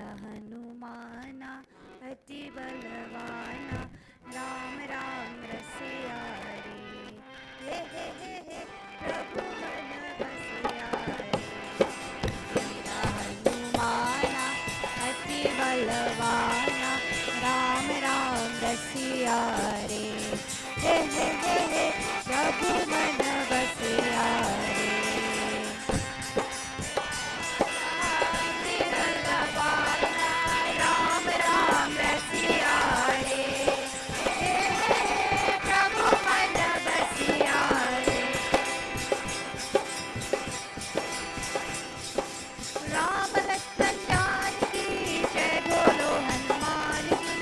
हनुमाना अति बलवाना राम राम रसिया रे। हे हे हे हे प्रभु मन बसिया रे। वीरा हनुमाना अति बलवाना राम राम रसिया रे। हे हे हे हे प्रभु मन बसिया रे। राम राम रसिया रे। हे हे हे प्रभु मन बसिया रे। राम लक्ष्मण जानकी जय बोलो हनुमान की।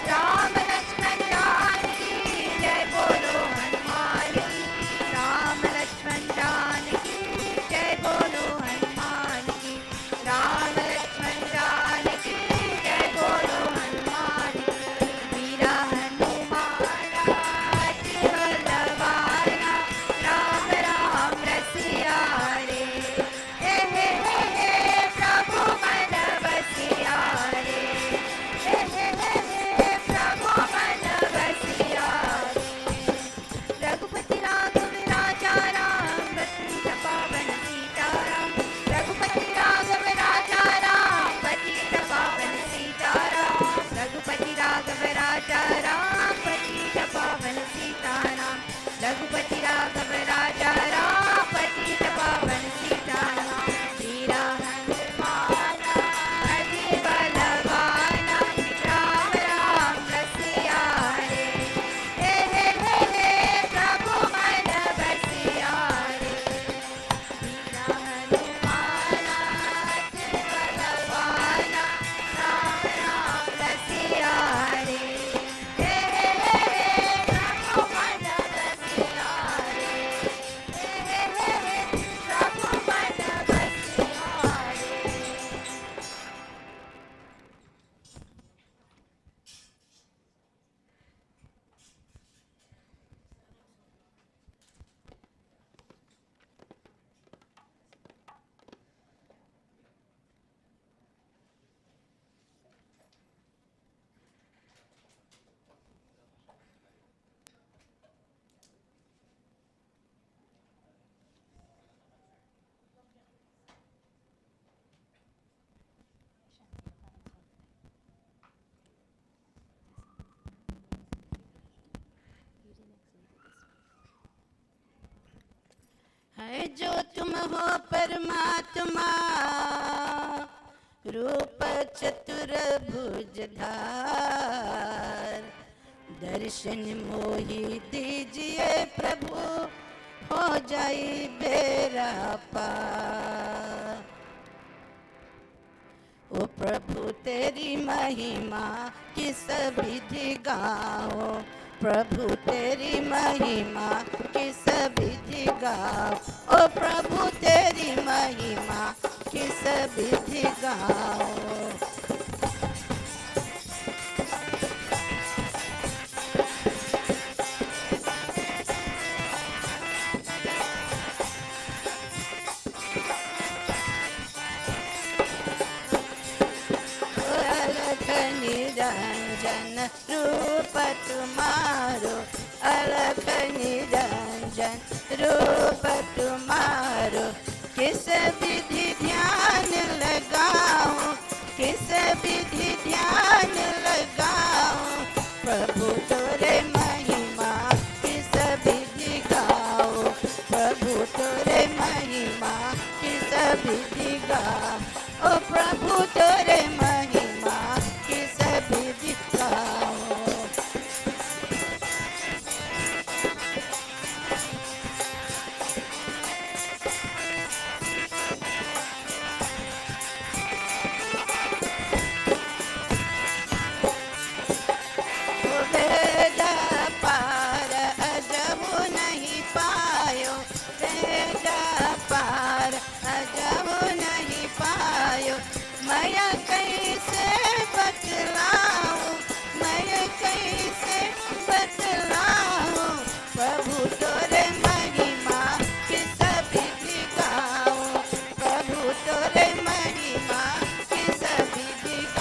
राम लक्ष्मण जानकी जय बोलो हनुमान की। राम लक्ष्मण जानकी जय बोलो हनुमान की। राम लक्ष्मण जानकी जय बोलो हनुमान की। वीरा हनुमाना अति बलवाना राम राम रसिया रे। हे हे हे हे प्रभु मन बसिया रे। हे हे हे हे प्रभु मन बसिया रे। रघुपति राघव राजा राम पतित पावन सीताराम। रघुपति राघव राजा राम पतित पावन सीताराम। रघुपति राघव राजा राम पतित पावन सीताराम। रघुपति राघव राजा राम पतित पावन सीताराम। वीरा हनुमाना अति बलवाना राम राम रसिया रे। हे हे हे हे प्रभु मन बसिया रे। वीरा हनुमाना अति बलवाना राम राम रसिया रे। हे हे हे हे प्रभु मन बसिया रे। हे हे हे हे प्रभु मन बसिया रे। है जो तुम हो परमात्मा रूप चतुर भुजधार। दर्शन मोहि दीजिए प्रभु हो जाए बेरा पार। ओ प्रभु तेरी महिमा किस विधि गाओ। प्रभु तेरी महिमा किस विधि गाओ। ओ प्रभु तेरी महिमा किस विधि गाओ। अलख निरंजन रूप तुम्हारो। अलख निरंजन रूप तुम्हारो। किस विधि ध्यान लगाऊं। किस विधि ध्यान लगाऊं। प्रभु तोरे महिमा किस विधि गाओ। प्रभु तोरे महिमा किस विधि गाओ। ओ प्रभु तोरे महिमा किस विधि गाओ। वेद पार अजबु नहीं पायो। वेद पार अजबु नहीं पायो। मैं कैसे बतलाऊं। मैं कैसे बतलाऊं। प्रभु तोरे महिमा किस विधि गाऊं। प्रभु तोरे महिमा किस विधि गाऊं।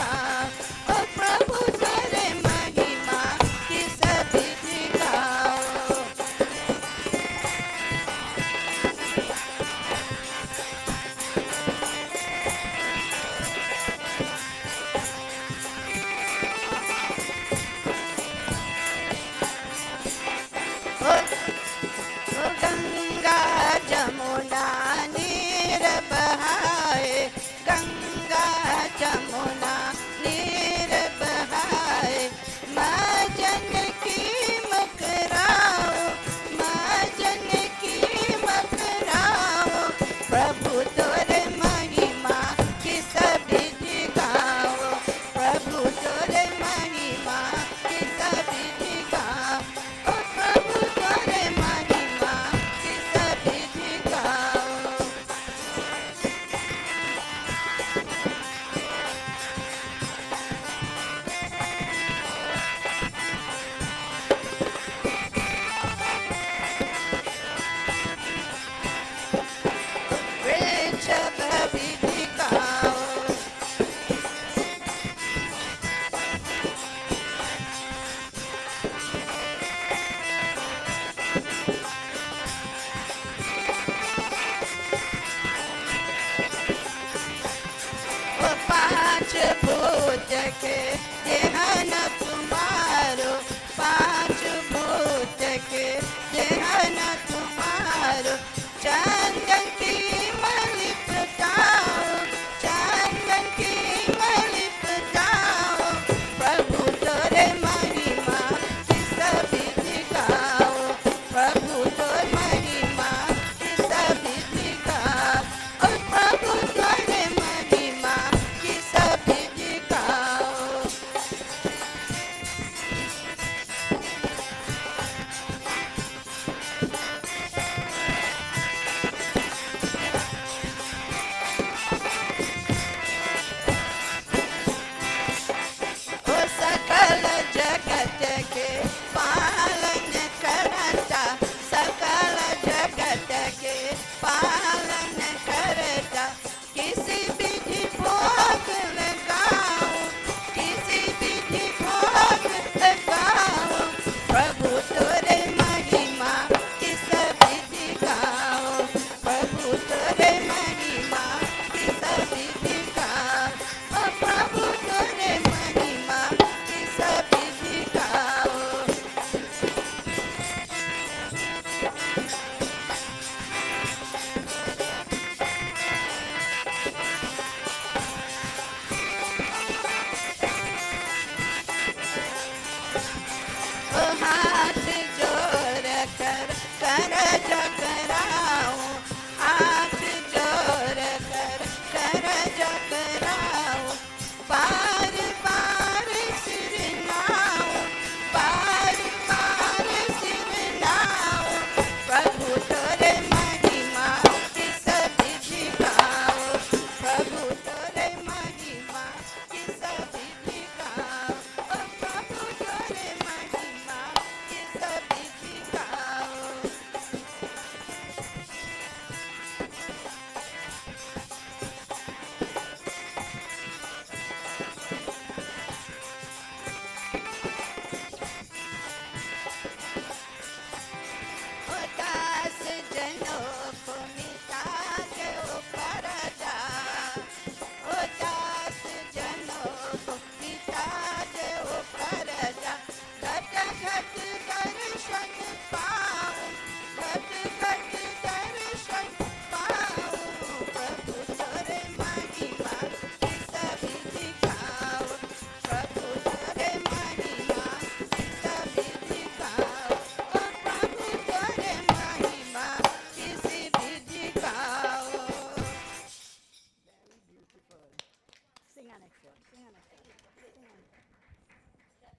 Sing our next one. Sing our next one. Sing our next one.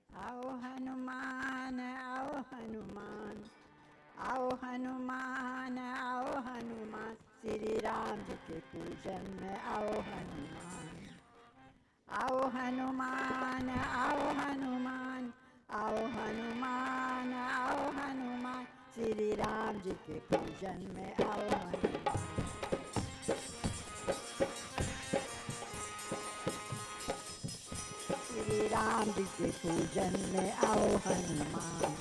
आओ हनुमान आओ हनुमान आओ हनुमान आओ हनुमान श्री राम जी के पूजन में आओ हनुमान आओ हनुमान आओ हनुमान आओ हनुमान आओ हनुमान श्री राम जी के पूजन में आओ हनुमान श्री राम जी के पूजन में आओ हनुमान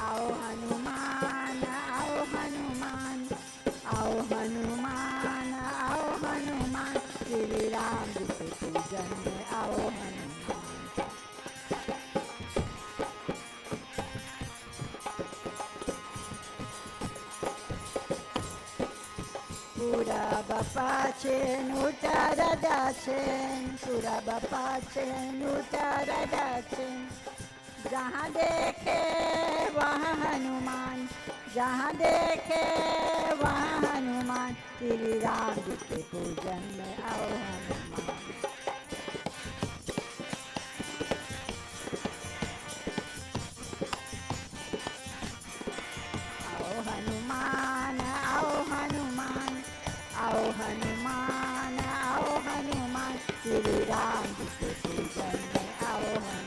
आओ हनुमान आओ हनुमान आओ हनुमान आओ हनुमान श्री राम जी के पूजन में आओ हनुमान पूरा बपाचे नूटर दाचेन पूरा बपाचे नूटर दाचेन जहाँ देखे वहाँ हनुमान जहाँ देखे वहाँ हनुमान श्री राम जी के पूजन में आओ हनुमान आओ हनुमान आओ हनुमान आओ हनुमान आओ हनुमान श्री राम जी के पूजन में आओ हनुमान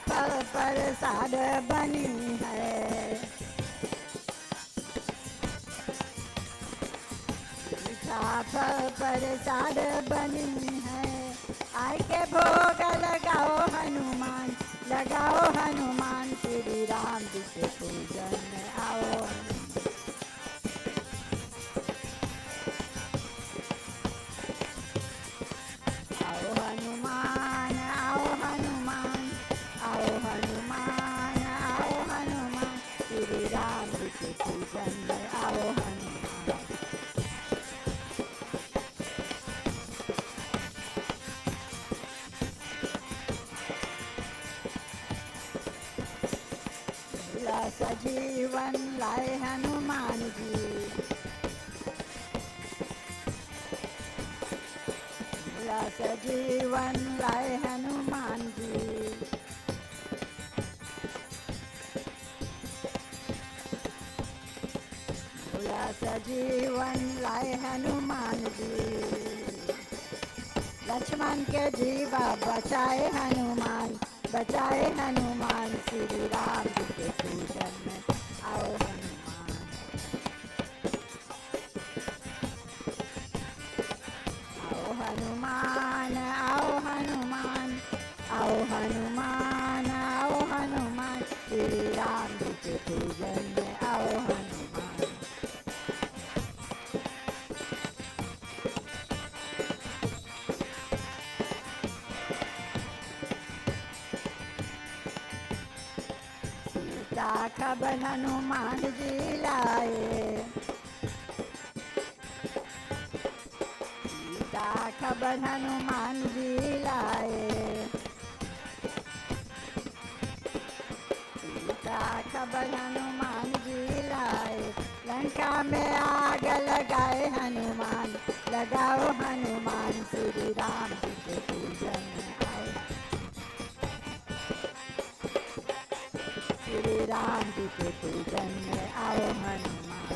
फल प्रसाद बनी है फल प्रसाद बनी है आय के भोग लगाओ हनुमान श्री राम जी के पूजन में आओ आओ हनुमान आओ हनुमान आओ हनुमान आओ हनुमान श्री राम जी के पूजन में आओ हनुमान सजीवन लाए हनुमान जी सजीवन लाए हनुमान जी सजीवन लाए हनुमान जी लक्ष्मण के जीवा बचाए हनुमान श्री राम जी के पूजन में आओ हनुमान आओ हनुमान आओ हनुमान आओ हनुमान आओ हनुमान श्री राम जी के पूजन में आओ हनुमान खबर हनुमान जी लाए खबर हनुमान जी लाए खबर हनुमान जी लाए लंका में आग लगाए हनुमान लगाओ हनुमान श्री राम जी के पूजन में आए श्री राम जी के पूजन में आओ हनुमान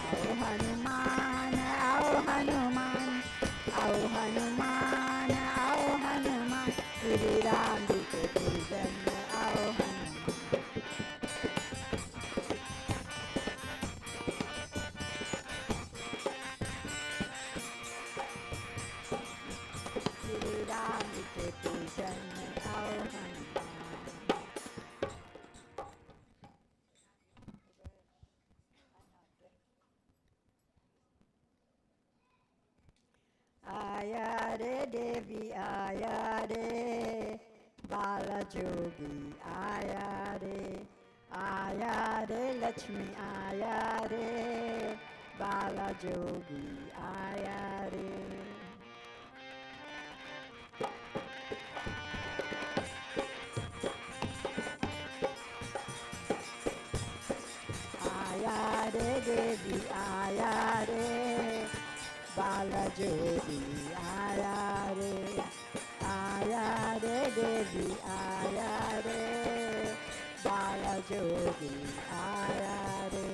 आओ हनुमान आओ हनुमान आओ हनुमान आओ हनुमान श्री राम जी के पूजन में आओ हनुमान श्री राम जी के पूजन में आओ हनुमान देवी आया रे, बाला जोगी आया रे लक्ष्मी आया रे, बाला जोगी आया रे। आया रे देवी आया रे, बाला जोगी आया रे देवी आया रे, बाला जोगी आया रे।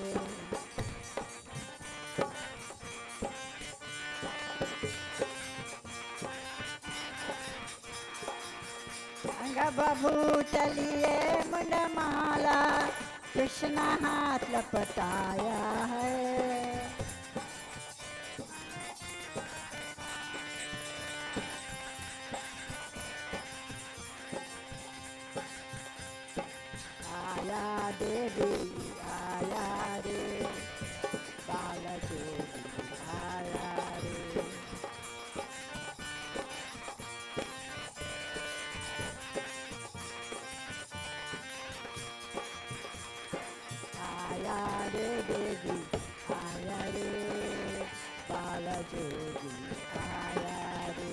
अंग बबू चलिए मुंडमाला, कृष्ण हाथ लपटाया है। आया देवी आया रे, बाला जोगी आया रे। आया रे देवी आया रे, बाला जोगी आया रे।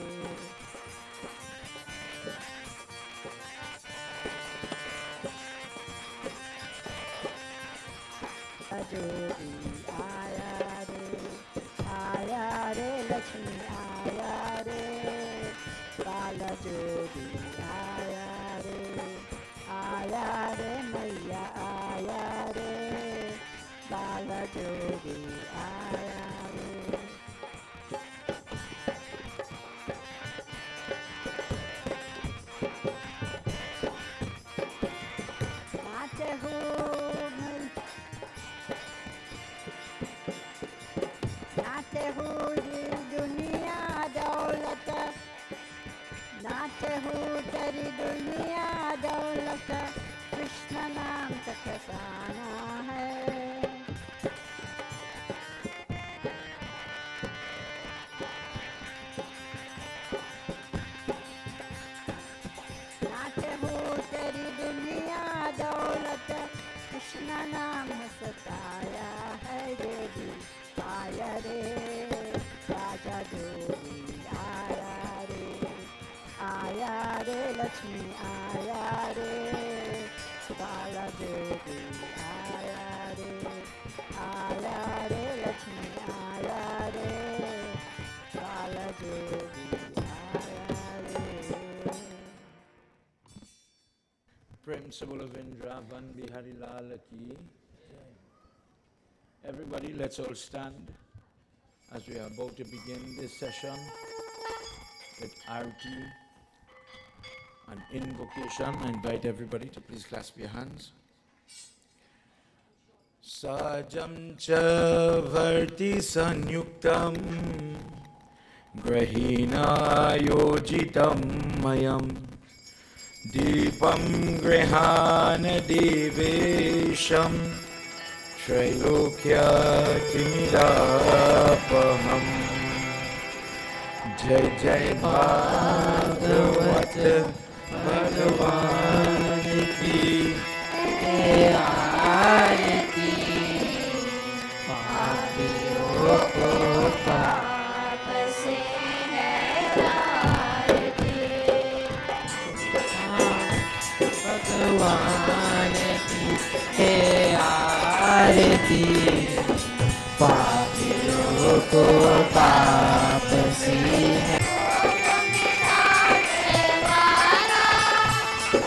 जोगी आया रे लक्ष्मी आया रे, बाला जोगी आया रे मैया आया रे, बाला जोगी आया रे। नाचे हूँ दुनिया दौलत, नाचे हूँ तेरी दुनिया दौलत, कृष्ण नाम तकसाना है। नाचे हूँ तेरी दुनिया दौलत, कृष्ण नाम सताया है। देवी आया रे, राजा जोगी आया रे लक्ष्मी आया रे, बाला जोगी आया रे लक्ष्मी आया रे, बाला जोगी आया रे। प्रेम से बोलो वृंदावन बिहारी लाल की। Everybody, let's all stand as we are about to begin this session with Arti and invocation. I invite everybody to please clasp your hands. Sajam cha varti sanyuktam grahina yojitam mayam deepam grihana devesham Trailokya Timidapaham. Jai Jai Bhagwat Bhagwan ki Aarti. Papiyo ko paap se hai aarti. Bhagwan ki आरती पापियों को पाप से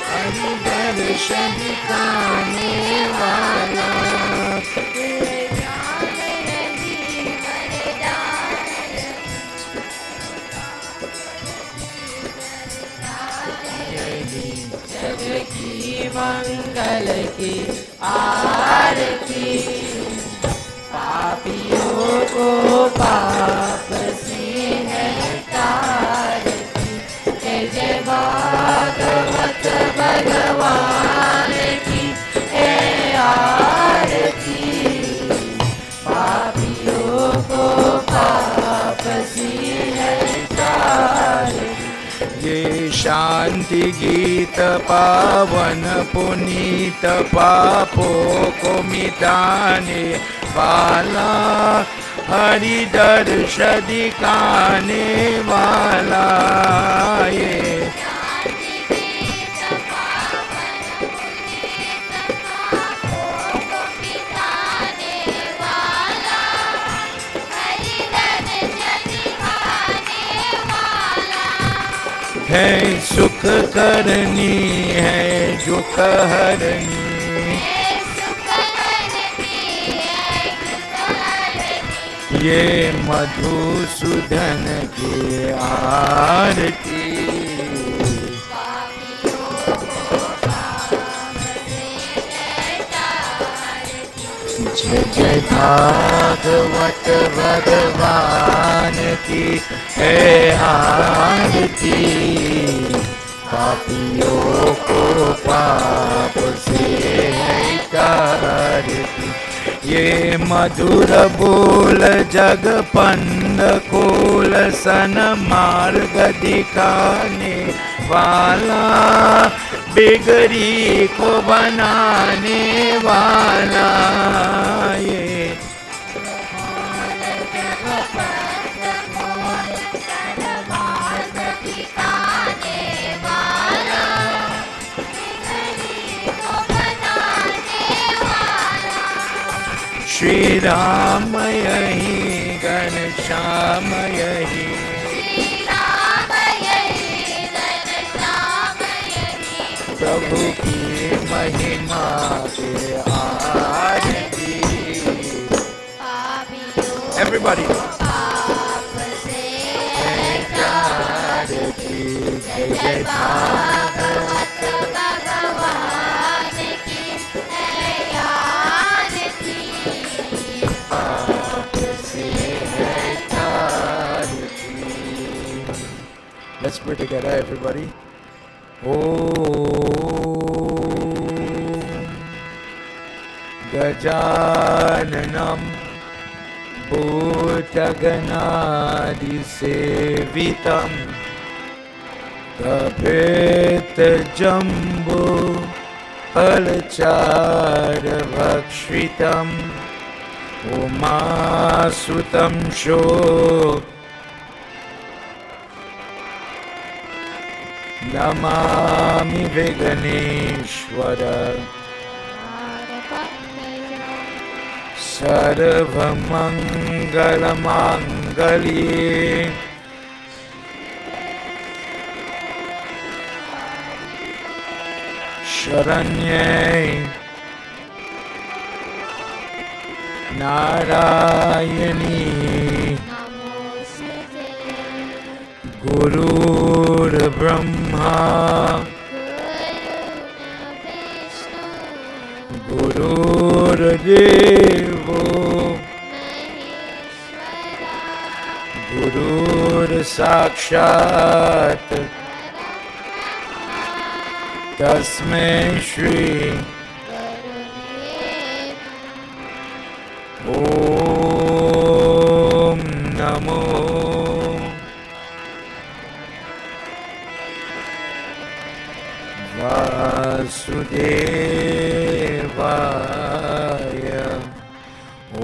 हरि दर्शन पाने वाला जग की मंगल की आरती पापियों को पाप से है तारती। जय जय भागवत भगवान की है आरती पापियों को पाप से है तारती। शांति गीत पावन पुनीत पापों को मिटाने वाला, हरि दर्श दिखाने वाला ये है सुख करनी है दुख हरनी, ये मधुसूदन की आरती। जय जय भागवत भगवान की है आरती, पापियों को पाप से है तारती। ये मधुर बोल जग पंद खोल सन मार्ग दिखाने वाला, बिगड़ी को बनाने वाला ये श्री राम यही घनश्याम यही, प्रभु की महिमा के आरती। Everybody. आरती जय जय भागवत भगवान की है आरती, पाप से है तारती। Let's pray together, everybody. गजाननं भूतगणादिसेवितं, कपितजम्बो फलचारुभक्षितम्, उमासुतं शो नमामि विघ्नेश्वर, सर्वमङ्गलमाङ्गल्ये शरण्ये नारायणी गुरुर्ब्रह्मा गुरुर्देवो गुरुर्साक्षात् तस्मै श्री ॐ नमो वासुदेवाय, ॐ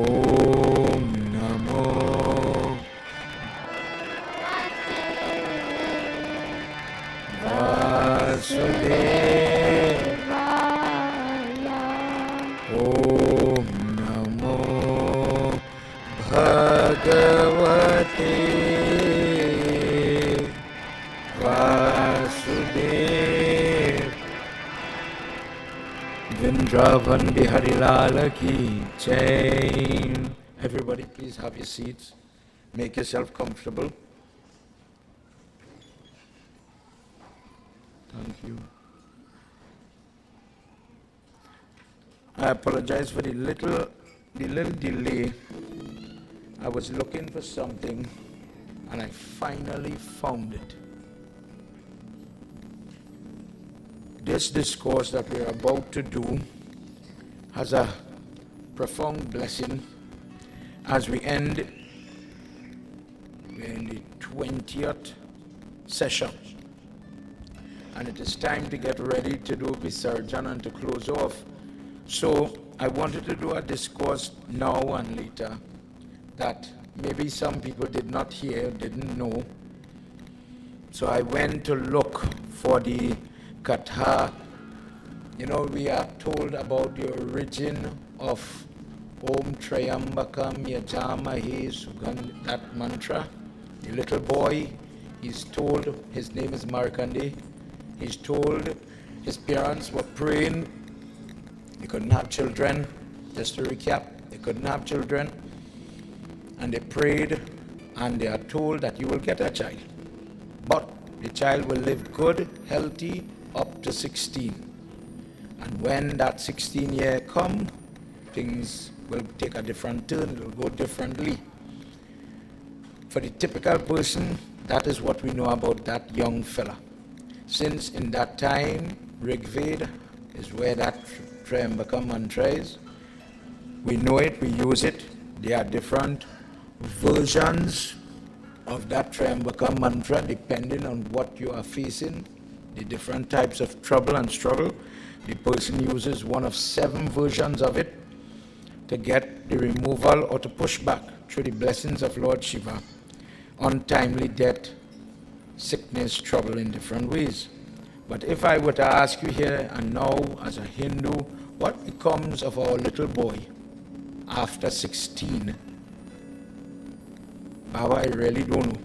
नमो वासुदेवाय, ॐ नमो भगवते Vasudev. Vrindavan Bihari Lal ki jai. Everybody please have your seats. Make yourself comfortable. Thank you. I apologize for the little delay. I was looking for something and I finally found it. This discourse that we are about to do has a profound blessing as we end in the 20th session. and it is time to get ready to do Visarjan and to close off. So I wanted to do a discourse now and later that maybe some people did not hear, didn't know. So I went to look for the Katha. You know, we are told about the origin of Om Trayambakam Yajamahe Sugandhi, that mantra. The little boy, he's told, his name is Markande, he's told his parents were praying, they couldn't have children. Just to recap, they couldn't have children, and they prayed, and they are told that you will get a child, but the child will live good, healthy, up to 16. And when that 16 year come, things will take a different turn, it will go differently. For the typical person, that is what we know about that young fella. Since in that time, Rigveda is where that Trayambaka mantra is. We know it, we use it. There are different versions of that Trayambaka mantra depending on what you are facing, the different types of trouble and struggle. The person uses one of 7 versions of it to get the removal or to push back through the blessings of Lord Shiva, untimely death, sickness, trouble in different ways. But if I were to ask you here and now as a Hindu, what becomes of our little boy after 16? Baba, I really don't know.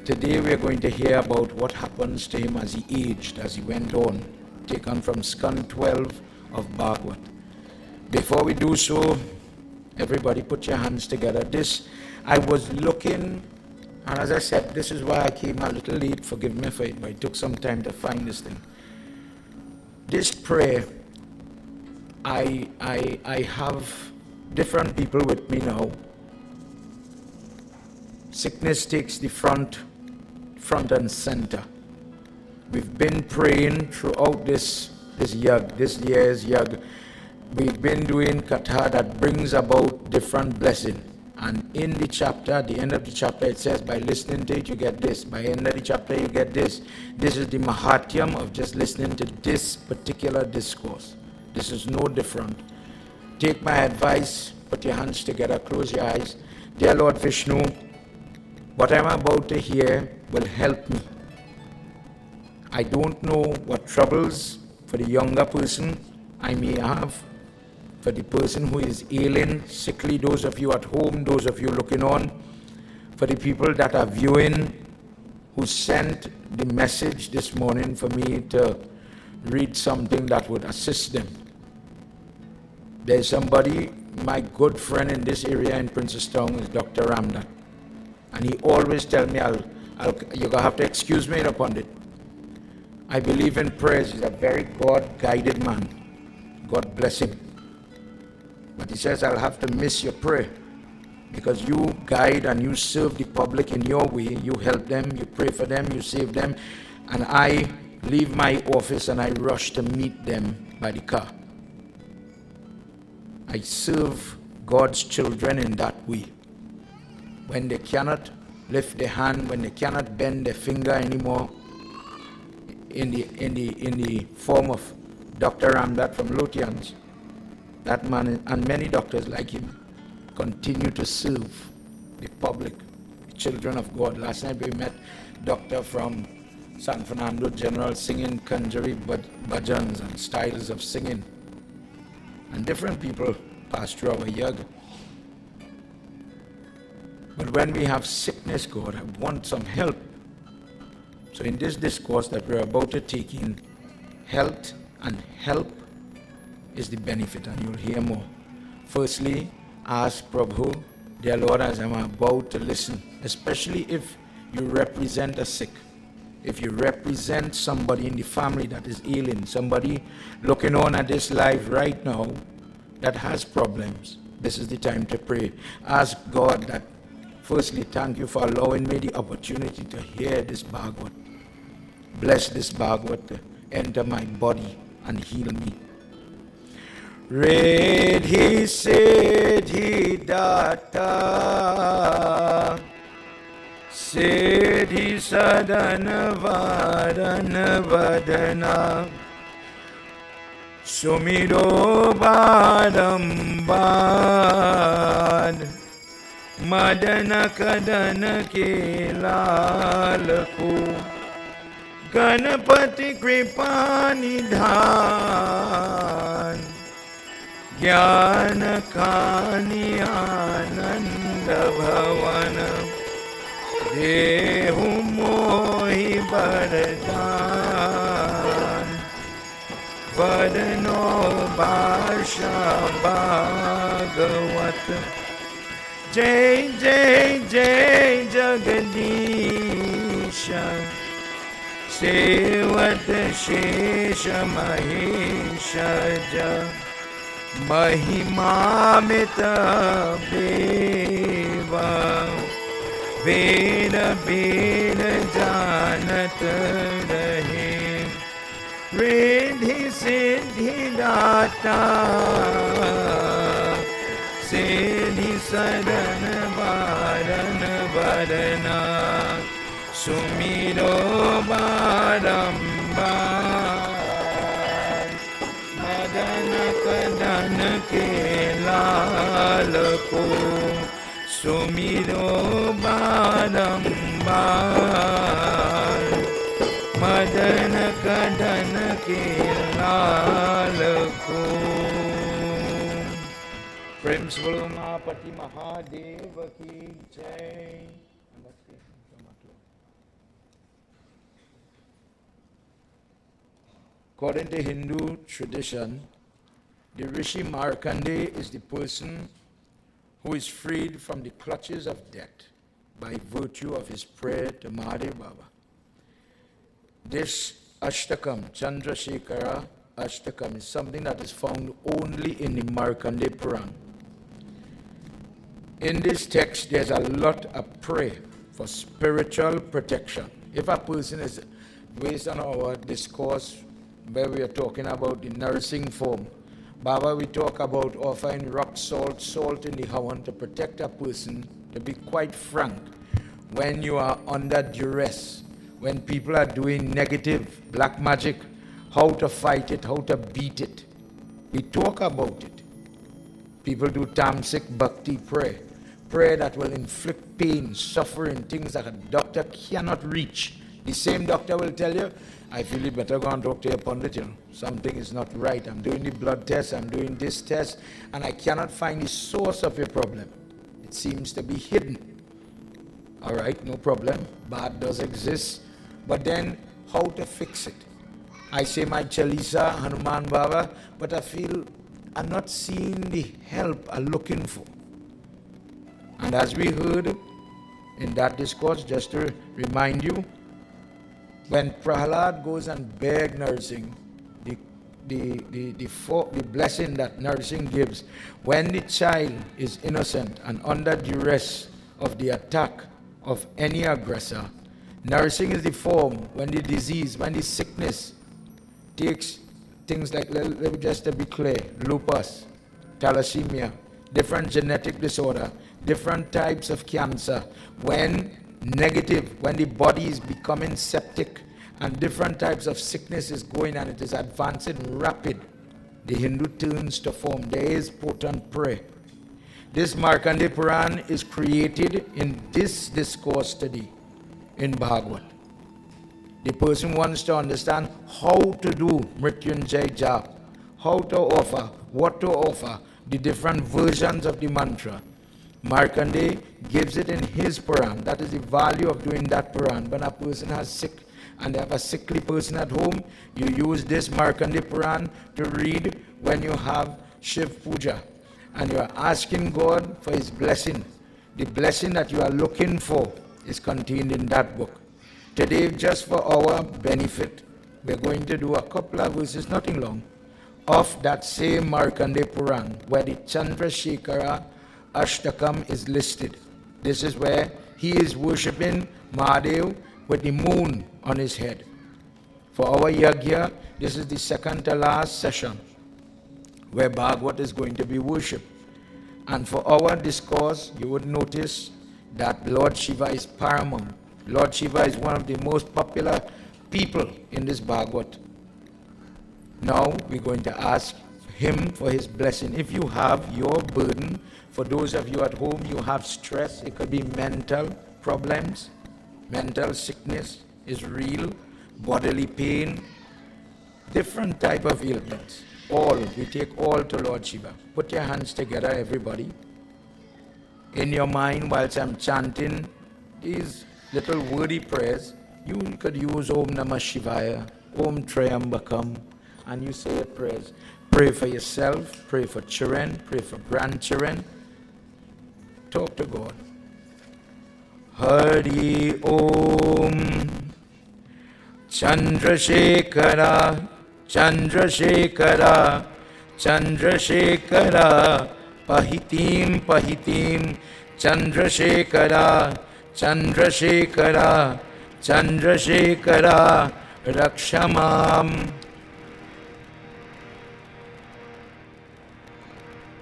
Today we are going to hear about what happens to him as he aged, as he went on, taken from Skand 12 of Bhagwat. Before we do so, everybody put your hands together. I was looking, and as I said, this is why I came a little late, forgive me for it, but it took some time to find this thing. This prayer, I have different people with me now. Sickness takes the front and center. We've been praying throughout this year's Yagna. We've been doing Katha that brings about different blessing. And in the chapter, at the end of the chapter, it says, by listening to it, you get this. By the end of the chapter, you get this. This is the Mahatyam of just listening to this particular discourse. This is no different. Take my advice, put your hands together, close your eyes. Dear Lord Vishnu, what I'm about to hear will help me. I don't know what troubles for the younger person I may have, for the person who is ailing, sickly, those of you at home, those of you looking on, for the people that are viewing, who sent the message this morning for me to read something that would assist them. There's somebody, my good friend in this area in Princestown is Dr. Ramdat. And he always tells me, you're going to have to excuse me upon it. I believe in prayers. He's a very God-guided man. God bless him. But he says, I'll have to miss your prayer because you guide and you serve the public in your way. You help them, you pray for them, you save them. And I leave my office and I rush to meet them by the car. I serve God's children in that way. When they cannot lift their hand, when they cannot bend their finger anymore, in the form of Dr. Ramdat from Lothians, that man and many doctors like him continue to serve the public, the children of God. Last night we met doctor from San Fernando General singing Kanjari bhajans and styles of singing. And different people pass through our Yagna. But when we have sickness, God, I want some help. So in this discourse that we're about to take in, health and help is the benefit, and you'll hear more. Firstly, ask Prabhu, dear Lord, as I'm about to listen, especially if you represent a sick, if you represent somebody in the family that is ailing, somebody looking on at this live right now that has problems, this is the time to pray. Ask God that, firstly, thank you for allowing me the opportunity to hear this Bhagwat. Bless this Bhagwat to enter my body and heal me. Redhi Siddhi Datta Siddhi sadana varana vadana Sumiro badamban Madana kadana kelalaku Ganapati kripanidhan Jnana kani ananda bhavana Dehu mohi baradan Vadano Bhasha Bhagwat Jai Jai Jai Jagadisha Sevat Shesha Mahesha Ja Mahimamita Deva Veda Veda Janat Rahe Riddhi Siddhi Data Siddhi Sadana Varana Varana Sumiro Badambar Madana Kadana Kelalako Sumiro Badambar Madana Kadana Kelalako Prem Svalo Mahapati Mahadeva Ki Jai. According to Hindu tradition, the Rishi Markandeya is the person who is freed from the clutches of death by virtue of his prayer to Mahadev Baba. This Ashtakam, Chandrasekhara Ashtakam, is something that is found only in the Markandeya Puran. In this text, there's a lot of prayer for spiritual protection. If a person is, based on our discourse where we are talking about the nursing form, Baba, we talk about offering rock salt, salt in the hawan to protect a person. To be quite frank, when you are under duress, when people are doing negative black magic, how to fight it, how to beat it. We talk about it. People do tamasic bhakti prayer, prayer that will inflict pain, suffering, things that a doctor cannot reach. The same doctor will tell you, I feel you better go and talk to your pundit, you know. Something is not right. I'm doing the blood test, I'm doing this test, and I cannot find the source of your problem. It seems to be hidden. All right, no problem. Bad does exist. But then, how to fix it? I say my Chalisa, Hanuman Baba, but I feel I'm not seeing the help I'm looking for. And as we heard in that discourse, just to remind you, when Prahlad goes and begs nursing, the blessing that nursing gives, when the child is innocent and under duress of the attack of any aggressor, nursing is the form when the disease, when the sickness takes things like, let me just to be clear, lupus, thalassemia, different genetic disorder, different types of cancer, when negative, when the body is becoming septic and different types of sickness is going and it is advancing rapid, the Hindu turns to form. There is potent prayer. This Markandeya Puran is created in this discourse study in Bhagwat. The person wants to understand how to do Mrityunjay Jap, how to offer, what to offer, the different versions of the mantra. Markandeya gives it in his Puran. That is the value of doing that Puran. When a person has sick and they have a sickly person at home, you use this Markandeya Puran to read when you have Shiv Puja. And you are asking God for his blessing. The blessing that you are looking for is contained in that book. Today, just for our benefit, we're going to do a couple of verses, nothing long, of that same Markandeya Puran, where the Chandrasekhara Ashtakam is listed. This is where he is worshipping Mahadev with the moon on his head. For our Yagna, this is the second to last session, where Bhagwat is going to be worshipped. And for our discourse, you would notice that Lord Shiva is paramount. Lord Shiva is one of the most popular people in this Bhagwat. Now we're going to ask him for his blessing. If you have your burden, for those of you at home, you have stress, it could be mental problems, mental sickness is real, bodily pain, different type of ailments. All, we take all to Lord Shiva. Put your hands together, everybody. In your mind, whilst I'm chanting these little wordy prayers, you could use Om Namah Shivaya, Om Trayambakam, and you say your prayers. Pray for yourself, pray for children, pray for grandchildren. Talk to God. Hari Om Chandrasekhara, Chandrasekhara, Chandrasekhara, Pahitim, Pahitim, Chandrasekhara, Chandrasekhara, Chandrasekhara, Rakshamam.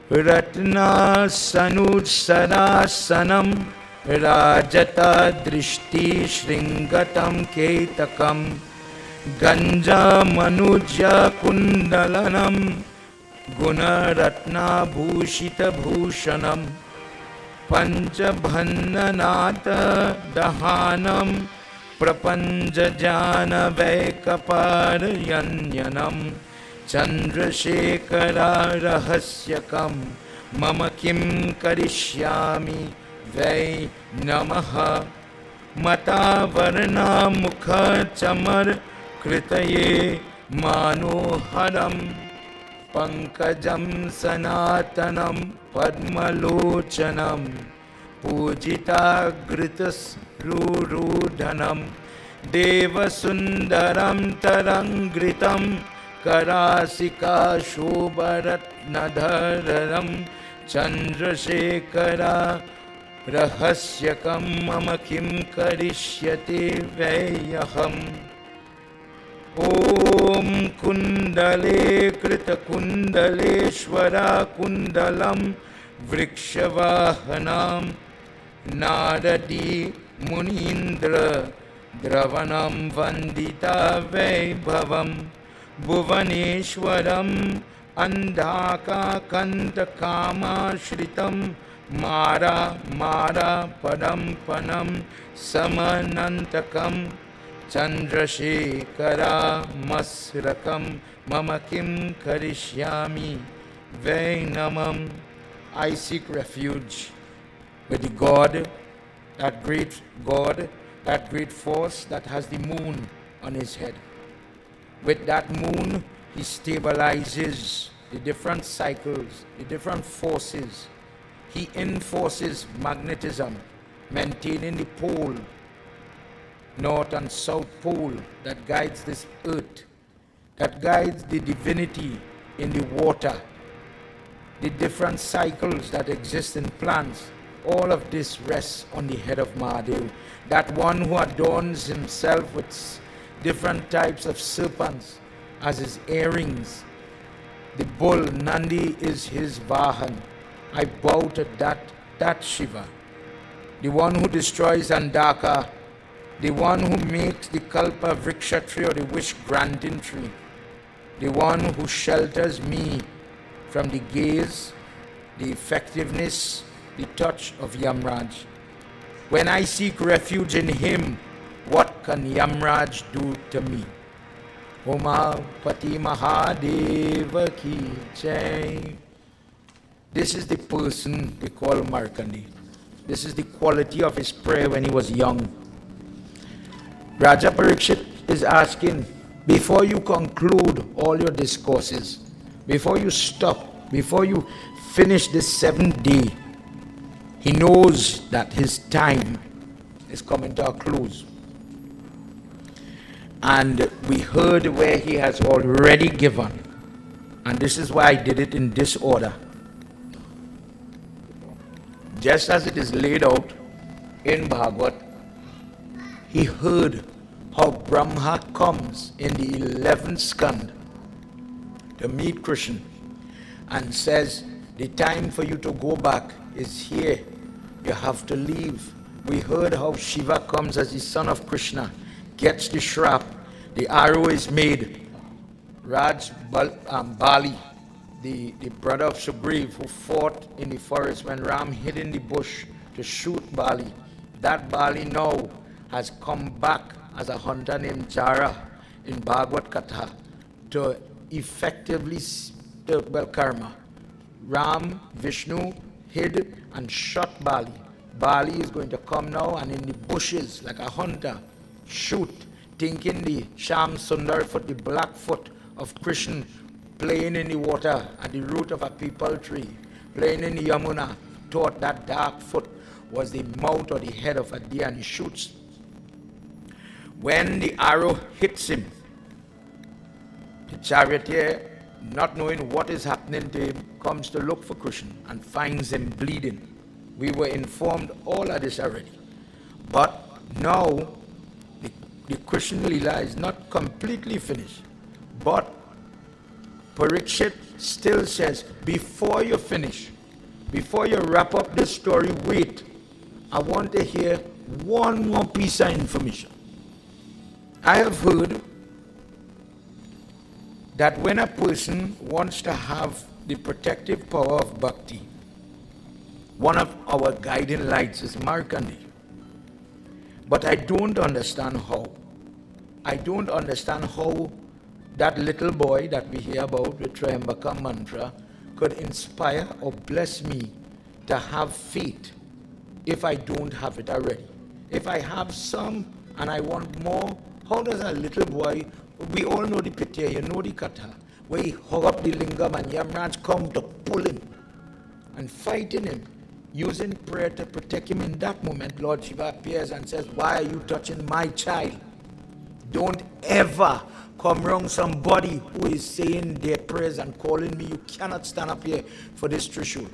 Ratna Sanutsarasanam Rajata Drishti Shringatam Ketakam Ganja Manuja Kundalanam Guna Ratna Bhushita Bhushanam Panchabhannanata Dahanam Prapanjajana Vaikaparyanyanam Chandrasekhara Rahasyakam Mama Kim Karishyami Vai Namaha Mata Varna Mukha Chamar Kritaye Manoharam Pankajam Sanatanam Padmalochanam Pujita Gritas Rurudhanam Devasundaram Tarangritam Karasika Shobharatnadhararam Chandrasekhara Rahasyakam Mama Kim Karishyate Vayaham Om Kundale Krita Kundaleshwara Kundalam Vrikshavahanam Naradi Munindra Dravanam Vandita Vaibhavam Bhuvaneshwaram Andhaka Kanta Kama Shritam Mara Mara Padam Panam Samanantakam Chandrasekhara Masrakam Mama Kim Karishyami Vainamam. I seek refuge with the God, that great force that has the moon on his head. With that moon, he stabilizes the different cycles, the different forces. He enforces magnetism, maintaining the pole, north and south pole that guides this earth, that guides the divinity in the water, the different cycles that exist in plants. All of this rests on the head of Mahadev, that one who adorns himself with different types of serpents as his earrings. The bull Nandi is his Vahan. I bow to that Shiva, the one who destroys Andhaka, the one who makes the Kalpa Vriksha tree or the wish granting tree, the one who shelters me from the gaze, the effectiveness, the touch of Yamraj. When I seek refuge in him, what can Yamraj do to me? Oma Pati Mahadeva Ki Jai. This is the person we call Markandi. This is the quality of his prayer when he was young. Raja Parikshit is asking, before you conclude all your discourses, before you stop, before you finish this 7th day, he knows that his time is coming to a close. And we heard where he has already given. And this is why I did it in this order. Just as it is laid out in Bhagwat, he heard how Brahma comes in the 11th skand to meet Krishna and says, the time for you to go back is here. You have to leave We heard how Shiva comes as the son of Krishna, gets the shrap, the arrow is made. Bali, the brother of Sugriv, who fought in the forest when Ram hid in the bush to shoot Bali, that Bali now has come back as a hunter named Jara in Bhagwat Katha to effectively, karma. Ram, Vishnu hid and shot Bali. Bali is going to come now and in the bushes, like a hunter, shoot, thinking the Sham Sundar foot, the black foot of Krishna, playing in the water at the root of a peepal tree, playing in the Yamuna, thought that dark foot was the mouth or the head of a deer, and he shoots. When the arrow hits him, the charioteer, not knowing what is happening to him, comes to look for Krishna and finds him bleeding. We were informed all of this already. But now, the Krishna Leela is not completely finished. But Parikshit still says, before you finish, before you wrap up this story, wait. I want to hear one more piece of information. I have heard that when a person wants to have the protective power of bhakti, one of our guiding lights is Markandeya. But I don't understand how. I don't understand how that little boy that we hear about with Triambaka mantra could inspire or bless me to have faith if I don't have it already. If I have some and I want more, how does a little boy, we all know the pitya, you know the katha, where he hug up the lingam and Yamraj come to pull him and fighting him, using prayer to protect him. In that moment, Lord Shiva appears and says, why are you touching my child? Don't ever come wrong somebody who is saying their prayers and calling me. You cannot stand up here for this Trishul.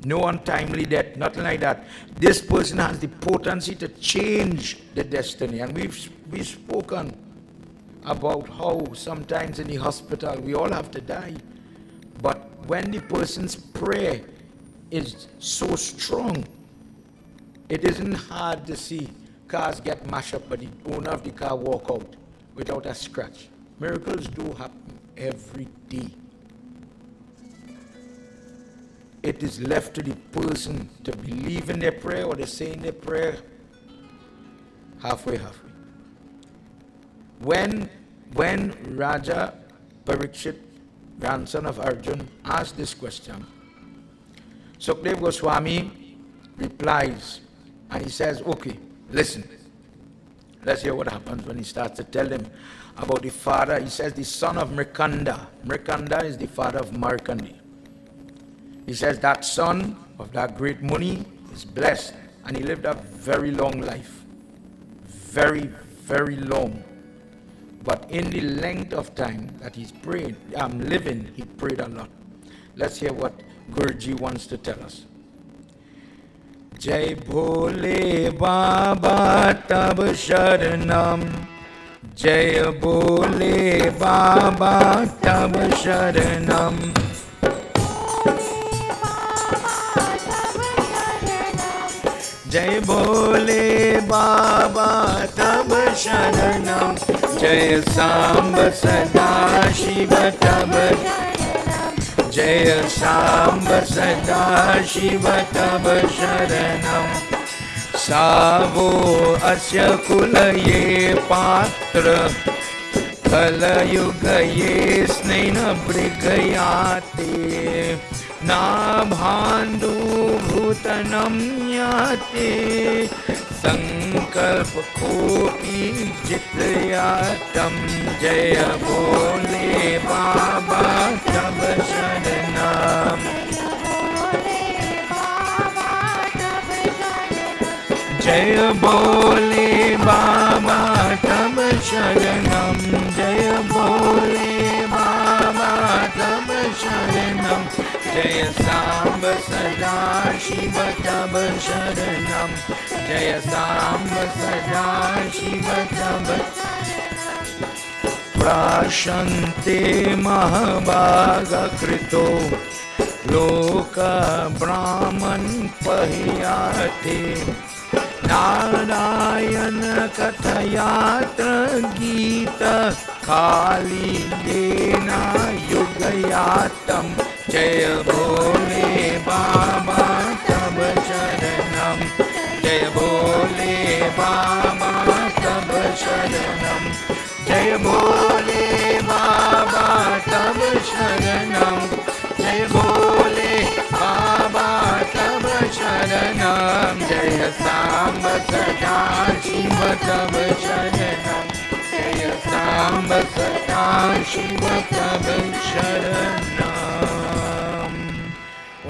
No untimely death, nothing like that. This person has the potency to change the destiny. And we've spoken about how sometimes in the hospital we all have to die. But when the person's prayer is so strong, it isn't hard to see cars get mashed up, but the owner of the car walk out without a scratch. Miracles do happen every day. It is left to the person to believe in their prayer or they say in their prayer halfway. When Raja Parikshit, grandson of Arjun, asked this question, Sukdev Goswami replies and he says, okay, listen. Let's hear what happens when he starts to tell them about the father. He says the son of Mrikanda. Mrikanda is the father of Markandeya. He says that son of that great Muni is blessed and he lived a very long life. Very, very long. But in the length of time that he's praying, living, he prayed a lot. Let's hear what Guruji wants to tell us. Jai Bhole Baba Tab Sharanam. Jai Bhole Baba Tab Sharanam. Jai Bhole Baba Tab Sharanam. Jai Samba Sada Shiva Tab Sharanam. Jai Samba Sada Shiva Tab Sharanam. Savo Asya Kulaye Patra Kalayugaye Snena Brigayate Na Bhandu Bhutanam Yate Sankalp Kopi Jityatam. Jaya Bole Baba Tab Sharanam. Jaya Bole Baba Tab Sharanam. Jaya Bole Baba Tab Sharanam. Jaya Samba Sada Shiva Tab Sharanam. Jaya Samba Sada Shiva Tab. Prashante Mahabhaga Krito Loka Brahman Pahiyate Narayan कथयात्र गीत काली लेना युगयातम जय भोले बाबा तब शरणम जय भोले बाबा तब शरणम जय भोले बाबा तब शरणम जय भोले बाबा तब शरणम जय सांब सदा शिव तब शरणम जय सांब सदा शिव तब शरणम।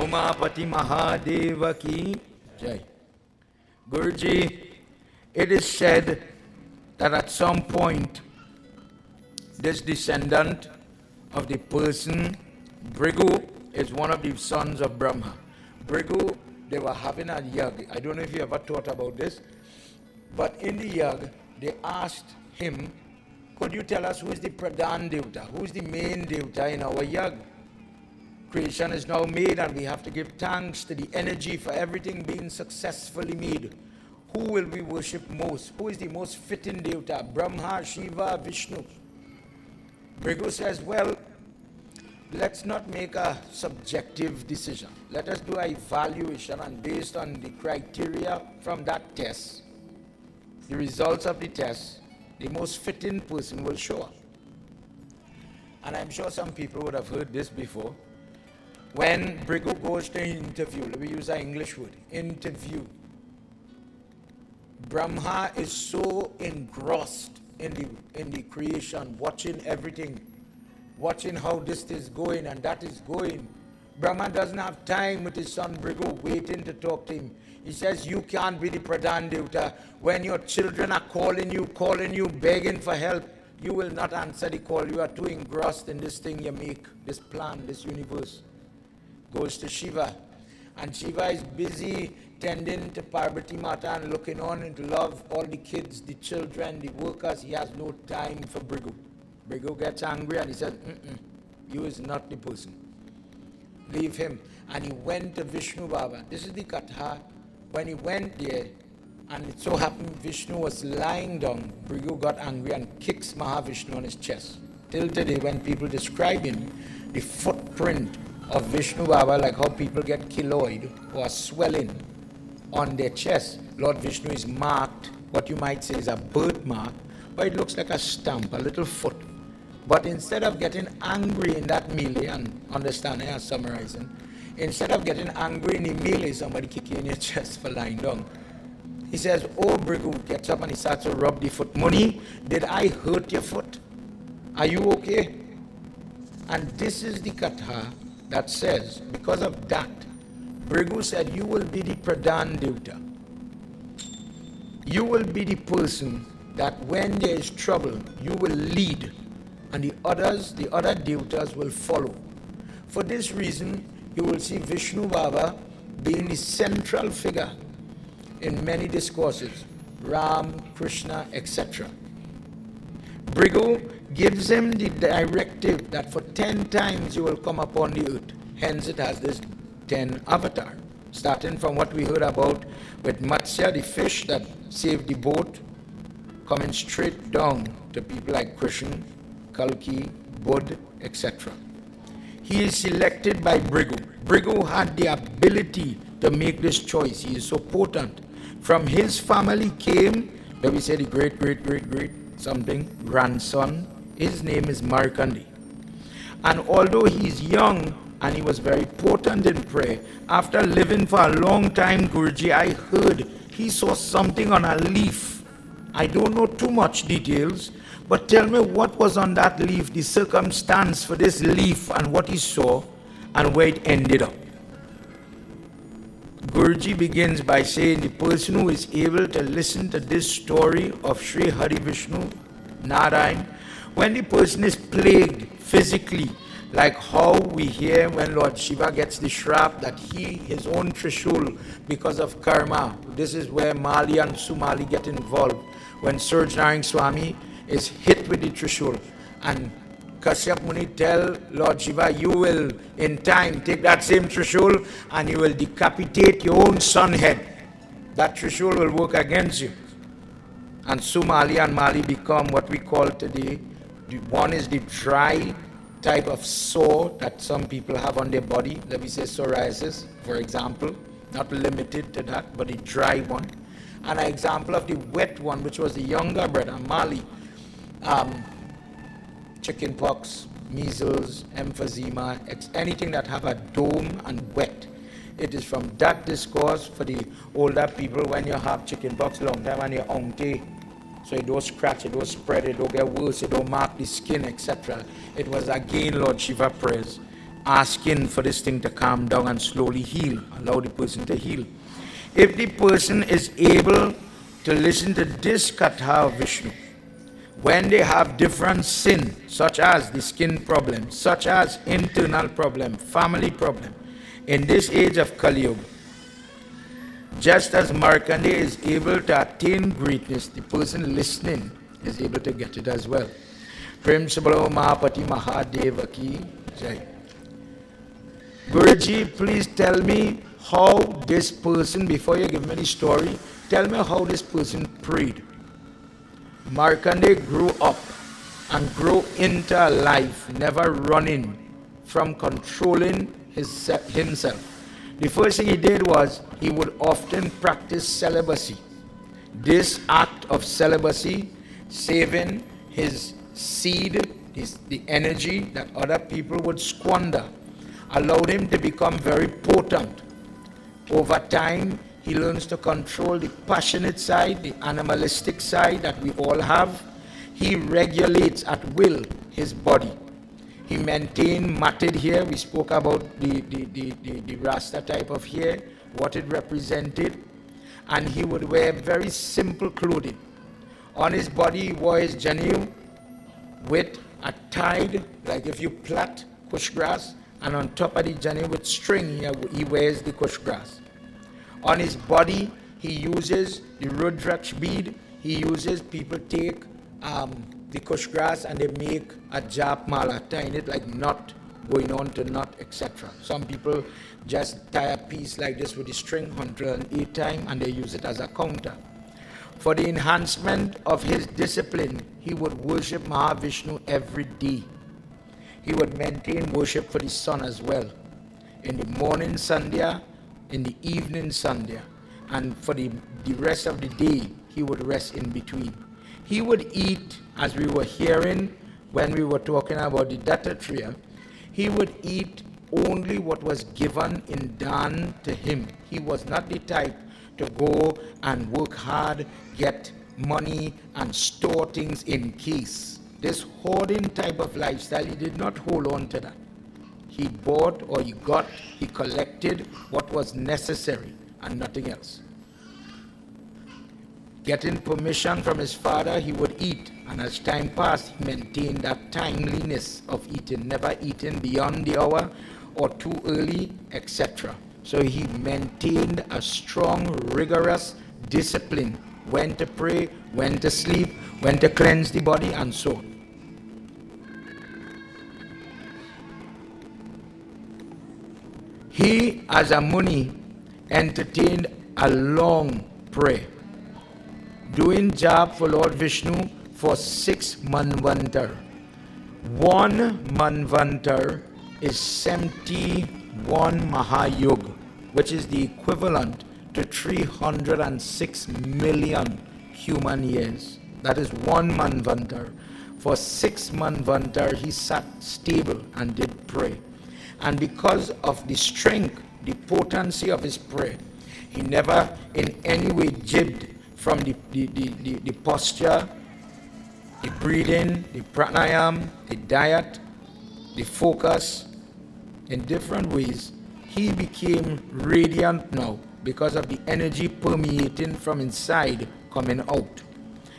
उमापति महादेव की जय। Guruji, it is said that at some point this descendant of the person, Bhrigu, is one of the sons of Brahma. Bhrigu, they were having a yag. I don't know if you ever thought about this, but in the yag, they asked him, could you tell us who is the Pradhan Devta, who is the main Devta in our yag? Creation is now made and we have to give thanks to the energy for everything being successfully made. Who will we worship most? Who is the most fitting Devta, Brahma, Shiva, Vishnu? Bhrigu says, well, let's not make a subjective decision. Let us do an evaluation, and based on the criteria from that test, the results of the test, the most fitting person will show up. And I'm sure some people would have heard this before. When Bhrigu goes to an interview, let me use an English word, interview, Brahma is so engrossed in the creation, watching everything, watching how this is going and that is going. Brahma doesn't have time with his son Bhrigu waiting to talk to him. He says, you can't be the Pradhan Devta. When your children are calling you, begging for help, you will not answer the call. You are too engrossed in this thing you make, this plan, this universe. Goes to Shiva. And Shiva is busy tending to Parvati Mata and looking on into love, all the kids, the children, the workers. He has no time for Bhrigu. Bhrigu gets angry and he says, you is not the person. Leave him. And he went to Vishnu Baba. This is the Katha. When he went there, and it so happened Vishnu was lying down, Bhrigu got angry and kicks Mahavishnu on his chest. Till today, when people describe him, the footprint of Vishnu Baba, like how people get keloid or swelling on their chest, Lord Vishnu is marked, what you might say is a birthmark, but it looks like a stamp, a little foot. But instead of getting angry in that melee, and understanding and summarizing, instead of getting angry in the melee, somebody kick you in your chest for lying down, he says, oh, Bhrigu, gets up and he starts to rub the foot. Muni, did I hurt your foot? Are you okay? And this is the katha that says, because of that, Bhrigu said, you will be the Pradhan Devta. You will be the person that when there is trouble, you will lead, and the other Devtas will follow. For this reason, you will see Vishnu Baba being the central figure in many discourses, Ram, Krishna, etc. Bhrigu gives him the directive that for 10 times you will come upon the earth. Hence it has this 10 avatar. Starting from what we heard about with Matsya, the fish that saved the boat, coming straight down to people like Krishna, Kalki, Buddha, etc. He is selected by Bhrigu. Bhrigu had the ability to make this choice. He is so potent. From his family came, let me say the great something, grandson. His name is Markandi. And although he is young and he was very potent in prayer, after living for a long time, Guruji, I heard he saw something on a leaf. I don't know too much details, but tell me what was on that leaf, the circumstance for this leaf and what he saw and where it ended up. Guruji begins by saying the person who is able to listen to this story of Sri Hari Vishnu Narayan, when the person is plagued physically, like how we hear when Lord Shiva gets the shrap that his own Trishul, because of karma, this is where Mali and Sumali get involved, when Suraj Narayan Swami is hit with the Trishul, and Kashyap Muni tell Lord Shiva, you will in time take that same Trishul and you will decapitate your own son head. that threshold will work against you. And Somali and Mali become what we call today, one is the dry type of sore that some people have on their body. Let me say psoriasis, for example, not limited to that, but the dry one. And an example of the wet one, which was the younger brother, Mali, chickenpox, measles, emphysema, anything that have a dome and wet. It is from that discourse for the older people when you have chickenpox long time and your auntie, so it don't scratch, it don't spread, it don't get worse, it don't mark the skin, etc. It was again Lord Shiva prayers, asking for this thing to calm down and slowly heal, allow the person to heal. If the person is able to listen to this Katha of Vishnu, when they have different sin, such as the skin problem, such as internal problem, family problem, in this age of Kali Yuga, just as Markandeya is able to attain greatness, the person listening is able to get it as well. Prem Sabalo Mahapati Mahadeva ki Jai. Guruji, please tell me how this person, before you give me the story, tell me how this person prayed. Markandeya grew up and grew into a life, never running from controlling himself. The first thing he did was he would often practice celibacy. This act of celibacy, saving his seed, the energy that other people would squander, allowed him to become very potent. Over time, he learns to control the passionate side, the animalistic side that we all have. He regulates at will his body. He maintained matted hair. We spoke about the Rasta type of hair, what it represented. And he would wear very simple clothing. On his body, he wore his janu with a tied, like if you plait kush grass, and on top of the janu with string, he wears the kush grass. On his body, he uses the Rudraksh bead. He uses, people take the kush grass and they make a jap mala, tying it like knot, going on to knot, etc. Some people just tie a piece like this with the string 108 times and they use it as a counter. For the enhancement of his discipline, he would worship Mahavishnu every day. He would maintain worship for the sun as well. In the morning Sandhya, in the evening Sandhya, and for the rest of the day, he would rest in between. He would eat, as we were hearing when we were talking about the Dattatreya, he would eat only what was given in dan to him. He was not the type to go and work hard, get money, and store things in case. This hoarding type of lifestyle, he did not hold on to that. He bought or he collected what was necessary and nothing else. Getting permission from his father, he would eat. And as time passed, he maintained that timeliness of eating, never eating beyond the hour or too early, etc. So he maintained a strong, rigorous discipline. When to pray, when to sleep, when to cleanse the body, and so on. He, as a Muni, entertained a long prayer, doing jap for Lord Vishnu for 6 manvantar. 1 manvantar is 71 Mahayug, which is the equivalent to 306 million human years. That is 1 manvantar. For 6 manvantar, he sat stable and did pray. And because of the strength, the potency of his prayer, he never in any way jibbed from the posture, the breathing, the pranayam, the diet, the focus, in different ways. He became radiant now because of the energy permeating from inside coming out.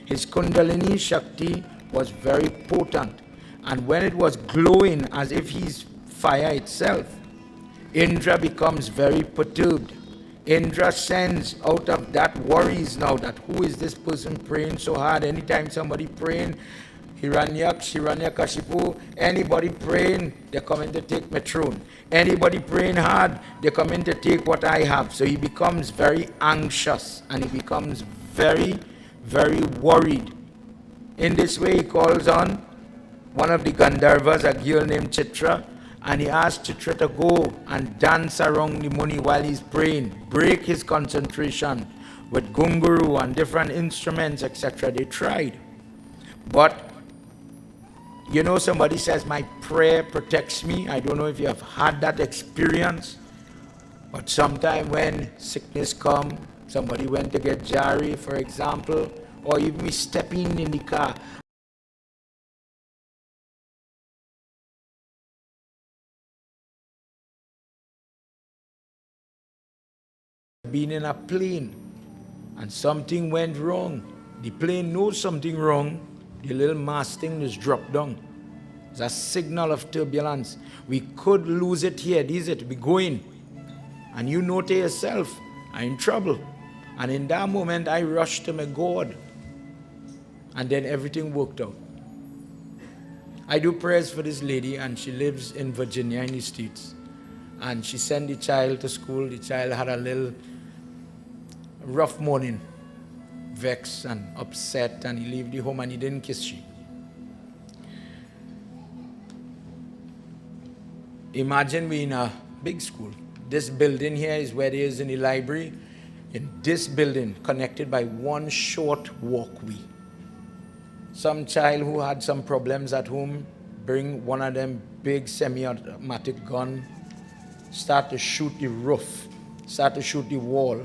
His Kundalini Shakti was very potent, and when it was glowing as if he's fire itself, Indra becomes very perturbed. Indra sends out of that worries now that who is this person praying so hard? Anytime somebody praying, Hiranyakashipu, anybody praying, they're coming to take my throne. Anybody praying hard, they're coming to take what I have. So he becomes very anxious and he becomes very, very worried. In this way, he calls on one of the Gandharvas, a girl named Chitra, and he asks Chitra to go and dance around the Muni while he's praying, break his concentration with gunguru and different instruments, etc. They tried. But, you know, somebody says, my prayer protects me. I don't know if you have had that experience, but sometime when sickness comes, somebody went to get jari, for example, or even me stepping in the car, being in a plane, and something went wrong. The plane knows something wrong. The little mast thing is dropped down. It's a signal of turbulence. We could lose it here. This it be going. And you know to yourself, I'm in trouble. And in that moment, I rushed to my God. And then everything worked out. I do prayers for this lady, and she lives in Virginia in the States. And she sent the child to school. The child had a little rough morning, vexed and upset, and he left the home and he didn't kiss she. Imagine we in a big school. This building here is where it is in the library. In this building, connected by one short walkway. Some child who had some problems at home, bring one of them big semi-automatic gun, start to shoot the roof, start to shoot the wall,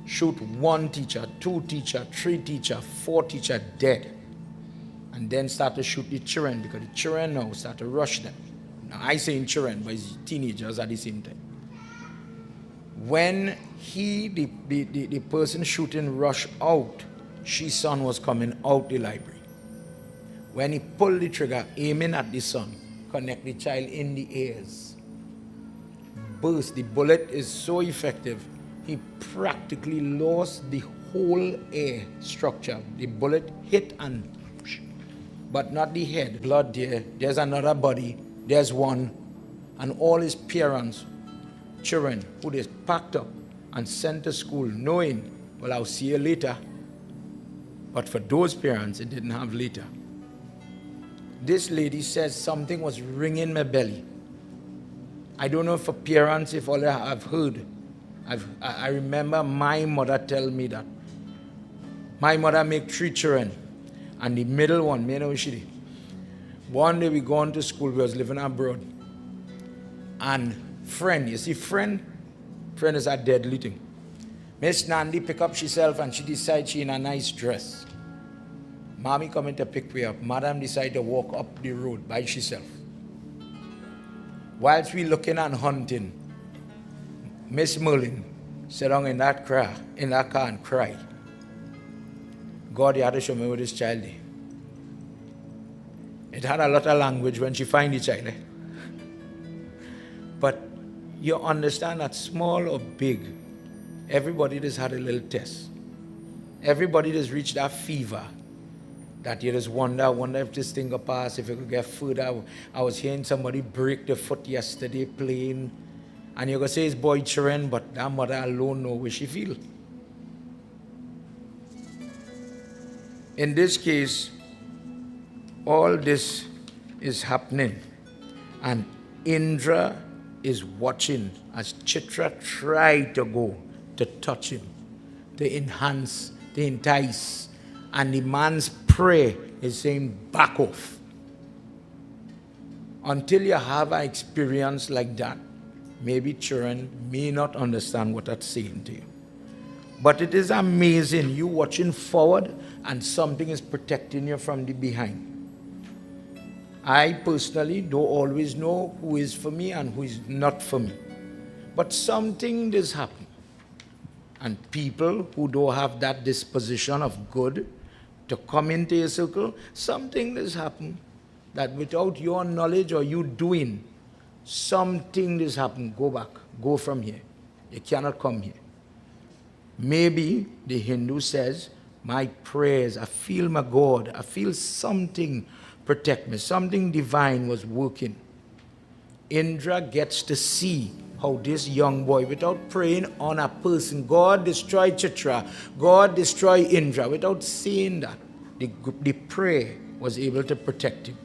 shoot one teacher, two teacher, three teacher, four teacher dead. And then start to shoot the children, because the children now start to rush them. Now I say children, but it's teenagers at the same time. When the person shooting rushed out, she's son was coming out the library. When he pulled the trigger, aiming at the son, connect the child in the ears. Burst. The bullet is so effective, he practically lost the whole air structure. The bullet hit and, but not the head. Blood there, there's another body, there's one, and all his parents, children, who they packed up and sent to school knowing, well, I'll see you later. But for those parents, it didn't have later. This lady says something was ringing my belly. I don't know for parents, if all I've heard. I remember my mother tell me that. My mother make 3 children, and the middle one, me know she did. One day we gone to school, we was living abroad. And friend, you see friend is a deadly thing. Miss Nandi pick up herself and she decide she in a nice dress. Mommy coming to pick me up. Madam decide to walk up the road by herself. Whilst we looking and hunting, Miss Merlin sat down in that car and cried. God, you had to show me where this child is. It had a lot of language when she find the child. But you understand that small or big, everybody just had a little test. Everybody just reached that fever that you just wonder if this thing will pass, if it could get further. I was hearing somebody break the foot yesterday playing. And you're going to say it's boy children, but that mother alone knows where she feel. In this case, all this is happening. And Indra is watching as Chitra tried to go to touch him, to enhance, to entice. And the man's prayer is saying, back off. Until you have an experience like that, maybe children may not understand what that's saying to you. But it is amazing, you watching forward and something is protecting you from the behind. I personally don't always know who is for me and who is not for me. But something does happen. And people who don't have that disposition of good to come into your circle, something does happen that without your knowledge or you doing, something does happen. Go back. Go from here. You cannot come here. Maybe the Hindu says, my prayers, I feel my God, I feel something protect me, something divine was working. Indra gets to see how this young boy, without praying on a person, God destroy Chitra, God destroy Indra, without saying that, the prayer was able to protect him.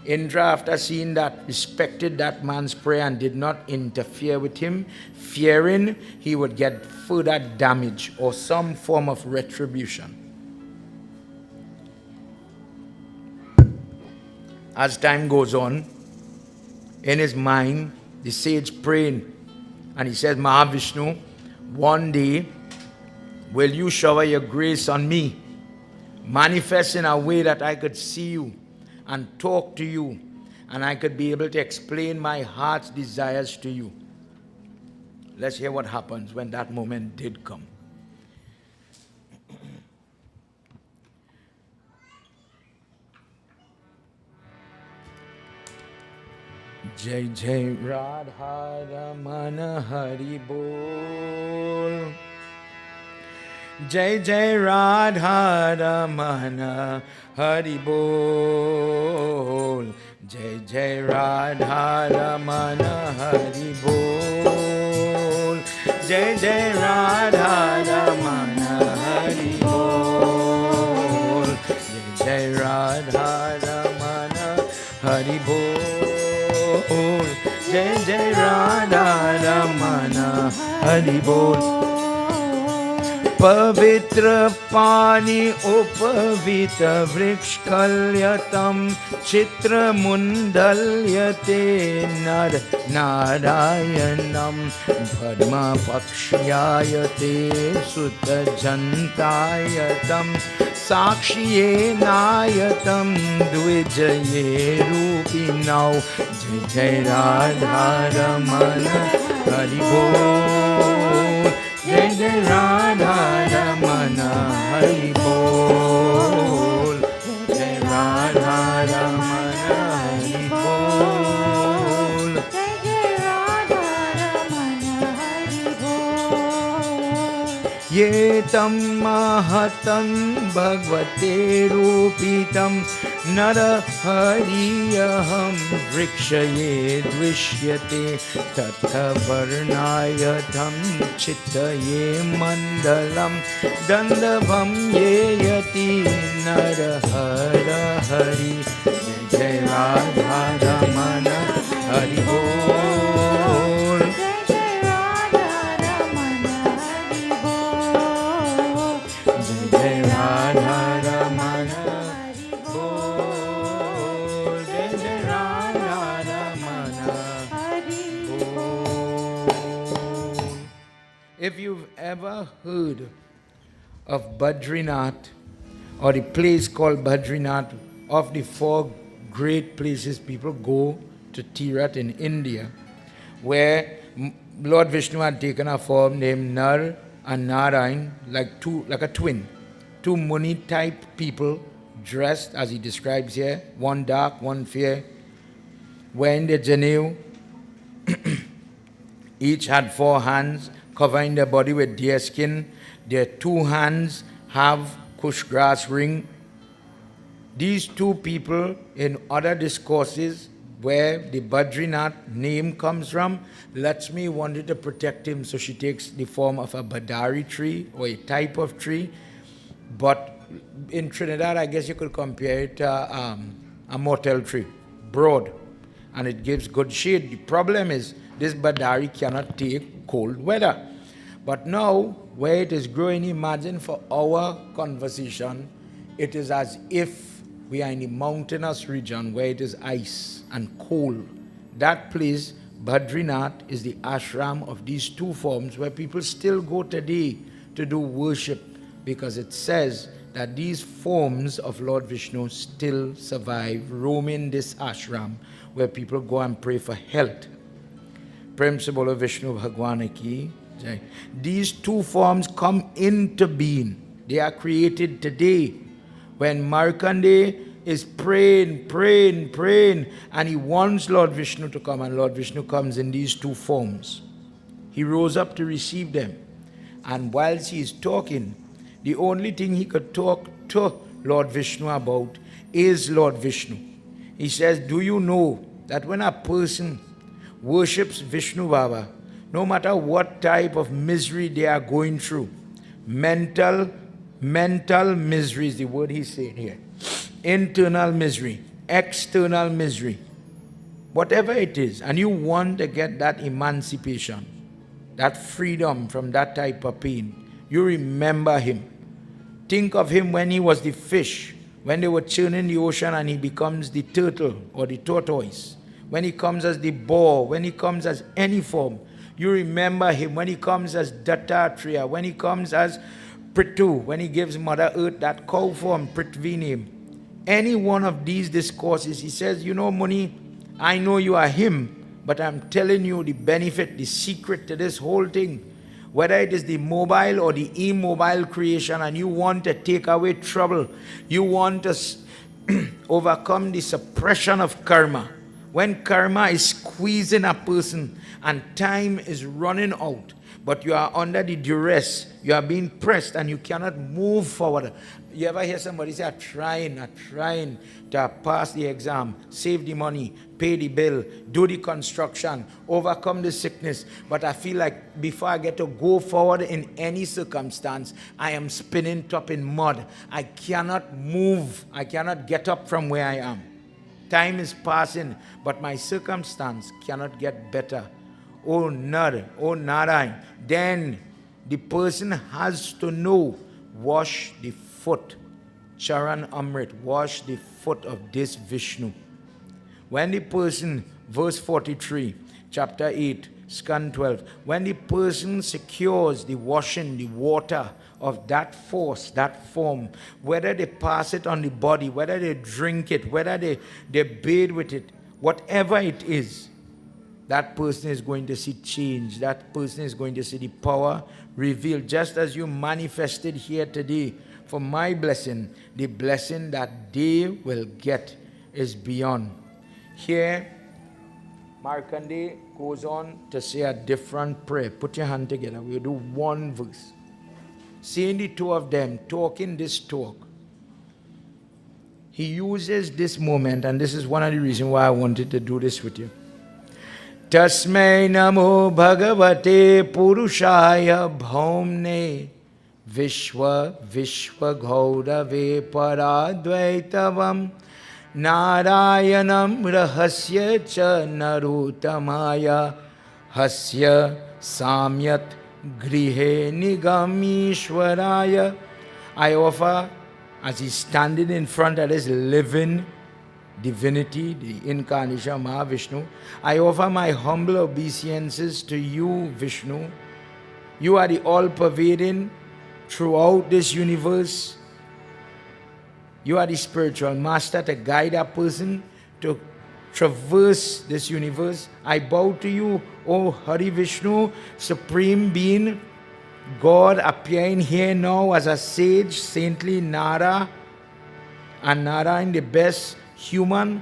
Indra, after seeing that, respected that man's prayer and did not interfere with him, fearing he would get further damage or some form of retribution. As time goes on, in his mind, the sage praying, and he says, Mahavishnu, one day will you shower your grace on me, manifest in a way that I could see you and talk to you, and I could be able to explain my heart's desires to you. Let's hear what happens when that moment did come. Jai Jai Radha Ramana Hari Bol. Jai Jai Radha Ramana Hari Bol. Jai Jai Radha Ramana Hari Bol. Jai Jai Radha Ramana Hari Bol. Jai Jai Radha Ramana Hari Bol. Jai Jai Radha Ramana Hari Bol. Pavitra pani upavita vrikshkalyatam chitra mundalyate narayanam bhadma pakshayate sutta jantayatam sakshiye nayatam dvijaye rupinau jai jai radha ramana hari bol. Jai Jai Radha Ramana Hari Bol. Jai Radha Ramana Hari Bol. Jai Jai Radha Ramana Hari Bol. Yetam mahatam bhagvate rupitam nara hariyaham vrikshaye dvishyate tatha varnayatam chittaye mandalam dandavam yeyati nara hara hari. Jai Radha Ramana Hari Bol. Jai Jai Radha Ramana Hari Bol. Jai Radha Ramana Hari Bol. Jai Jai Radha Ramana Hari Bol. If you've ever heard of Badrinath or the place called Badrinath, of the 4 great places people go to Tirat in India, where Lord Vishnu had taken a form named Nar and Narayan, like a twin, 2 Muni type people dressed as he describes here, one dark, one fair, wearing their Janeu. Each had 4 hands, covering their body with deer skin. Their 2 hands have kush grass ring. These 2 people, in other discourses where the Badrinath name comes from, Lakshmi wanted to protect him, so she takes the form of a badari tree or a type of tree. But in Trinidad, I guess you could compare it to a mortel tree, broad, and it gives good shade. The problem is this badari cannot take cold weather. But now, where it is growing, imagine for our conversation, it is as if we are in a mountainous region where it is ice and cold. That place, Badrinath, is the ashram of these 2 forms where people still go today to do worship, because it says that these forms of Lord Vishnu still survive, roaming this ashram where people go and pray for health. Prem se bolo Vishnu Bhagwan ki jai. These 2 forms come into being. They are created today. When Markandeya is praying, and he wants Lord Vishnu to come, and Lord Vishnu comes in these 2 forms. He rose up to receive them. And whilst he is talking, The only thing he could talk to Lord Vishnu about is Lord Vishnu. He says, do you know that when a person worships Vishnu Baba, no matter what type of misery they are going through, mental misery is the word he's saying here, internal misery, external misery, whatever it is, and you want to get that emancipation, that freedom from that type of pain, you remember him. Think of him when he was the fish, when they were churning the ocean and he becomes the turtle or the tortoise, when he comes as the boar, when he comes as any form. You remember him when he comes as Dattatreya, when he comes as Prithu, when he gives Mother Earth that cow form, Prithvi name. Any one of these discourses, he says, you know, Muni, I know you are him, but I'm telling you the benefit, the secret to this whole thing. Whether it is the mobile or the immobile creation, and you want to take away trouble, you want to overcome the suppression of karma. When karma is squeezing a person and time is running out, but you are under the duress, you are being pressed and you cannot move forward. You ever hear somebody say, I'm trying to pass the exam, save the money, pay the bill, do the construction, overcome the sickness, but I feel like before I get to go forward in any circumstance, I am spinning top in mud. I cannot move. I cannot get up from where I am. Time is passing, but my circumstance cannot get better. Oh Narayan. Then the person has to know, wash the foot. Charan Amrit, wash the foot of this Vishnu. When the person, verse 43, chapter 8, scan 12, when the person secures the washing, the water of that force, that form, whether they pass it on the body, whether they drink it, whether they bathe with it, whatever it is, that person is going to see change. That person is going to see the power revealed. Just as you manifested here today for my blessing, the blessing that they will get is beyond. Here, Markandeya goes on to say a different prayer. Put your hand together. We'll do one verse. Seeing the two of them talking this talk, he uses this moment, and this is one of the reasons why I wanted to do this with you. Tasmai namo bhagavate purushaya bhaumne vishwa gaurave paradvaitavam narayanam rahasya cha narutamaya hasya samyat grihe nigamishwaraya. I offer, as he's standing in front of this living divinity, the incarnation Mahavishnu, I offer my humble obeisances to you, Vishnu. You are the all-pervading throughout this universe. You are the spiritual master to guide a person to traverse this universe. I bow to you, O Hari Vishnu, Supreme Being, God appearing here now as a sage, saintly Nara, and Narayan, the best human.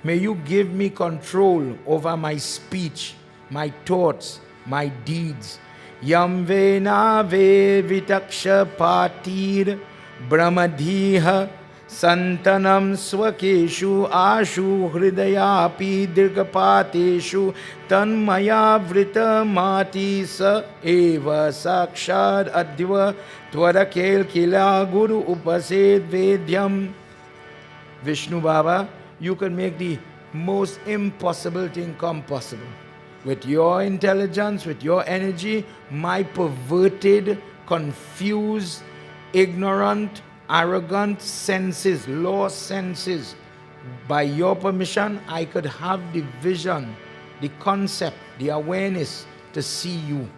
May you give me control over my speech, my thoughts, my deeds. Yam vena ve vitaksha patir brahmadhiha santanam swakeshu ashu hridayapi dirgapateshu tanmaya vrita mati sa eva sakshad adhva tvarakel kila guru upased vedyam. Vishnu Baba, you can make the most impossible thing come possible. With your intelligence, with your energy, my perverted, confused, ignorant, arrogant senses, lost senses, by your permission, I could have the vision, the concept, the awareness to see you.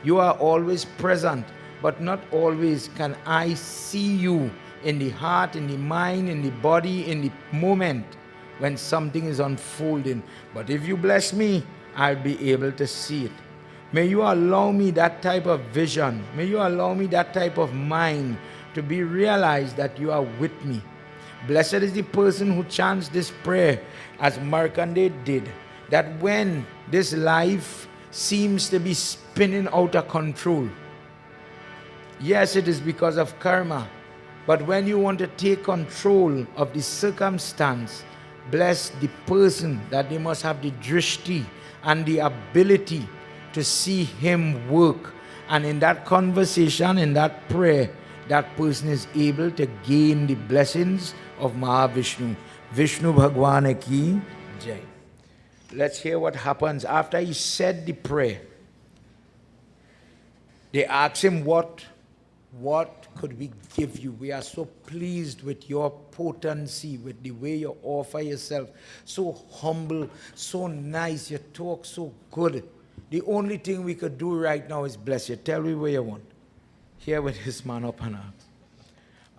You are always present, but not always can I see you in the heart, in the mind, in the body, in the moment when something is unfolding. But if you bless me, I'll be able to see it. May you allow me that type of vision. May you allow me that type of mind to be realized that you are with me. Blessed is the person who chants this prayer as Markandeya did, that when this life seems to be spinning out of control, Yes, it is because of karma. But when you want to take control of the circumstance, bless the person that they must have the drishti and the ability to see him work. And in that conversation, in that prayer, that person is able to gain the blessings of Mahavishnu. Vishnu Bhagwan ki jai. Let's hear what happens after he said the prayer. They asked him, what could we give you? We are so pleased with your potency, with the way you offer yourself. So humble, so nice, you talk so good. The only thing we could do right now is bless you. Tell me where you want. Here with his man up and out.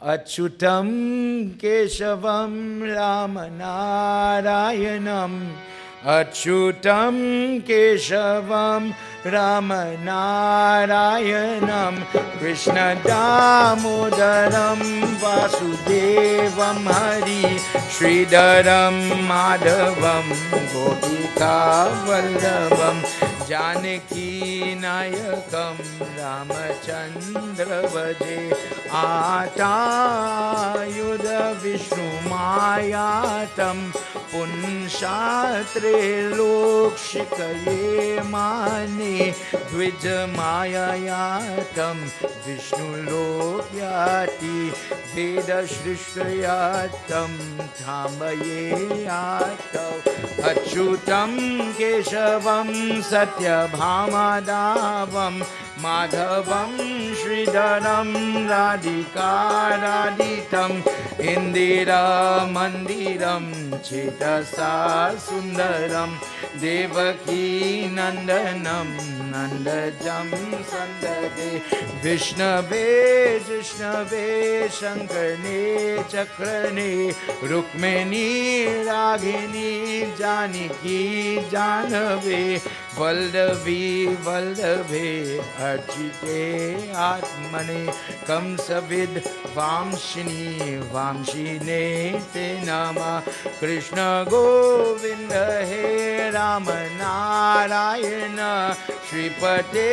Achyutam Keshavam Ramanarayanam. Achyutam Keshavam Ramanarayanam. Krishna Damodaram Vasudevam Hari. Sridharam Madhavam Gopika Vallabham. Janaki Nayakam Ramachandra Vaje. Atayuda Vishnu Mayatam Punshatre Lokshikaye Mane. Dvij Mayayatam Vishnu Lokyati Veda Shrishtayatam Thambaye Atav. Achyutam Keshavam Satyabhamadavam Madhavam Sridharam Radhikaraditam Indira Mandiram Chetasa Sundaram Devaki Nandanam Nandajam Sandade Vishnave Jishnave Shankarne Chakrane Rukmini Ragini Janiki Janave Valdavi Valdave Archite Atmane Kamsavid Vamshini Vamshine Te Nama Krishna Govinda He Ramanarayana Shripate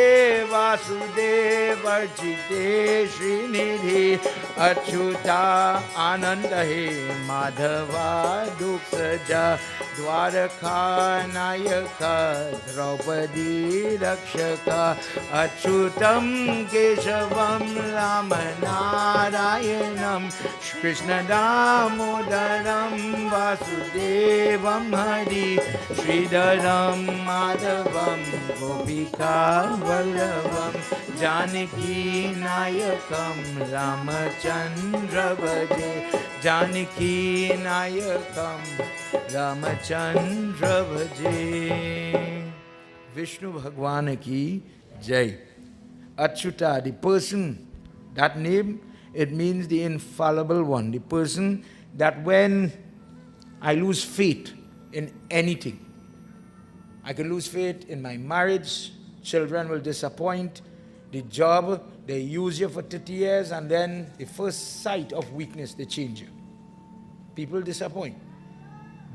Vasudev Archite Srinidhi Achyuta Ananda He Madhava Duksaja Dwaraka Nayaka Draupadi Rakshaka Achyutam Keshavam Ramanarayanam Krishna Damodaram Vasudevam Hari Sridharam Madhavam Gopika Vallabham Janaki Nayakam Ramachandra Vaje Janaki Nayakam Ramachandra Vaje. Vishnu Bhagwan ki jai. Achyuta, the person, that name, it means the infallible one. The person that when I lose faith in anything, I can lose faith in my marriage, children will disappoint, the job, they use you for 30 years, and then the first sight of weakness, they change you. People disappoint.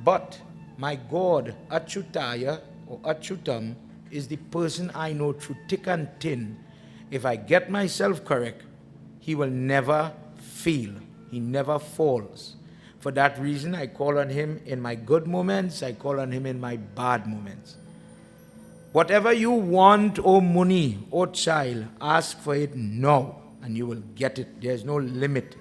But my God, Achyutaya, or Achyutam, is the person I know through thick and thin. If I get myself correct, he will never fail. He never falls. For that reason, I call on him in my good moments. I call on him in my bad moments. Whatever you want, O Muni, O child, ask for it now, and you will get it. There is no limit.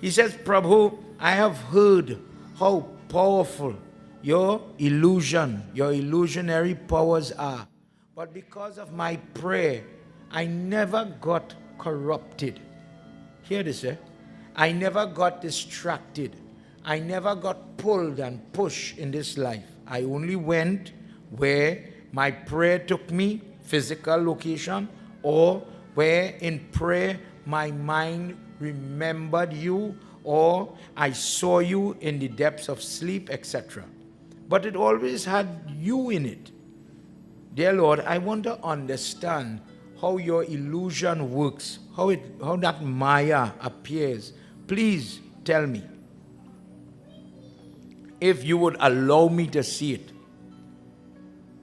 He says, Prabhu, I have heard how powerful your illusion, your illusionary powers are. But because of my prayer, I never got corrupted. Hear this, eh? I never got distracted. I never got pulled and pushed in this life. I only went where my prayer took me, physical location, or where in prayer my mind remembered you, or I saw you in the depths of sleep, etc. But it always had you in it. Dear Lord, I want to understand how your illusion works, how that Maya appears. Please tell me. If you would allow me to see it.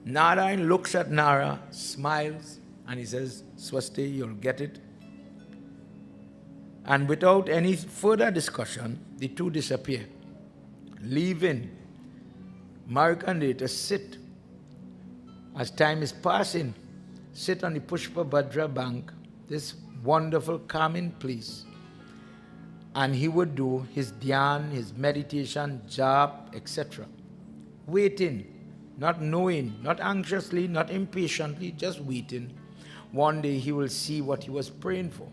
Narayan looks at Nara, smiles, and he says, Swasti, you'll get it. And without any further discussion, the two disappear, leaving Markandeya to sit, as time is passing, sit on the Pushpa Bhadra bank, this wonderful calming place. And he would do his dhyan, his meditation, jap, etc. Waiting, not knowing, not anxiously, not impatiently, just waiting. One day he will see what he was praying for.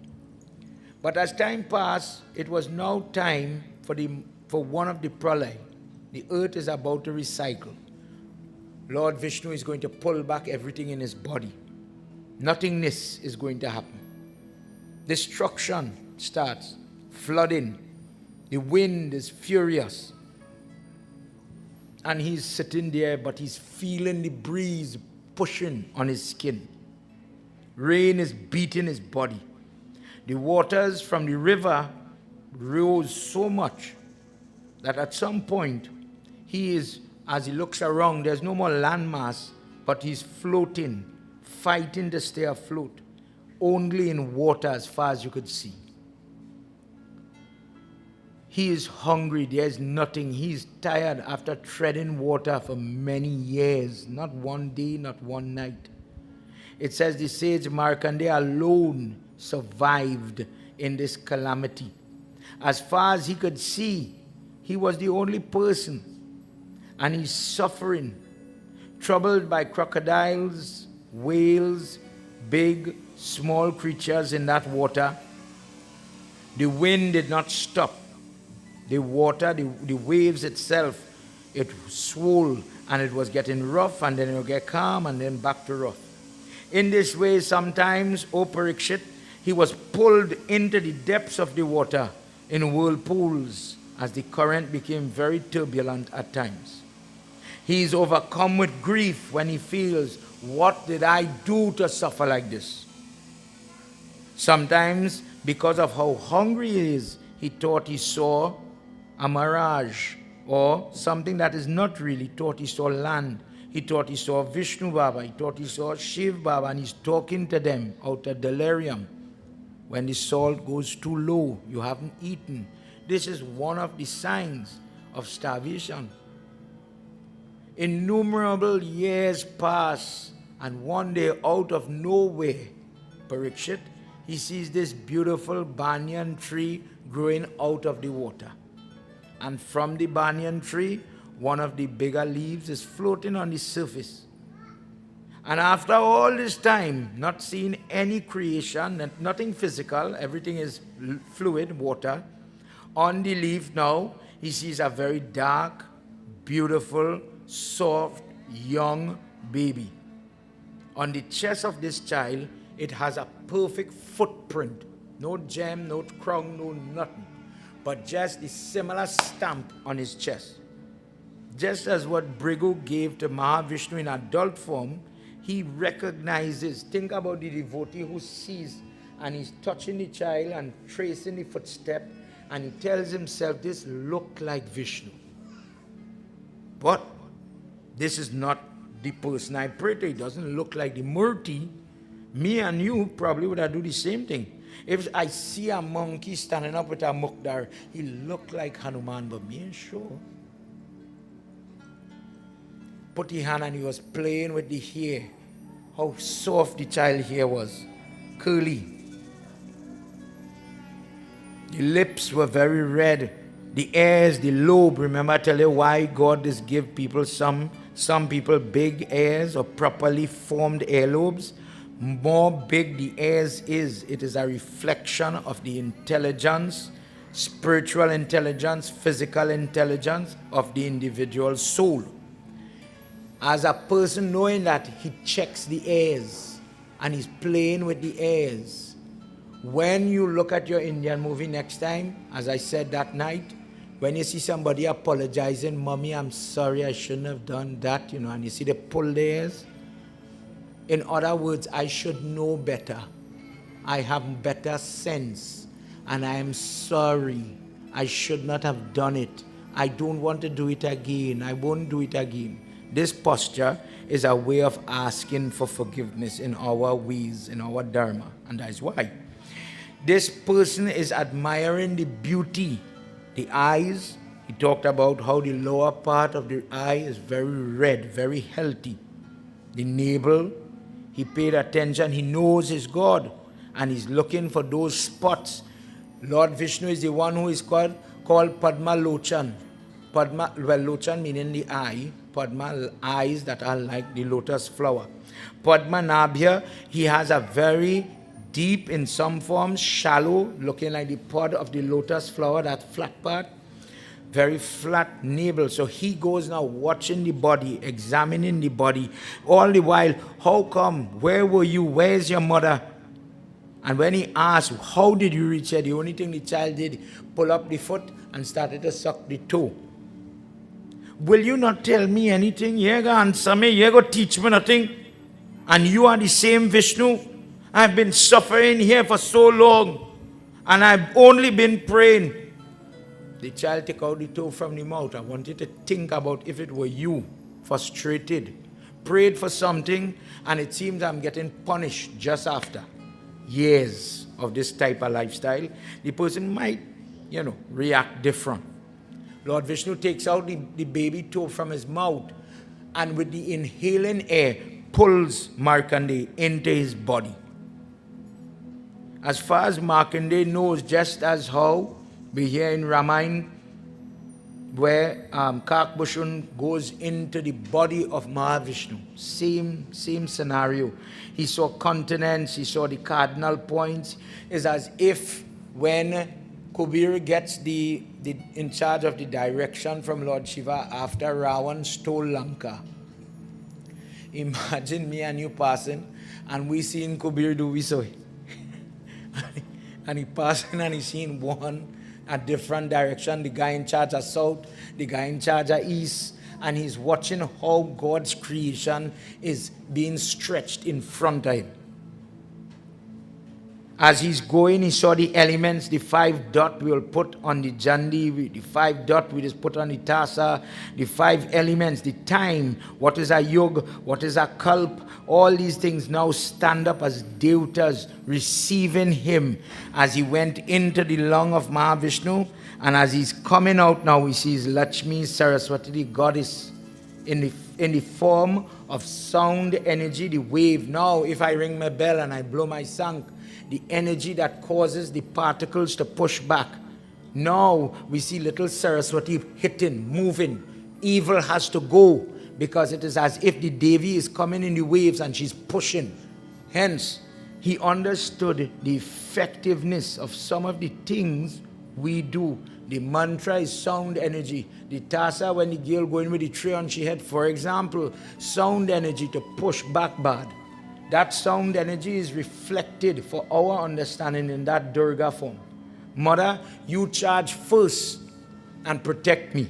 But as time passed, it was now time for one of the pralay. The earth is about to recycle. Lord Vishnu is going to pull back everything in his body. Nothingness is going to happen. Destruction starts. Flooding. The wind is furious. And he's sitting there, but he's feeling the breeze pushing on his skin. Rain is beating his body. The waters from the river rose so much that at some point, he is, as he looks around, there's no more landmass, but he's floating, fighting to stay afloat, only in water as far as you could see. He is hungry, there's nothing. He's tired after treading water for many years, not one day, not one night. It says the sage Markandeya alone survived in this calamity. As far as he could see, he was the only person, and he's suffering, troubled by crocodiles, whales, big, small creatures in that water. The wind did not stop. The water, the waves itself, it swole, and it was getting rough, and then it would get calm, and then back to rough. In this way, sometimes, O Parikshit, he was pulled into the depths of the water in whirlpools as the current became very turbulent at times. He is overcome with grief when he feels, what did I do to suffer like this? Sometimes, because of how hungry he is, he thought he saw a mirage or something that is not really. He thought he saw land. He thought he saw Vishnu Baba. He thought he saw Shiv Baba, and he's talking to them out of delirium. When the salt goes too low, you haven't eaten. This is one of the signs of starvation. Innumerable years pass, and one day out of nowhere, Parikshit, he sees this beautiful banyan tree growing out of the water. And from the banyan tree, one of the bigger leaves is floating on the surface. And after all this time, not seeing any creation, nothing physical, everything is fluid, water, on the leaf now, he sees a very dark, beautiful, soft, young baby. On the chest of this child, it has a perfect footprint. No gem, no crown, no nothing. But just the similar stamp on his chest. Just as what Bhrigu gave to Mahavishnu in adult form, he recognizes. Think about the devotee who sees and he's touching the child and tracing the footstep, and he tells himself, this look like Vishnu. But this is not the person I pray to. It doesn't look like the Murti. Me and you probably would have do the same thing. If I see a monkey standing up with a mukdar, he look like Hanuman, but me ain't sure. Put the hand and he was playing with the hair. How soft the child hair was. Curly. The lips were very red. The ears, the lobe. Remember I tell you why God just give people some people big ears or properly formed earlobes. More big the ears is, it is a reflection of the intelligence, spiritual intelligence, physical intelligence of the individual soul. As a person knowing that, he checks the ears and he's playing with the ears. When you look at your Indian movie next time, as I said that night, when you see somebody apologizing, Mommy, I'm sorry, I shouldn't have done that, and you see they pull their ears. In other words, I should know better. I have better sense. And I am sorry. I should not have done it. I don't want to do it again. I won't do it again. This posture is a way of asking for forgiveness in our ways, in our dharma. And that is why. This person is admiring the beauty, the eyes. He talked about how the lower part of the eye is very red, very healthy. The navel, he paid attention. He knows his God, and he's looking for those spots. Lord Vishnu is the one who is called Padma Lochan. Padma, well, Lochan meaning the eye. Padma, eyes that are like the lotus flower. Padma Nabhya, he has a very deep, in some forms, shallow, looking like the pod of the lotus flower, that flat part. Very flat navel. So he goes now watching the body, examining the body. All the while, how come? Where were you? Where's your mother? And when he asked, how did you reach her? The only thing the child did, pull up the foot and started to suck the toe. Will you not tell me anything? You go answer me. You go teach me nothing. And you are the same Vishnu. I've been suffering here for so long. And I've only been praying. The child took out the toe from the mouth. I wanted to think about if it were you, frustrated, prayed for something, and it seems I'm getting punished just after years of this type of lifestyle. The person might, react different. Lord Vishnu takes out the baby toe from his mouth, and with the inhaling air, pulls Markandeya into his body. As far as Markandeya knows, just as how we hear in Ramayana, where Kakbhushun goes into the body of Mahavishnu. Same scenario. He saw continents, he saw the cardinal points. It's as if when Kubir gets in charge of the direction from Lord Shiva after Ravan stole Lanka. Imagine me and you passing, and we seeing Kubir do we saw it. And he passing and he seeing one a different direction, the guy in charge of south, the guy in charge of east, and he's watching how God's creation is being stretched in front of him. As he's going, he saw the elements, the 5 dot we will put on the Jandi, the 5 dot we just put on the Tasa, the 5 elements, the time, what is a Yug, what is a Kalp, all these things now stand up as Devatas receiving him as he went into the lung of Mahavishnu, and as he's coming out now, he sees Lakshmi Saraswati, the goddess, in the form of sound energy, the wave. Now, if I ring my bell and I blow my sank, the energy that causes the particles to push back. Now we see little Saraswati hitting, moving. Evil has to go because it is as if the Devi is coming in the waves and she's pushing. Hence, he understood the effectiveness of some of the things we do. The mantra is sound energy. The tasa, when the girl going with the tray on she head, for example, sound energy to push back bad. That sound energy is reflected for our understanding in that Durga form. Mother, you charge first and protect me.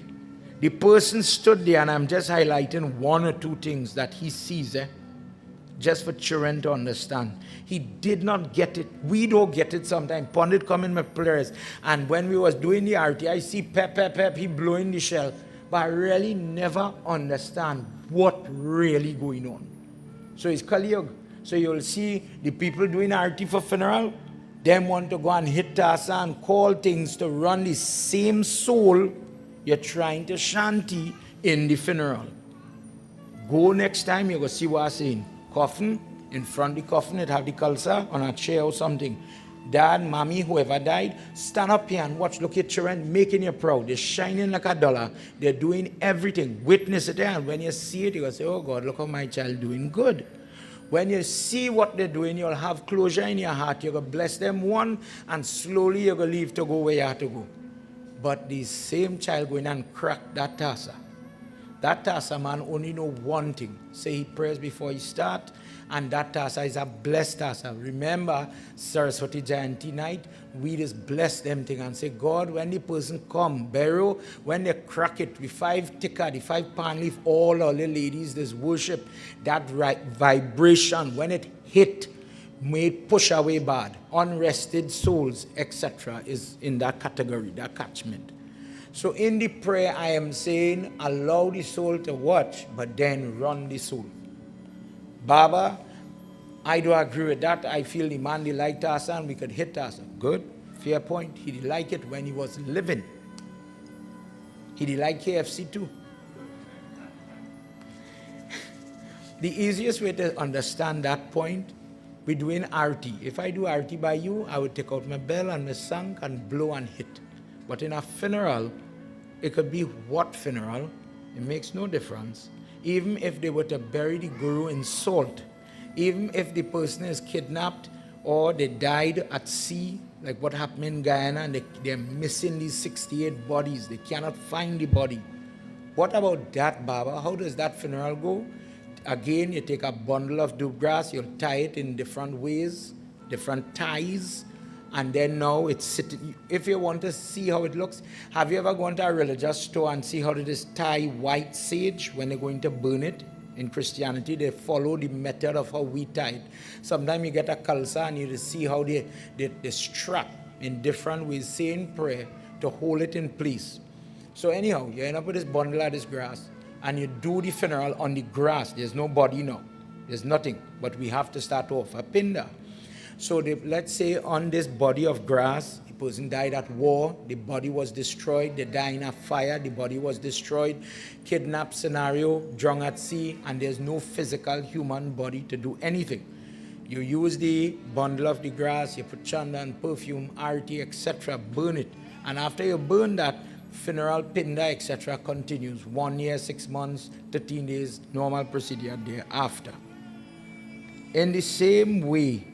The person stood there, and I'm just highlighting 1 or 2 things that he sees, just for children to understand. He did not get it. We don't get it sometimes. Pandit come in my prayers, and when we was doing the arti, I see pep, he blowing the shell, but I really never understand what really going on. So it's Kali Yuga. So you'll see the people doing arti for funeral, them want to go and hit tasa and call things to run the same soul you're trying to shanti in the funeral. Go next time, you're going to see what I'm saying. Coffin, in front of the coffin, it have the kalsa on a chair or something. Dad, mommy, whoever died, stand up here and watch. Look at children making you proud. They're shining like a dollar. They're doing everything. Witness it there. And when you see it, you're going to say, oh God, look how my child doing good. When you see what they're doing, you'll have closure in your heart. You're going to bless them one, and slowly you're going to leave to go where you have to go. But the same child going and crack that tasa. That tasa man only know one thing. Say he prayers before he start, and that tasa is a blessed tasa. Remember, Saraswati Jayanti night, we just bless them thing and say, God, when the person come, burial, when they crack it, the 5 tikka, the 5 pan leaf, all the ladies, this worship, that right vibration, when it hit, may it push away bad, unrested souls, etc., is in that category, that catchment. So in the prayer, I am saying, allow the soul to watch, but then run the soul. Baba, I do agree with that. I feel the man, they like Tassa and we could hit Tassa. Good, fair point. He did like it when he was living. He did like KFC too. The easiest way to understand that point, we're doing RT. If I do RT by you, I would take out my bell and my song and blow and hit. But in a funeral, it could be what funeral, it makes no difference. Even if they were to bury the guru in salt, even if the person is kidnapped or they died at sea, like what happened in Guyana, and they're missing these 68 bodies, they cannot find the body. What about that, Baba? How does that funeral go? Again, you take a bundle of dub grass, you'll tie it in different ways, different ties, and then now it's sitting. If you want to see how it looks, have you ever gone to a religious store and see how they just tie white sage when they're going to burn it? In Christianity, they follow the method of how we tie it. Sometimes you get a kalsa and you see how they strap in different ways, saying prayer to hold it in place. So anyhow, you end up with this bundle of this grass, and you do the funeral on the grass. There's no body now. There's nothing. But we have to start off a pinda. So let's say on this body of grass, the person died at war, the body was destroyed, they died in a fire, the body was destroyed, kidnapped scenario, drunk at sea, and there's no physical human body to do anything. You use the bundle of the grass, you put chandan, perfume, arti, etc., burn it. And after you burn that, funeral, pinda, etc. continues. 1 year, 6 months, 13 days, normal procedure thereafter. In the same way,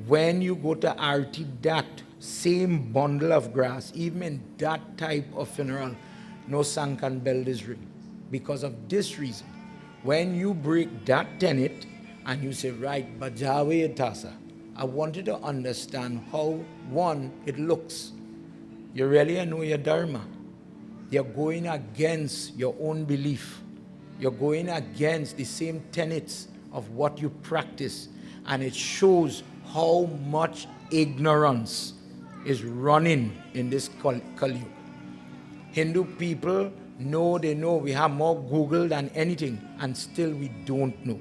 when you go to RT, that same bundle of grass, even in that type of funeral, no sang can bell this ring. Because of this reason, when you break that tenet and you say, right, Bajawe Tasa, I want you to understand how, one, it looks. You really know your dharma. You're going against your own belief. You're going against the same tenets of what you practice. And it shows how much ignorance is running in this Kali. Hindu people know they know. We have more Google than anything, and still we don't know.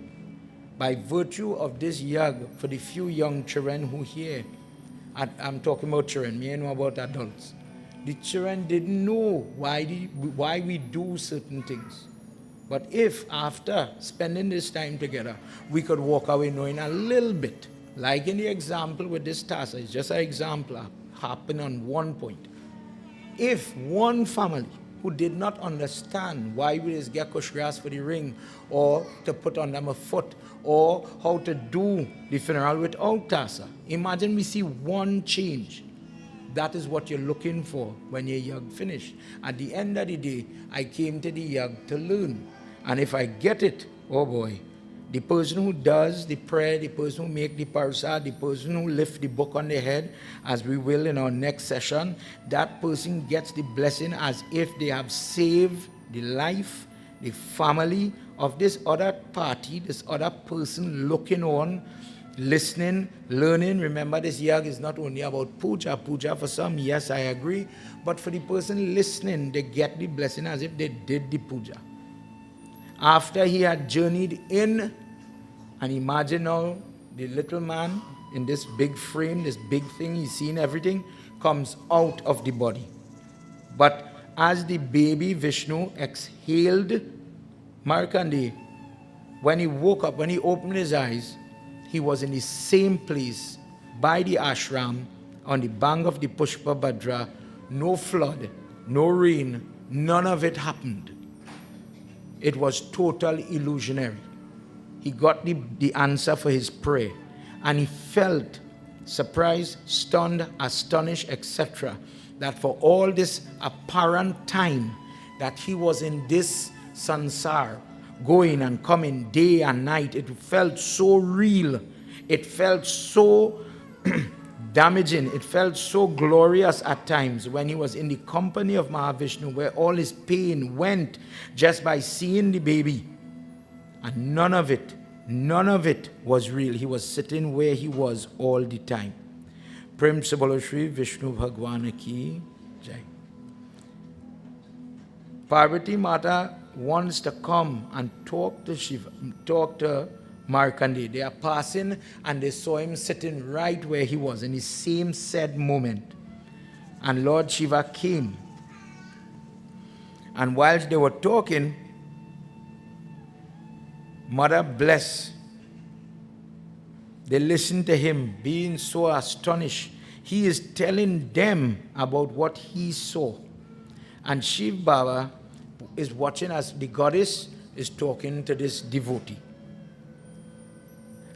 By virtue of this yag, for the few young children who hear, I'm talking about children, me know about adults. The children didn't know why we do certain things. But if after spending this time together, we could walk away knowing a little bit, like in the example with this Tassa, it's just an example, happened on one point. If one family who did not understand why we just get kush grass for the ring, or to put on them a foot, or how to do the funeral without Tassa, imagine we see one change. That is what you're looking for when your yag finished. At the end of the day, I came to the yag to learn. And if I get it, oh boy, the person who does the prayer, the person who make the parsa, the person who lift the book on their head, as we will in our next session, that person gets the blessing as if they have saved the life, the family of this other party, this other person looking on, listening, learning. Remember, this yag is not only about puja. Puja for some, yes, I agree. But for the person listening, they get the blessing as if they did the puja. After he had journeyed in, and imagine now the little man in this big frame, this big thing, he's seen everything, comes out of the body. But as the baby Vishnu exhaled, Markandeya, when he woke up, when he opened his eyes, he was in the same place by the ashram on the bank of the Pushpa Bhadra. No flood, no rain, none of it happened. It was total illusionary. He got the answer for his prayer, and he felt surprised, stunned, astonished, etc. that for all this apparent time that he was in this sansar, going and coming day and night, it felt so real, it felt so damaging, it felt so glorious at times when he was in the company of Mahavishnu, where all his pain went just by seeing the baby. And none of it was real. He was sitting where he was all the time. Prem se bolo Shri Vishnu Bhagwan ki jai. Parvati Mata wants to come and talk to Shiva, talk to Markandeya. They are passing and they saw him sitting right where he was in the same said moment. And Lord Shiva came. And whilst they were talking, Mother bless. They listened to him, being so astonished. He is telling them about what he saw. And Shiv Baba is watching as the goddess is talking to this devotee.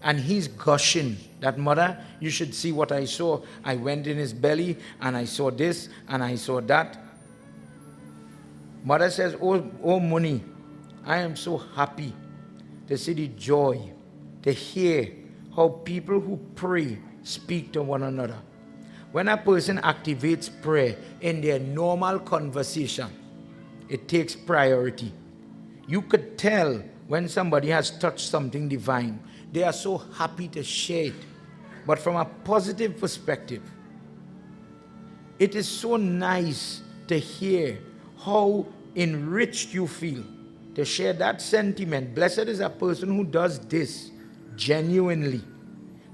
And he's gushing that, Mother, you should see what I saw. I went in his belly and I saw this and I saw that. Mother says, oh Muni, I am so happy to see the joy, to hear how people who pray speak to one another. When a person activates prayer in their normal conversation, it takes priority. You could tell when somebody has touched something divine. They are so happy to share it. But from a positive perspective, it is so nice to hear how enriched you feel, to share that sentiment. Blessed is a person who does this genuinely,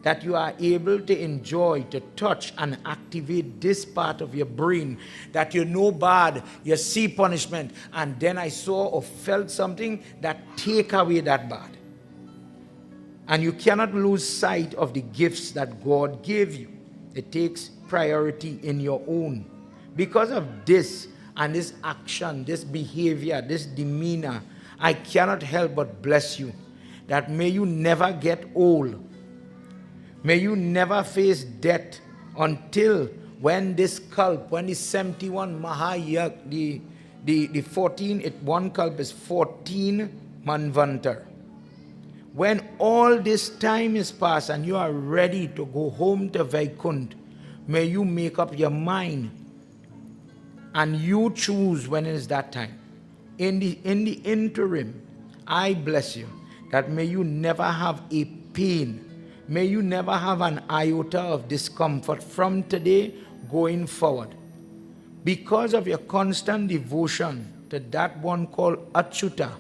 that you are able to enjoy, to touch and activate this part of your brain, that you know bad, you see punishment, and then I saw or felt something that take away that bad. And you cannot lose sight of the gifts that God gave you. It takes priority in your own. Because of this and this action, this behavior, this demeanor, I cannot help but bless you, that may you never get old. May you never face death until when this kalp, when the 71 Mahayag, the 14, one kalp is 14 Manvantar. When all this time is past and you are ready to go home to Vaikunt, may you make up your mind and you choose when it is that time. In the interim, I bless you that may you never have a pain. May you never have an iota of discomfort from today going forward. Because of your constant devotion to that one called Achyuta,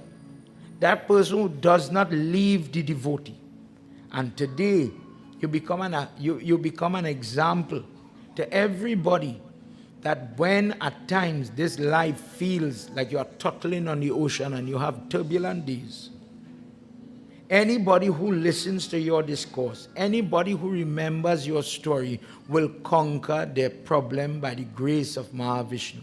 that person who does not leave the devotee. And today, you become an example to everybody that when at times this life feels like you are tottling on the ocean and you have turbulent days, anybody who listens to your discourse, anybody who remembers your story will conquer their problem by the grace of Mahavishnu.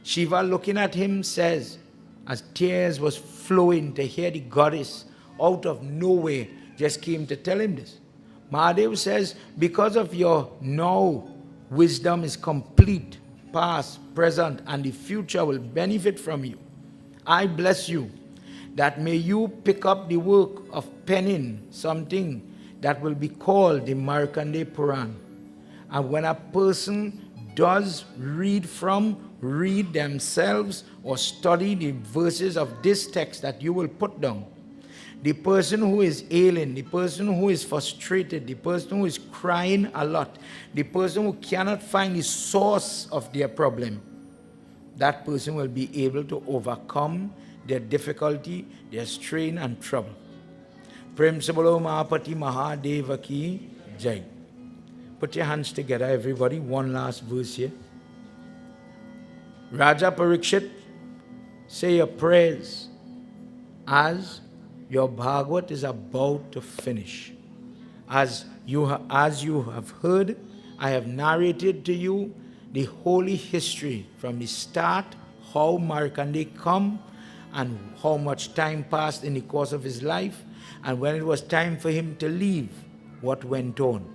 Shiva, looking at him, says, as tears was flowing to hear the goddess out of nowhere, just came to tell him this. Mahadev says, because of your now, wisdom is complete, past, present, and the future will benefit from you. I bless you that may you pick up the work of penning something that will be called the Markandeya Puran. And when a person does read themselves or study the verses of this text that you will put down, the person who is ailing, the person who is frustrated, the person who is crying a lot, the person who cannot find the source of their problem, that person will be able to overcome their difficulty, their strain and trouble. Prem se bolo Mahapati Mahadeva ki jai. Put your hands together, everybody. One last verse here. Raja Parikshit, say your prayers as your Bhagwat is about to finish. As you have heard, I have narrated to you the holy history from the start, how Markandeya come and how much time passed in the course of his life, and when it was time for him to leave, what went on.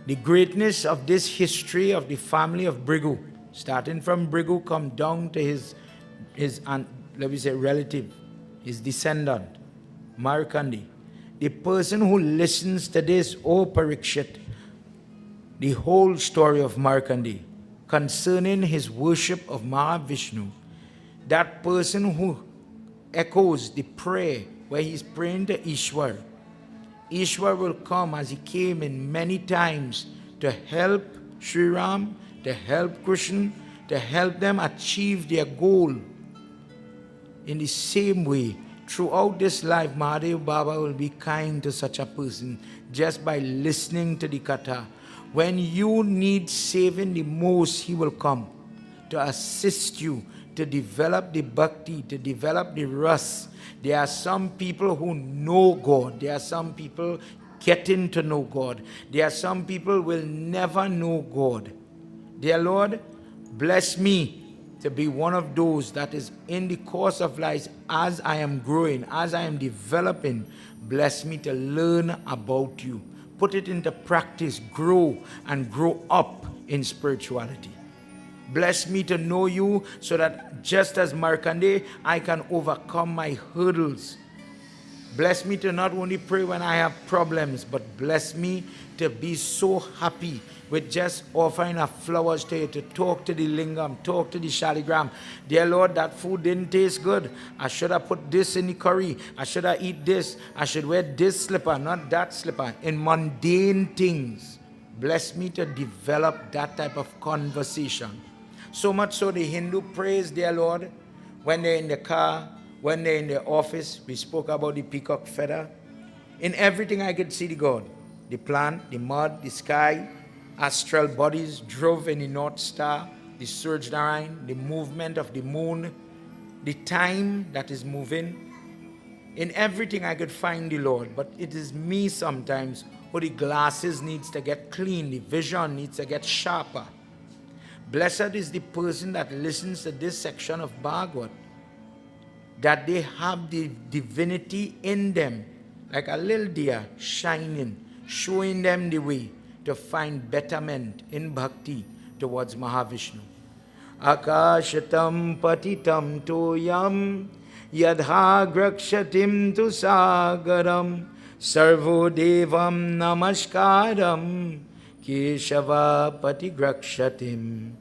The greatness of this history of the family of Brigu, starting from Brigu, come down to his let me say relative, his descendant, Markandeya. The person who listens to this, O Parikshit, the whole story of Markandeya concerning his worship of Mahavishnu, that person who echoes the prayer where he's praying to Ishwar, Ishwar will come as he came in many times to help Sri Ram, to help Krishna, to help them achieve their goal. In the same way, throughout this life, Mahadev Baba will be kind to such a person just by listening to the katha. When you need saving the most, he will come to assist you to develop the bhakti, to develop the ras. There are some people who know God. There are some people getting to know God. There are some people will never know God. Dear Lord, bless me to be one of those that is in the course of life as I am growing, as I am developing. Bless me to learn about you. Put it into practice, grow and grow up in spirituality. Bless me to know you so that just as Markandeya, I can overcome my hurdles. Bless me to not only pray when I have problems, but bless me to be so happy with just offering of flowers to you, to talk to the lingam, talk to the shaligram. Dear Lord, that food didn't taste good. I should have put this in the curry. I should have eat this. I should wear this slipper, not that slipper. In mundane things, bless me to develop that type of conversation. So much so the Hindu prays, dear Lord, when they're in the car, when they're in the office. We spoke about the peacock feather. In everything I could see the God. The plant, the mud, the sky, astral bodies drove in the North Star, the Surge Narayan, the movement of the moon, the time that is moving. In everything I could find the Lord, but it is me sometimes who the glasses needs to get clean, the vision needs to get sharper. Blessed is the person that listens to this section of Bhagwat, that they have the divinity in them, like a little deer shining, showing them the way to find betterment in bhakti towards Mahavishnu. Akashatam patitam toyam yadha grakshatim tu sagaram sarvo devam namaskaram keshava patigrakshatim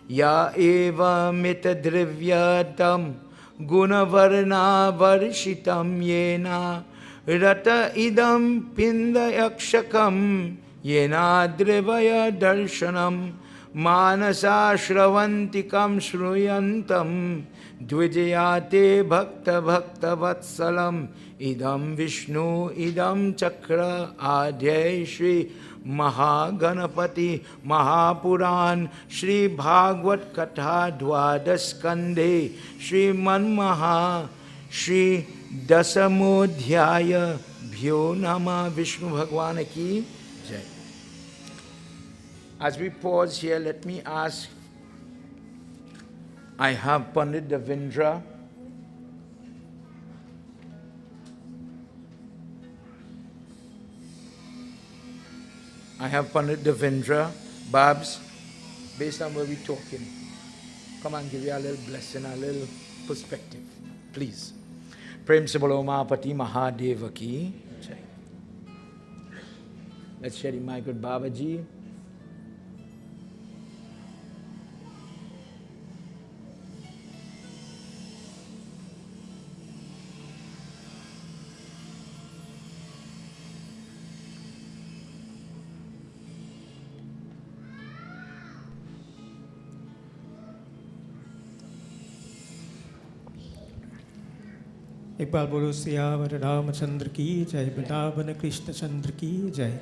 ya eva mitadrivyatam gunavarna varshitam yena rata idam pindayakshakam yena drivaya darshanam manasa shravantikam shruyantam dvijayate bhakta bhakta vatsalam idam vishnu idam chakra adhyay shri Mahaganapati Mahapuran Shri Bhagwat Katha Dwadaskande Shri Manmaha Shri Dasamodhyaya Bhyo Nama Vishnu Bhagwan Ki Jai. As we pause here, let me ask, I have Pandit Davendra. I have Pandit Davendra. Babs, based on where we're talking, come and give you a little blessing, a little perspective, please. Prem se bolo Mahapati Mahadeva ki Jai. Let's share the mic with Babaji. एक बार बोलो सियावर रामचंद्र की जय, वृंदावन कृष्ण चंद्र की जय.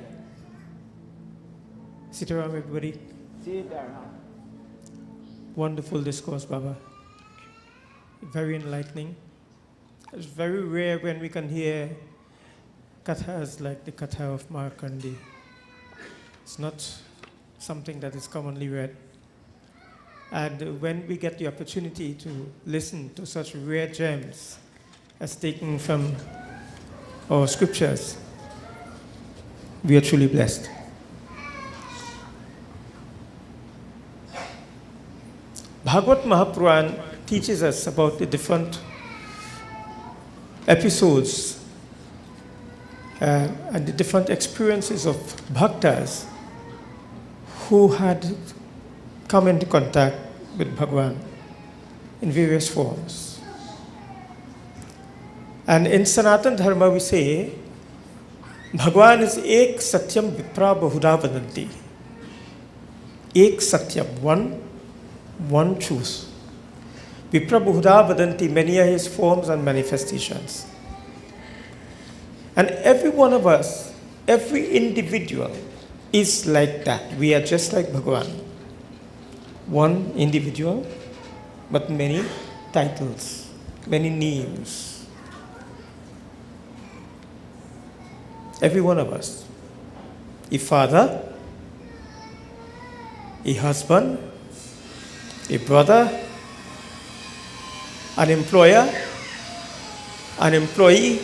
Sit around, everybody. Sit around. Wonderful discourse, Baba. Very enlightening. It's very rare when we can hear kathas like the katha of Markandeya. It's not something that is commonly read. And when we get the opportunity to listen to such rare gems as taken from our scriptures, we are truly blessed. Bhagwat Mahapuran teaches us about the different episodes and the different experiences of bhaktas who had come into contact with Bhagwan in various forms. And in Sanatan Dharma we say, Bhagwan is ek satyam vipra bahuda vadanti. Ek satyam, one truth. Vipra bahuda vadanti, many are his forms and manifestations. And every one of us, every individual is like that. We are just like Bhagwan. One individual, but many titles, many names. Every one of us. A father, a husband, a brother, an employer, an employee,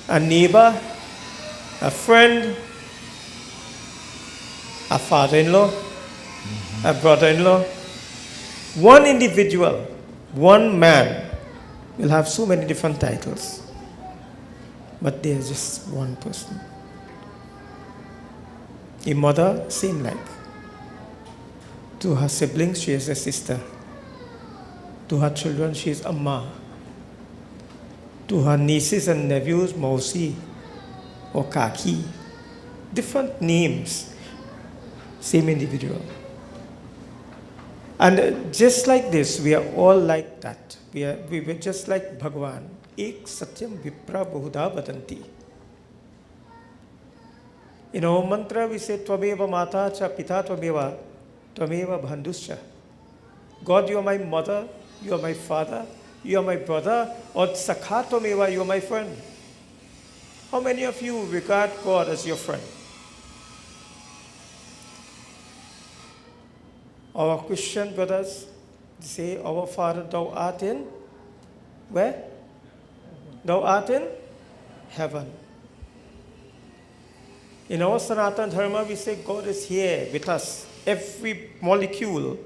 a neighbor, a friend, a father-in-law, a brother-in-law. One individual, one man will have so many different titles, but there's just one person. A mother, same like. To her siblings, she is a sister. To her children, she is Amma. To her nieces and nephews, Mausi or Kaki. Different names, same individual. And just like this, we are all like that. We were just like Bhagwan. Ek satyam vipra bahuda vadanti. In our mantra, we say, Tvameva mata cha pita tvameva, tvameva bandhuscha. God, you are my mother, you are my father, you are my brother, or sakha tvameva, you are my friend. How many of you regard God as your friend? Our Christian brothers say, our Father, thou art in, where? Thou art in heaven. In our Sanatana Dharma, we say God is here with us. Every molecule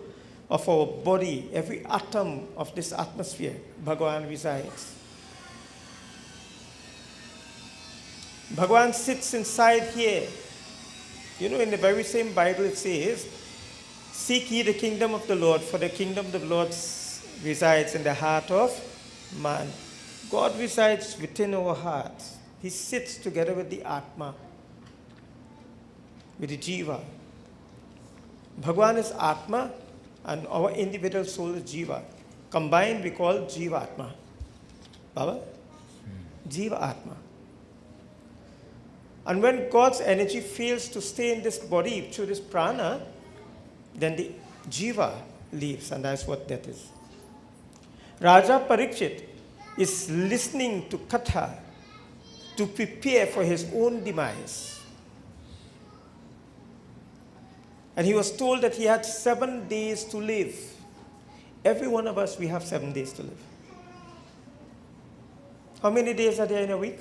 of our body, every atom of this atmosphere, Bhagavan resides. Bhagavan sits inside here. You know, in the very same Bible it says, seek ye the kingdom of the Lord, for the kingdom of the Lord resides in the heart of man. God resides within our hearts. He sits together with the Atma, with the Jiva. Bhagwan is Atma and our individual soul is Jiva. Combined we call Jiva Atma. Baba? Jiva Atma. And when God's energy fails to stay in this body through this prana, then the Jiva leaves, and that's what that is. Raja Parikshit is listening to Katha to prepare for his own demise. And he was told that he had 7 days to live. Every one of us, we have 7 days to live. How many days are there in a week?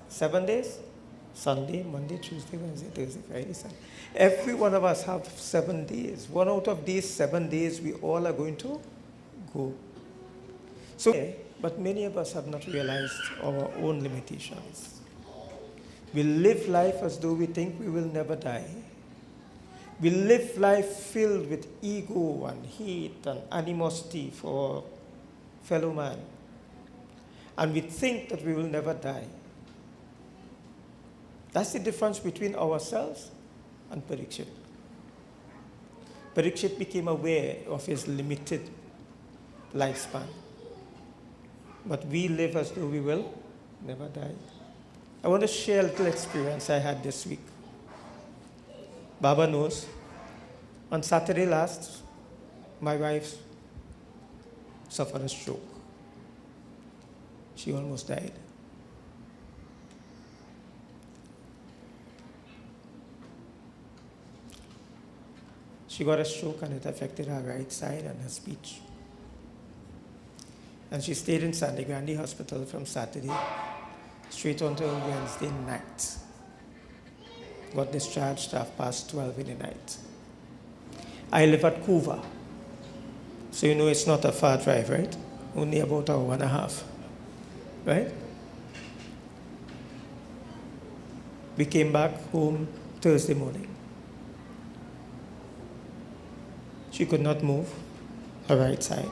7 days? Sunday, Monday, Tuesday, Wednesday, Thursday, Friday, Sunday. Every one of us have 7 days. One out of these 7 days, we all are going to go. So, but many of us have not realized our own limitations. We live life as though we think we will never die. We live life filled with ego and hate and animosity for fellow man. And we think that we will never die. That's the difference between ourselves and Parikshit. Parikshit became aware of his limited lifespan. But we live as though we will never die. I want to share a little experience I had this week. Baba knows. On Saturday last, my wife suffered a stroke. She almost died. She got a stroke and it affected her right side and her speech. And she stayed in Sandy Grande Hospital from Saturday straight until Wednesday night. Got discharged at 12:30 in the night. I live at Kuva. So you know it's not a far drive, right? Only about an hour and a half, right? We came back home Thursday morning. She could not move her right side.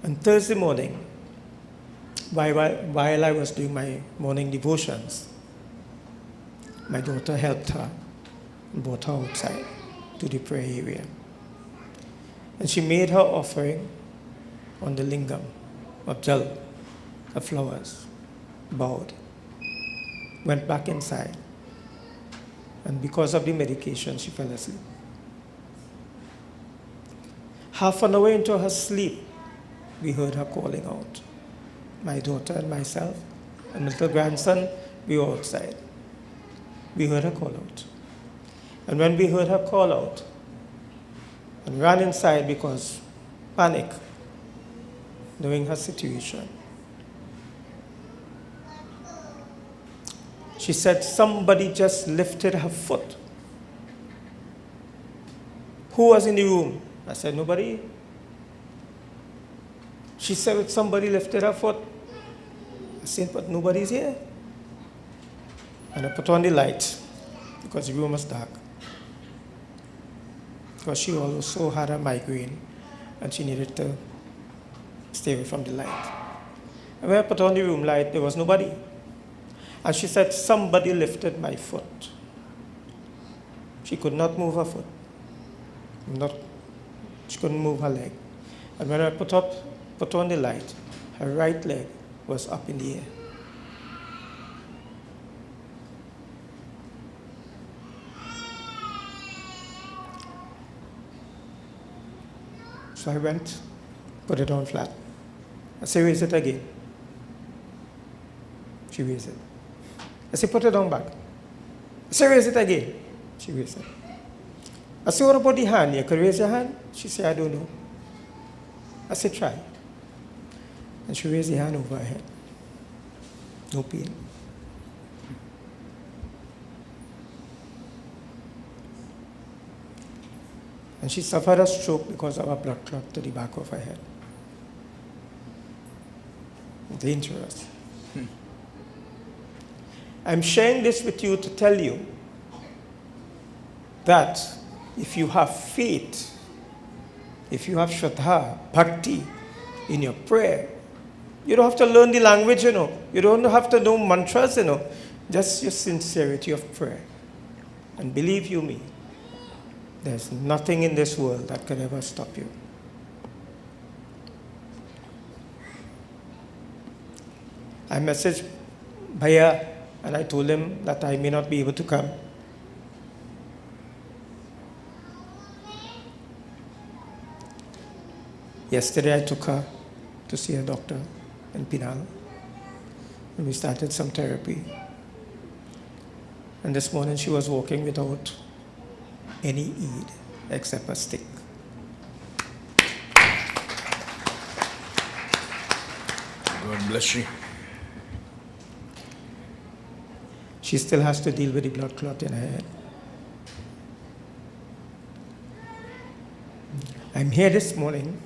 And Thursday morning, while I was doing my morning devotions, my daughter helped her and brought her outside to the prayer area. And she made her offering on the lingam of jal, her flowers, bowed, went back inside, and because of the medication, she fell asleep. Half an hour into her sleep, we heard her calling out. My daughter and myself and my little grandson, we were outside. We heard her call out. And when we heard her call out and ran inside because panic, knowing her situation, she said somebody just lifted her foot. Who was in the room? I said, nobody. She said, somebody lifted her foot. I said, but nobody's here. And I put on the light because the room was dark. Because she also had a migraine and she needed to stay away from the light. And when I put on the room light, there was nobody. And she said, somebody lifted my foot. She could not move her foot. She couldn't move her leg. And when I put on the light, her right leg was up in the air. So I went, put it on flat. I said, raise it again. She raised it. I said, put it on back. I said, raise it again. She raised it. I said, what about the hand? You could raise your hand? She said, I don't know. I said, try. And she raised the hand over her head. No pain. And she suffered a stroke because of a blood clot to the back of her head. Dangerous. I'm sharing this with you to tell you that if you have faith, if you have Saptaha, bhakti in your prayer, you don't have to learn the language, You don't have to know mantras, Just your sincerity of prayer. And believe you me, there's nothing in this world that can ever stop you. I messaged Bhaiya and I told him that I may not be able to come. Yesterday I took her to see a doctor in Pinal and we started some therapy. And this morning she was walking without any aid except a stick. God bless you. She still has to deal with the blood clot in her head. I'm here this morning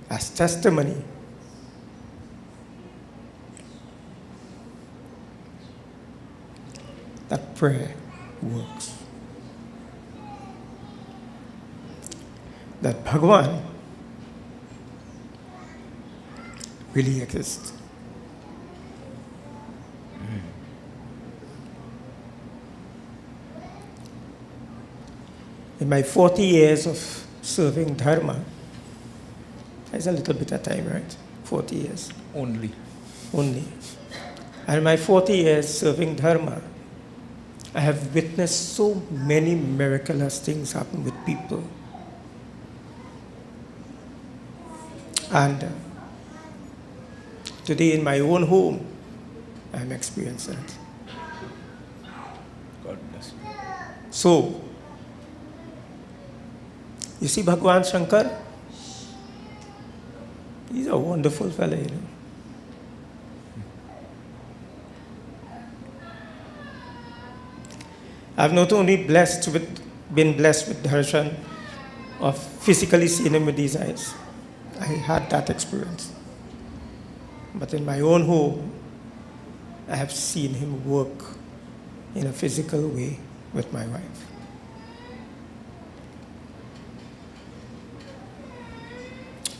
as testimony that prayer works. That Bhagwan really exists. In my 40 years of serving Dharma, that's a little bit of time, right? 40 years. Only. And in my 40 years serving Dharma, I have witnessed so many miraculous things happen with people. And today in my own home, I'm experiencing it. God bless you. So, you see Bhagwan Shankar? He's a wonderful fellow, I've not only been blessed with darshan of physically seeing him with these eyes. I had that experience. But in my own home, I have seen him work in a physical way with my wife.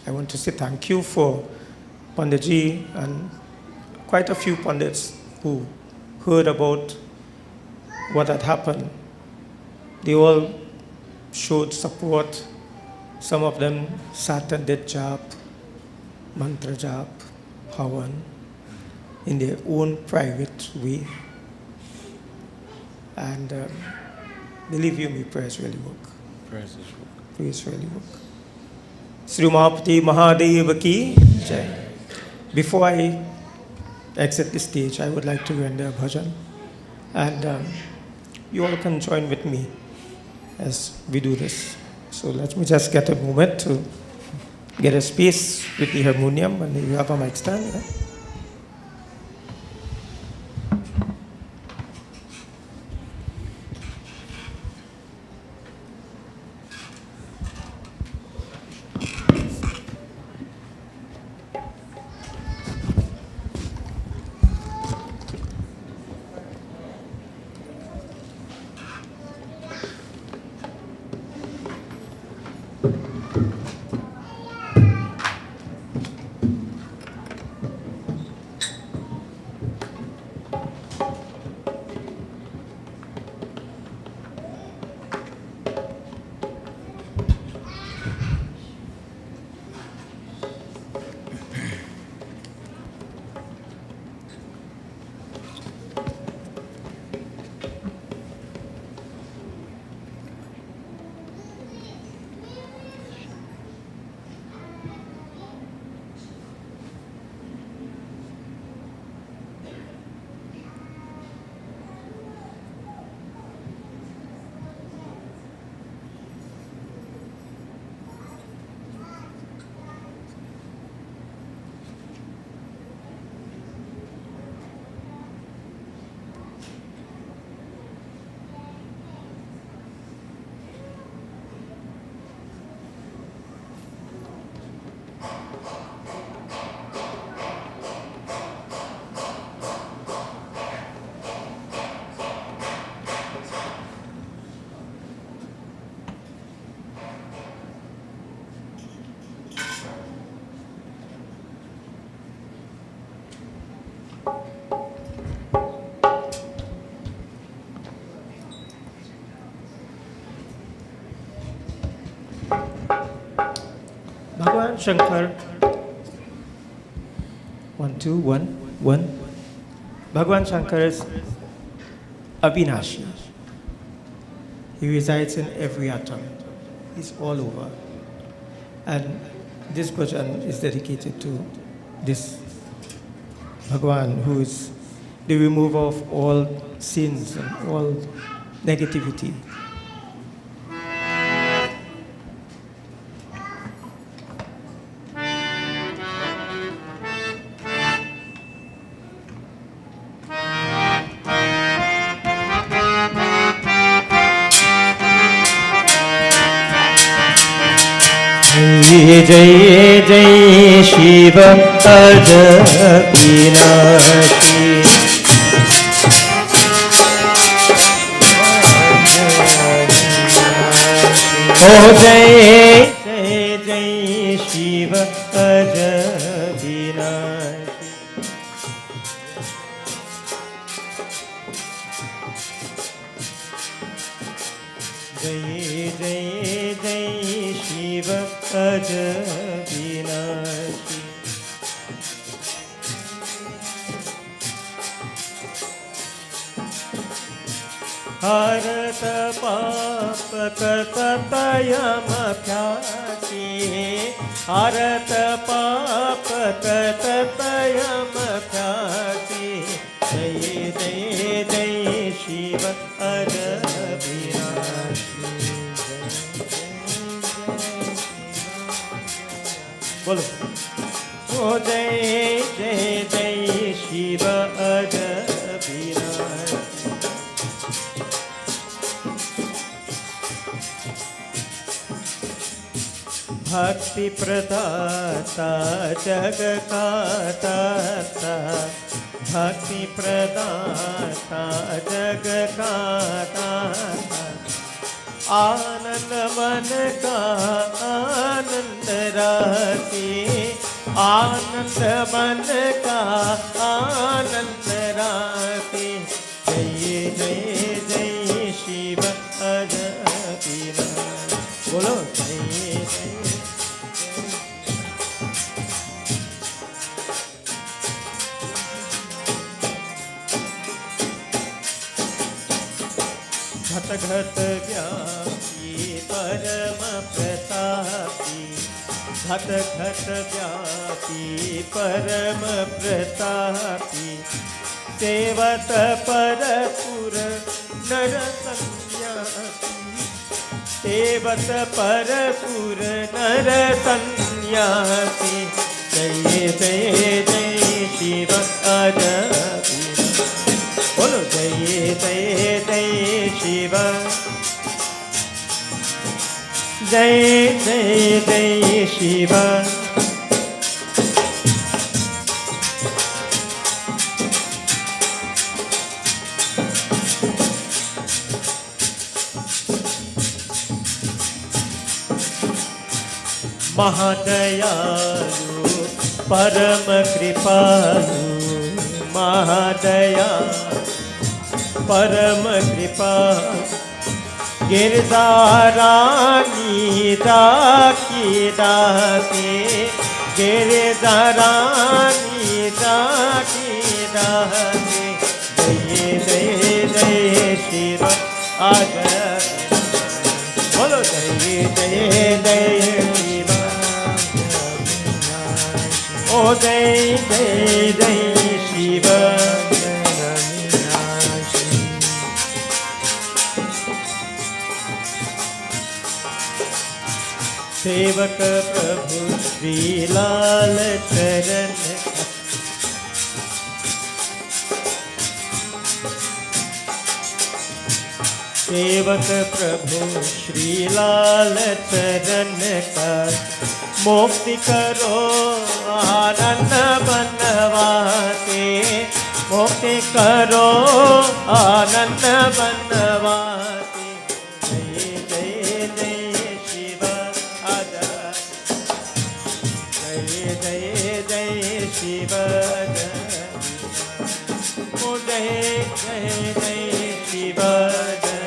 I want to say thank you for Panditji and quite a few Pandits who heard about what had happened. They all showed support Some of them sat and did jap, mantra jap, havan, in their own private way. And believe you me, prayers really work. Prayers is work. Prayers really work. Sri Mahapati Mahadeva ki jai. Before I exit the stage, I would like to render a bhajan. And you all can join with me as we do this. So let me just get a moment to get a space with the harmonium, and you have a mic stand. Yeah? Bhagwan Shankar. 1, 2, 1, 1. Bhagwan Shankar is Avinashi. He resides in every atom. He's all over. And this bhajan is dedicated to this Bhagwan, who is the remover of all sins and all negativity. जय जय शिव अज विनाशी ओ जय जय जय शिव अज विनाशी जय जय जय शिव अज विनाशी हरत पाप कतयम ख्याति हरत पाप कतयम ख्याति जय जय जय शिव अज विनाशी बोलो ओ जय जय जय शिव अज विनाशी भक्ति प्रदाता जग का दाता भक्ति प्रदाता जग का दाता आनंद मन का आनंद राशि आनंद मन का आनंद राशि जय जय जय शिव अज विनाशी बोलो जय जय घट घट व्यापी परम प्रतापी, घट घट व्यापी परम प्रतापी, सेवत परपुर नर संन्यासी, सेवत परपुर नर संन्यासी। जय जय जय शिव अरविंद, बोलो जय जय जय शिव, जय जय जय शिव। महादयालु परम कृपालु, महादयालु परम कृपालु, गिरधारानी राखी दाते, गिरधारानी राखी दाते। जय जय जय शिव आदर, बोलो जय जय जय शिव, ओ जय जय जय शिव। सेवक प्रभु श्री लाल चरण, सेवक प्रभु श्री लाल चरण का, मुक्ति करो आनंद बनवाते, मुक्ति करो आनंद बनवाते। जय जय जय शिव आदर, जय जय जय शिव आदर, ओ जय जय जय शिव आदर।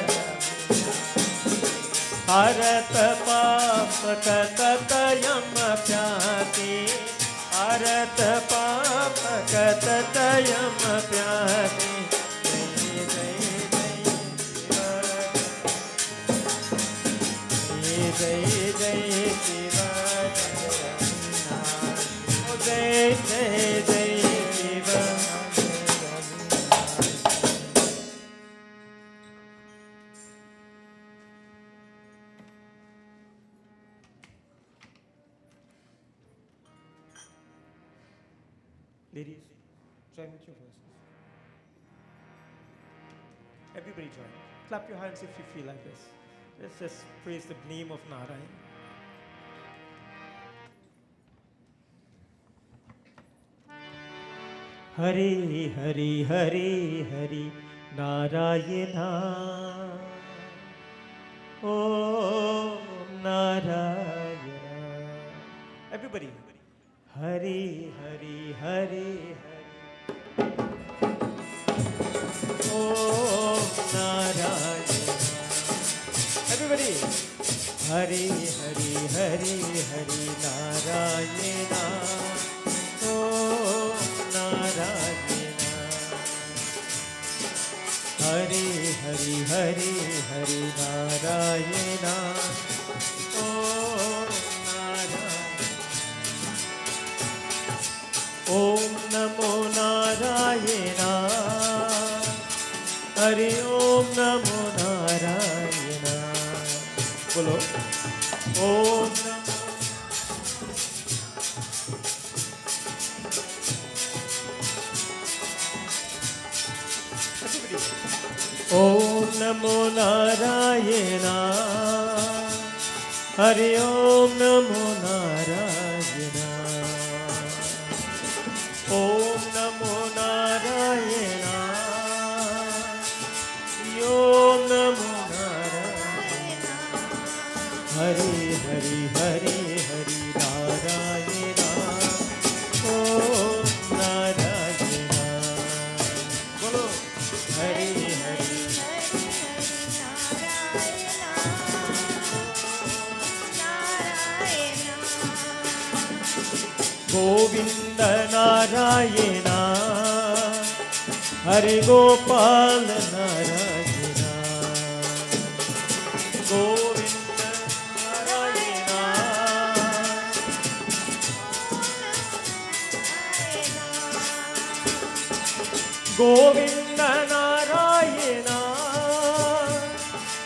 हरत पाप कतत यम प्याति, हरत पाप कतत यम प्याति। जय जय जय शिव, जय जय जय Shiv. Ladies, join with your voices. Everybody join. Clap your hands if you feel like this. Let's just praise the name of Narayan. Hari Hari Hari Hari Narayana, Om Narayana. Everybody. Hari Hari Hari Hari, Om Narayana. Everybody. Hari Hari Hari Hari Narayana, Om Narayana. Hari Hari Hari Hari Narayana, Om Narayana. Om Namo Narayana, Hari Om Namo Narayana. Bolo. Om Namo. Om Namo Narayana, Hari Om Namo Narayana. Om Namo Narayana, Om Namo Narayana. Hari Hari Hari Hari Narayana, Om Narayana. Bolo. Hari Hari. Govinda Narayana, Hari Gopal Narayana. Govind Narayan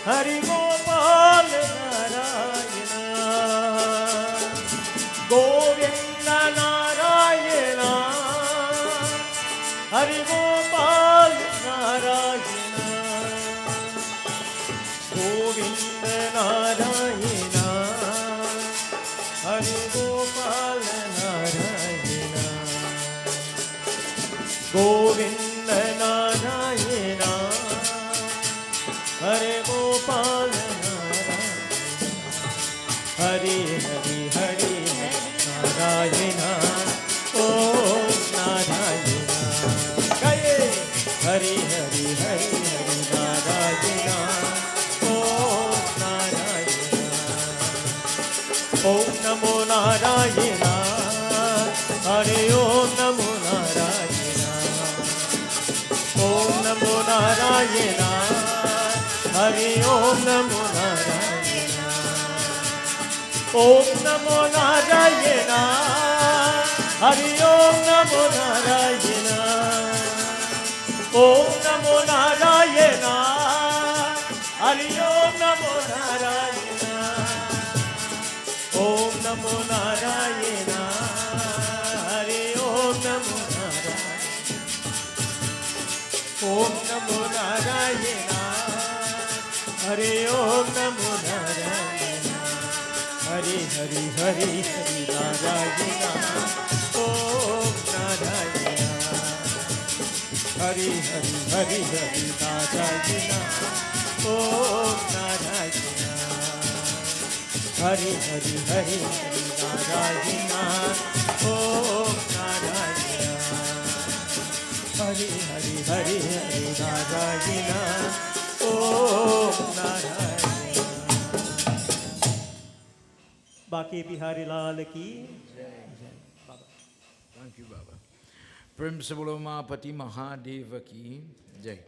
Hari Gopal Narayan Govind Narayan Hari Gopal Narayan Govind Narayan Hari Gopal Narayan Govind Narayan हरे गोपाल नारायण हरि हरि हरि नारायण ओम नारायण कहे हरि हरि हरि हरि नारायण ओम नारायण ओम नमो नारायण हरि ओम नमो नारायण ओम नमो नारायण हरि ओम नमो नारायण ओम नमो नारायण हरि ओम नमो नारायण ओम नमो नारायण हरि ओम नमो नारायण ओम नमो नारायण हरि ओम नमो ओम नमो नारायण हरि ओम नमो नारायण हरि हरि हरि हरि नारायण ओम नारायण हरि हरि हरि हरि नारायण ओम नारायण हरि हरि हरि हरि नारायण ओम नारायण हरि हरि हरि हरि नारायण ओम नारायण बाकी बिहारी लाल की Thank you, Baba. Principal Umapati Mahadeva ki jai.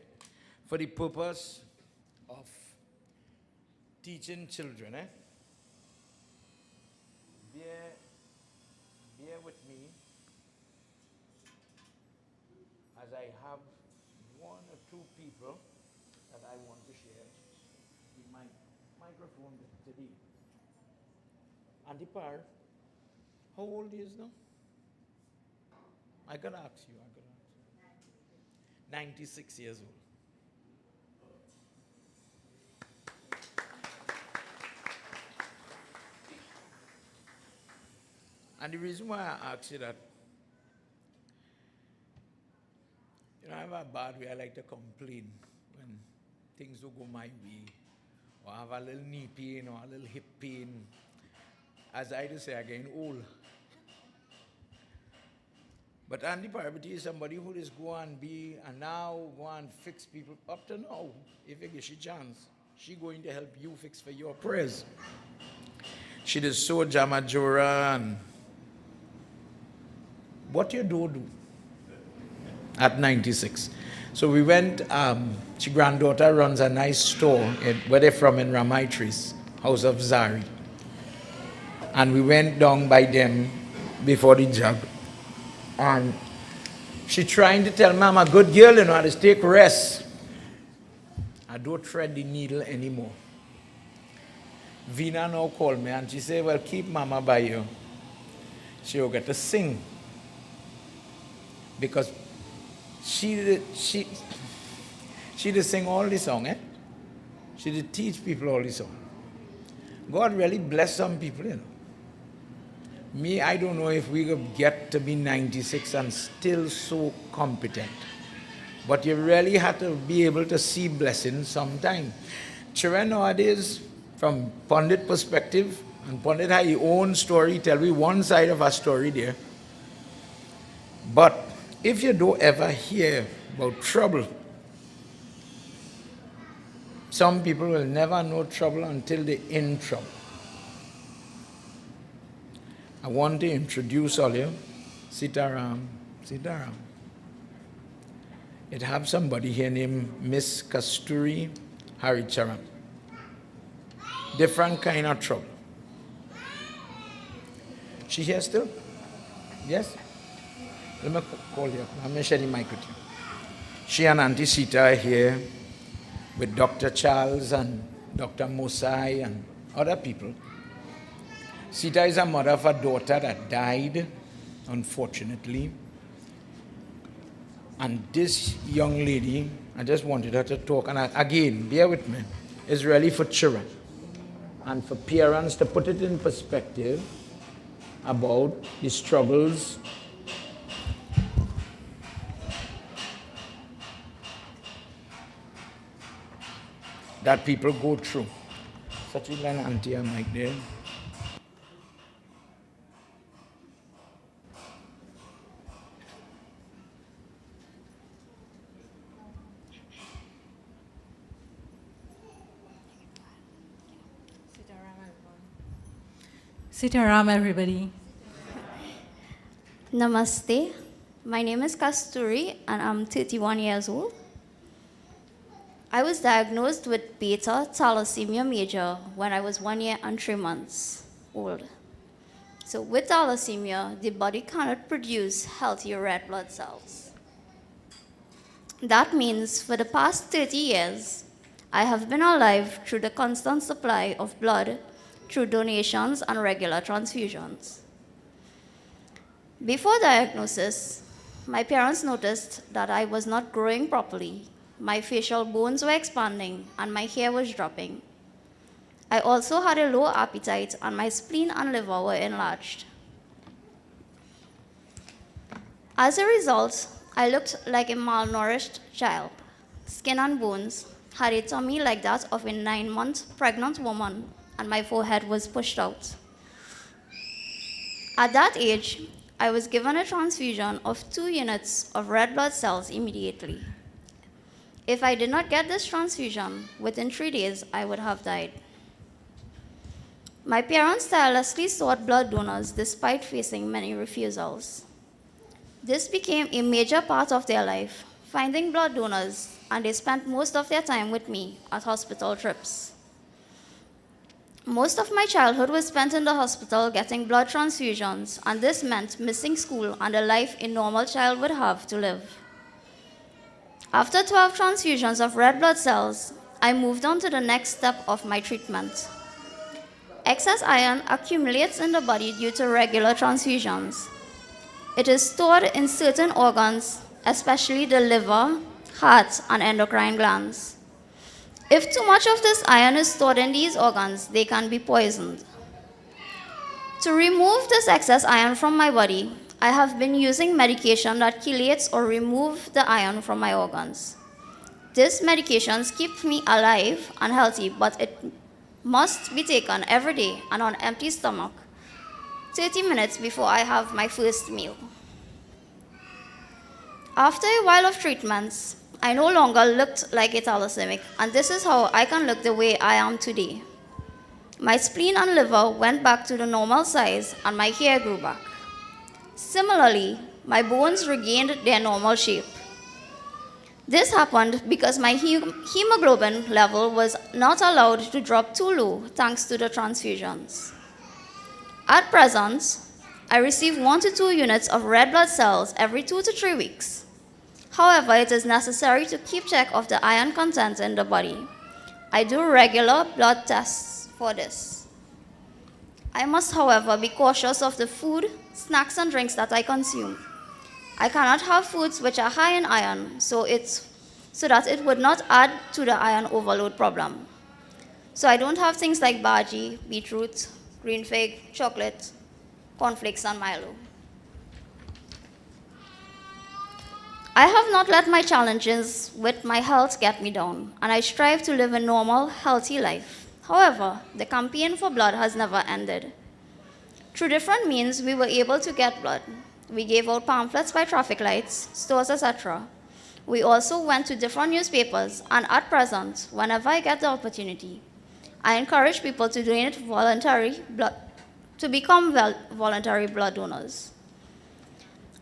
For the purpose of teaching children, bear with me as I have one or two people that I want to share the microphone with today. Antipar, how old is now? I gotta ask you. 96 years old. And the reason why I ask you that, I have a bad way. I like to complain when things don't go my way, or I have a little knee pain or a little hip pain. As I do say, I'm getting old. But Andy Parvati is somebody who just go and go and fix people. Up to now, if you get a chance, she going to help you fix for your prayers. She does so Jamajora and what you do at 96. So we went, she granddaughter runs a nice store where they're from in Ramaitris, House of Zari. And we went down by them before the job. And she trying to tell me, I'm a good girl, I just take rest. I don't thread the needle anymore. Vina now called me and she said, well, keep mama by you. She'll get to sing. Because she did sing all the song, She did teach people all the song. God really bless some people, Me, I don't know if we could get to be 96 and still so competent. But you really have to be able to see blessings sometime. Children nowadays, from Pandit perspective, and Pandit had his own story, tell me one side of a story there. But if you don't ever hear about trouble, some people will never know trouble until they're in trouble. I want to introduce all you, Sitaram. It have somebody here named Miss Kasturi Haricharan. different kind of trouble. She here still? Yes? Let me call you. I'm going to share the mic with you. She and Auntie Sita are here with Dr. Charles and Dr. Mosai and other people. Sita is a mother of a daughter that died, unfortunately. And this young lady, I just wanted her to talk. And again, bear with me, is really for children and for parents to put it in perspective about the struggles that people go through. Such a line, Auntie, I'm like there. Sitaram, everybody. Namaste. My name is Kasturi and I'm 31 years old. I was diagnosed with beta thalassemia major when I was 1 year and 3 months old. So with thalassemia, the body cannot produce healthy red blood cells. That means for the past 30 years, I have been alive through the constant supply of blood through donations and regular transfusions. Before diagnosis, my parents noticed that I was not growing properly, my facial bones were expanding, and my hair was dropping. I also had a low appetite, and my spleen and liver were enlarged. As a result, I looked like a malnourished child. Skin and bones, had a tummy like that of a 9-month pregnant woman, and my forehead was pushed out. At that age, I was given a transfusion of 2 units of red blood cells immediately. If I did not get this transfusion, within 3 days, I would have died. My parents tirelessly sought blood donors despite facing many refusals. This became a major part of their life, finding blood donors, and they spent most of their time with me at hospital trips. Most of my childhood was spent in the hospital getting blood transfusions, and this meant missing school and the life a normal child would have to live. After 12 transfusions of red blood cells, I moved on to the next step of my treatment. Excess iron accumulates in the body due to regular transfusions. It is stored in certain organs, especially the liver, heart, and endocrine glands. If too much of this iron is stored in these organs, they can be poisoned. To remove this excess iron from my body, I have been using medication that chelates or removes the iron from my organs. These medications keep me alive and healthy, but it must be taken every day and on empty stomach, 30 minutes before I have my first meal. After a while of treatments, I no longer looked like a thalassemic, and this is how I can look the way I am today. My spleen and liver went back to the normal size, and my hair grew back. Similarly, my bones regained their normal shape. This happened because my hemoglobin level was not allowed to drop too low thanks to the transfusions. At present, I receive 1 to 2 units of red blood cells every 2 to 3 weeks. However, it is necessary to keep check of the iron content in the body. I do regular blood tests for this. I must, however, be cautious of the food, snacks, and drinks that I consume. I cannot have foods which are high in iron, so that it would not add to the iron overload problem. So I don't have things like bhaji, beetroot, green fig, chocolate, cornflakes, and Milo. I have not let my challenges with my health get me down, and I strive to live a normal, healthy life. However, the campaign for blood has never ended. Through different means, we were able to get blood. We gave out pamphlets by traffic lights, stores, etc. We also went to different newspapers, and at present, whenever I get the opportunity, I encourage people to donate voluntary blood, to become voluntary blood donors.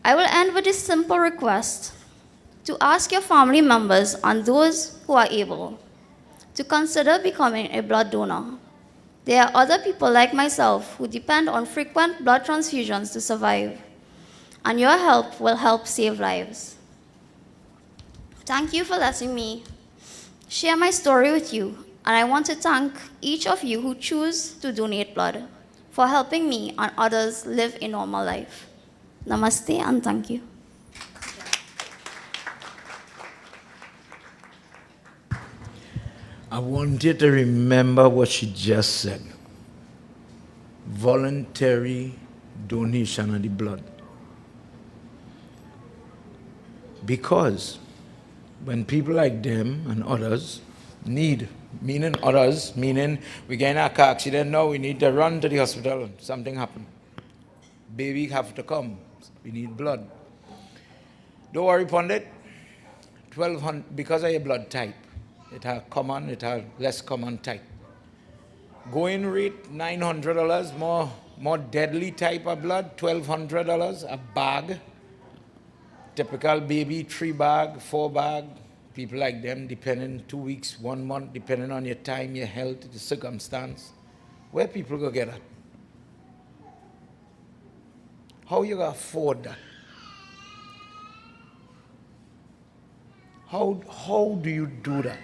I will end with this simple request to ask your family members and those who are able to consider becoming a blood donor. There are other people like myself who depend on frequent blood transfusions to survive, and your help will help save lives. Thank you for letting me share my story with you, and I want to thank each of you who choose to donate blood for helping me and others live a normal life. Namaste and thank you. I want you to remember what she just said. Voluntary donation of the blood. Because when people like them and others need, meaning we get in a car accident now, we need to run to the hospital, something happened. Baby have to come, we need blood. Don't worry, Pundit, 1200, because of your blood type. It has common, it has less common type. Going rate, $900, more deadly type of blood, $1,200 a bag. Typical baby, 3 bag, 4 bag. People like them, depending 2 weeks, 1 month, depending on your time, your health, the circumstance. Where people go get that? How you gonna afford that? How do you do that?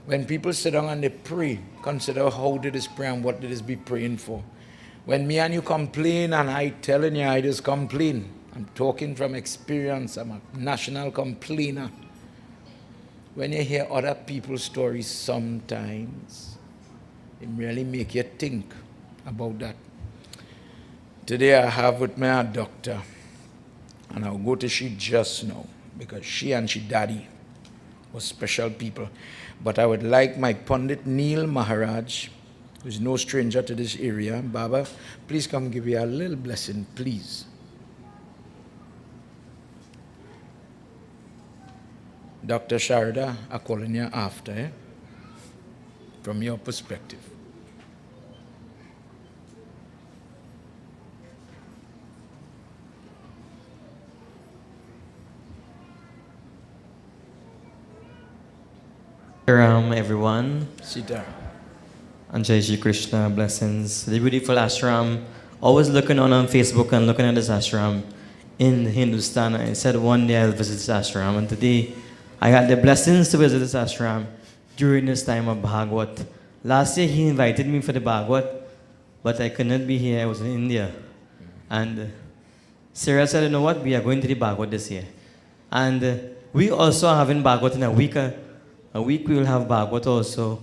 When people sit down and they pray, consider how did this pray and what did this be praying for. When me and you complain, and I telling you I just complain, I'm talking from experience, I'm a national complainer. When you hear other people's stories sometimes, it really make you think about that. Today I have with me a doctor, and I'll go to she just now, because she and she daddy were special people. But I would like my Pandit Neil Maharaj, who's no stranger to this area. Baba, please come give you a little blessing, please. Dr. Sharda, I'm calling you after, from your perspective. Everyone. Sita. And Jai Shri Krishna, blessings. The beautiful ashram. Always looking on Facebook and looking at this ashram in Hindustan. I said one day I'll visit this ashram, and today I had the blessings to visit this ashram during this time of Bhagwat. Last year he invited me for the Bhagwat, but I could not be here. I was in India. And Sarah said, you know what, we are going to the Bhagwat this year. And we also are having Bhagwat in a week. A week we will have Bhagwat also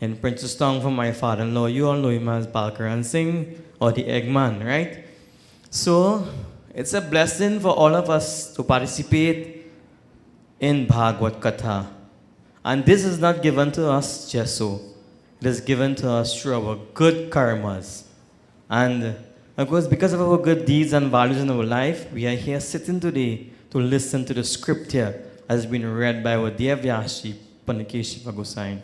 in Princess Tong for my father-in-law. You all know him as Balkaran Singh or the Eggman, right? So it's a blessing for all of us to participate in Bhagwat Katha. And this is not given to us just so. It is given to us through our good karmas. And of course, because of our good deeds and values in our life, we are here sitting today to listen to the scripture as has been read by our dear Vyasi Pandikeshi Gosai.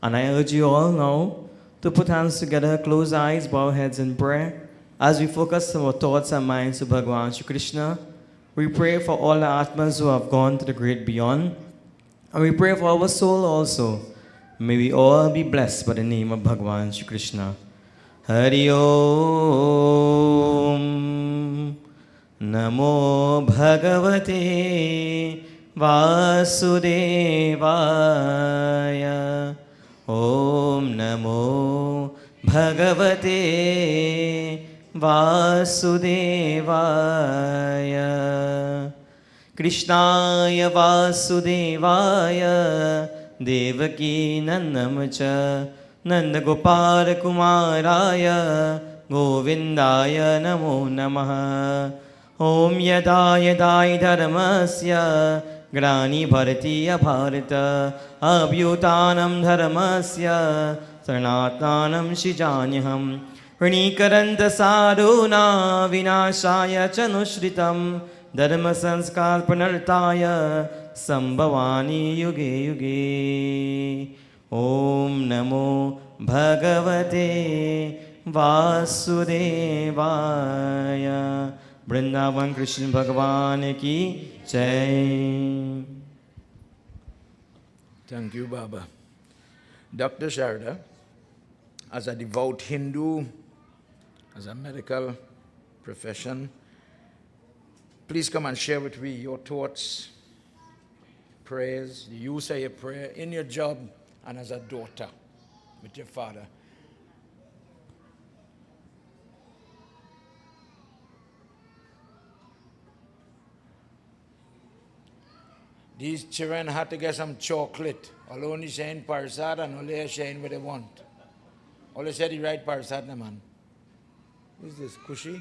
And I urge you all now to put hands together, close eyes, bow heads in prayer. As we focus our thoughts and minds to Bhagavan Shri Krishna, we pray for all the Atmas who have gone to the great beyond. And we pray for our soul also. May we all be blessed by the name of Bhagavan Shri Krishna. Hari Om Namo Bhagavate Vasudevaya. Om Namo Bhagavate Vasudevaya. Krishnaya Vasudevaya Devaki Nandamacha Nanda Gopal Kumaraya Govindaya Namo Namaha. Om Yada Yadai Dharmasya Grani Bharatiya Bharata Abhyutanam Dharmasya Sarnatanam Shijanyaham Ranikaranta Sadhuna Vinashaya Chanushritam Dharma Sanskar Panartaya Sambhavani Yuge Yuge. Om Namo Bhagavate Vasudevaya. Vrindavan Krishna Bhagavan ki Jai. Thank you, Baba. Dr. Sharda, as a devout Hindu, as a medical profession, please come and share with me your thoughts, prayers, the use of your prayer in your job and as a daughter with your father. These children had to get some chocolate. All only saying parsad and only saying what they want. All they said the right parsad, man. Who's this? Kushi?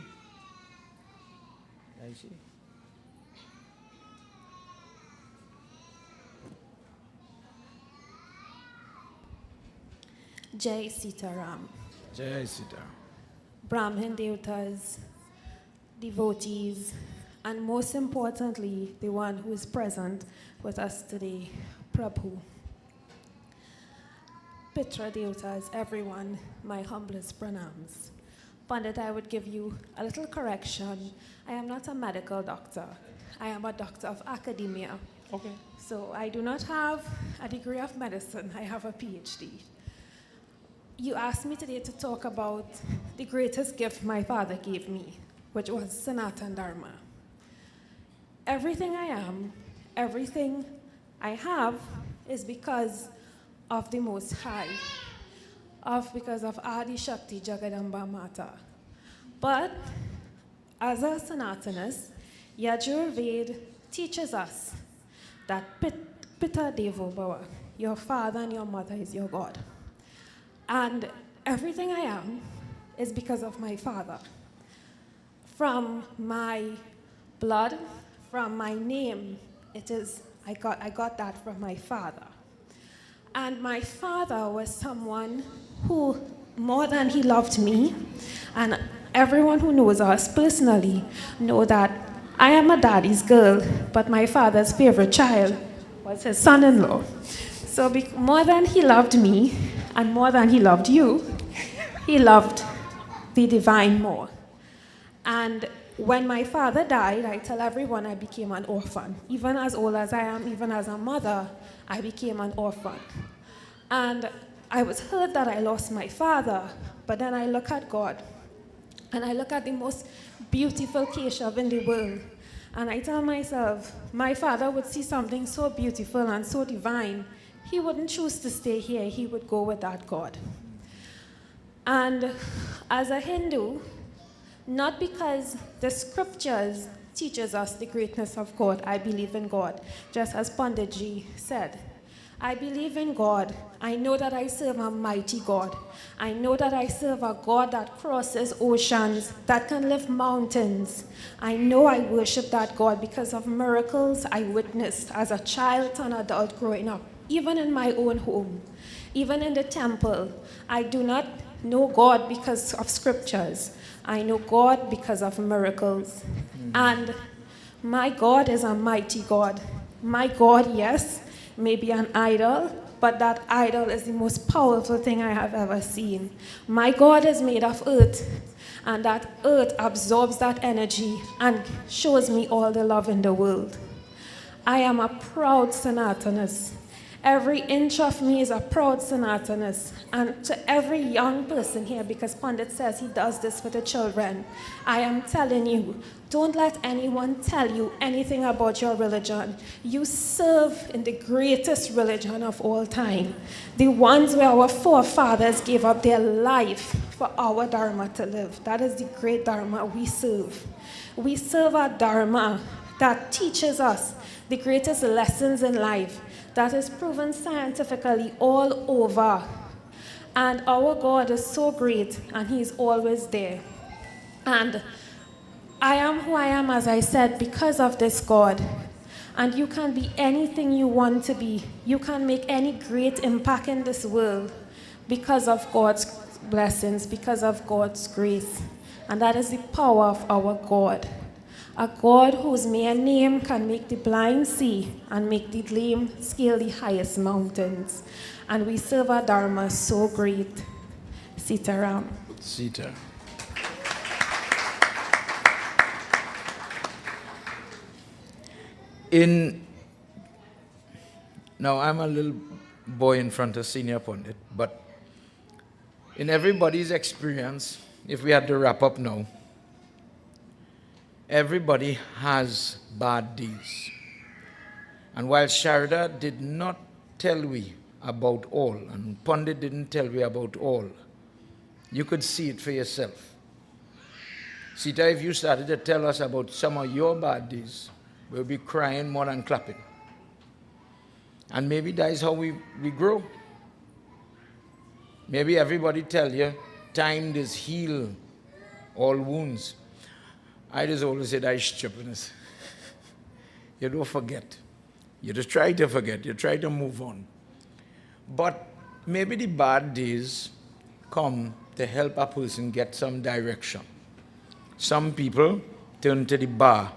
I see. Jai Sitaram. Jai Sitaram. Brahmin Devatas, devotees, and most importantly, the one who is present with us today, Prabhu. Pitra Devatas, everyone, my humblest pranams. Pandit, I would give you a little correction. I am not a medical doctor. I am a doctor of academia. Okay. So I do not have a degree of medicine. I have a PhD. You asked me today to talk about the greatest gift my father gave me, which was Sanatan Dharma. Everything I am, everything I have is because of the Most High, because of Adi Shakti Jagadamba Mata. But as a Sanatanist, Yajurved teaches us that Pita Devo Bhava, your father and your mother is your God. And everything I am is because of my father. From my blood, from my name, I got that from my father. And my father was someone who, more than he loved me, and everyone who knows us personally know that I am a daddy's girl, but my father's favorite child was his son-in-law. So more than he loved me, and more than he loved you, he loved the divine more. And when my father died, I tell everyone I became an orphan. Even as old as I am, even as a mother, I became an orphan. And I was hurt that I lost my father, but then I look at God, and I look at the most beautiful Keshav in the world, and I tell myself, my father would see something so beautiful and so divine, he wouldn't choose to stay here, he would go with that God. And as a Hindu, not because the scriptures teaches us the greatness of God, I believe in God, just as Panditji said. I believe in God. I know that I serve a mighty God. I know that I serve a God that crosses oceans, that can lift mountains. I know I worship that God because of miracles I witnessed as a child and adult growing up, even in my own home, even in the temple. I do not know God because of scriptures. I know God because of miracles. And my God is a mighty God. My God, yes, may be an idol, but that idol is the most powerful thing I have ever seen. My God is made of earth, and that earth absorbs that energy and shows me all the love in the world. I am a proud Sanatanist. Every inch of me is a proud Sanatanist. And to every young person here, because Pandit says he does this for the children, I am telling you, don't let anyone tell you anything about your religion. You serve in the greatest religion of all time, the ones where our forefathers gave up their life for our Dharma to live. That is the great Dharma we serve. We serve a Dharma that teaches us the greatest lessons in life, that is proven scientifically all over. And our God is so great, and He is always there. And I am who I am, as I said, because of this God. And you can be anything you want to be. You can make any great impact in this world because of God's blessings, because of God's grace. And that is the power of our God. A God whose mere name can make the blind see and make the lame scale the highest mountains. And we serve a Dharma so great. Sitaram. Sita. Now I'm a little boy in front of senior pundit, but in everybody's experience, if we had to wrap up now, everybody has bad days. And while Sharda did not tell we about all, and Pundit didn't tell we about all, you could see it for yourself. Sita, if you started to tell us about some of your bad days, we'll be crying more than clapping. And maybe that is how we grow. Maybe everybody tell you, time does heal all wounds. I just always say that is stupidness. You don't forget. You just try to forget. You try to move on. But maybe the bad days come to help a person get some direction. Some people turn to the bar.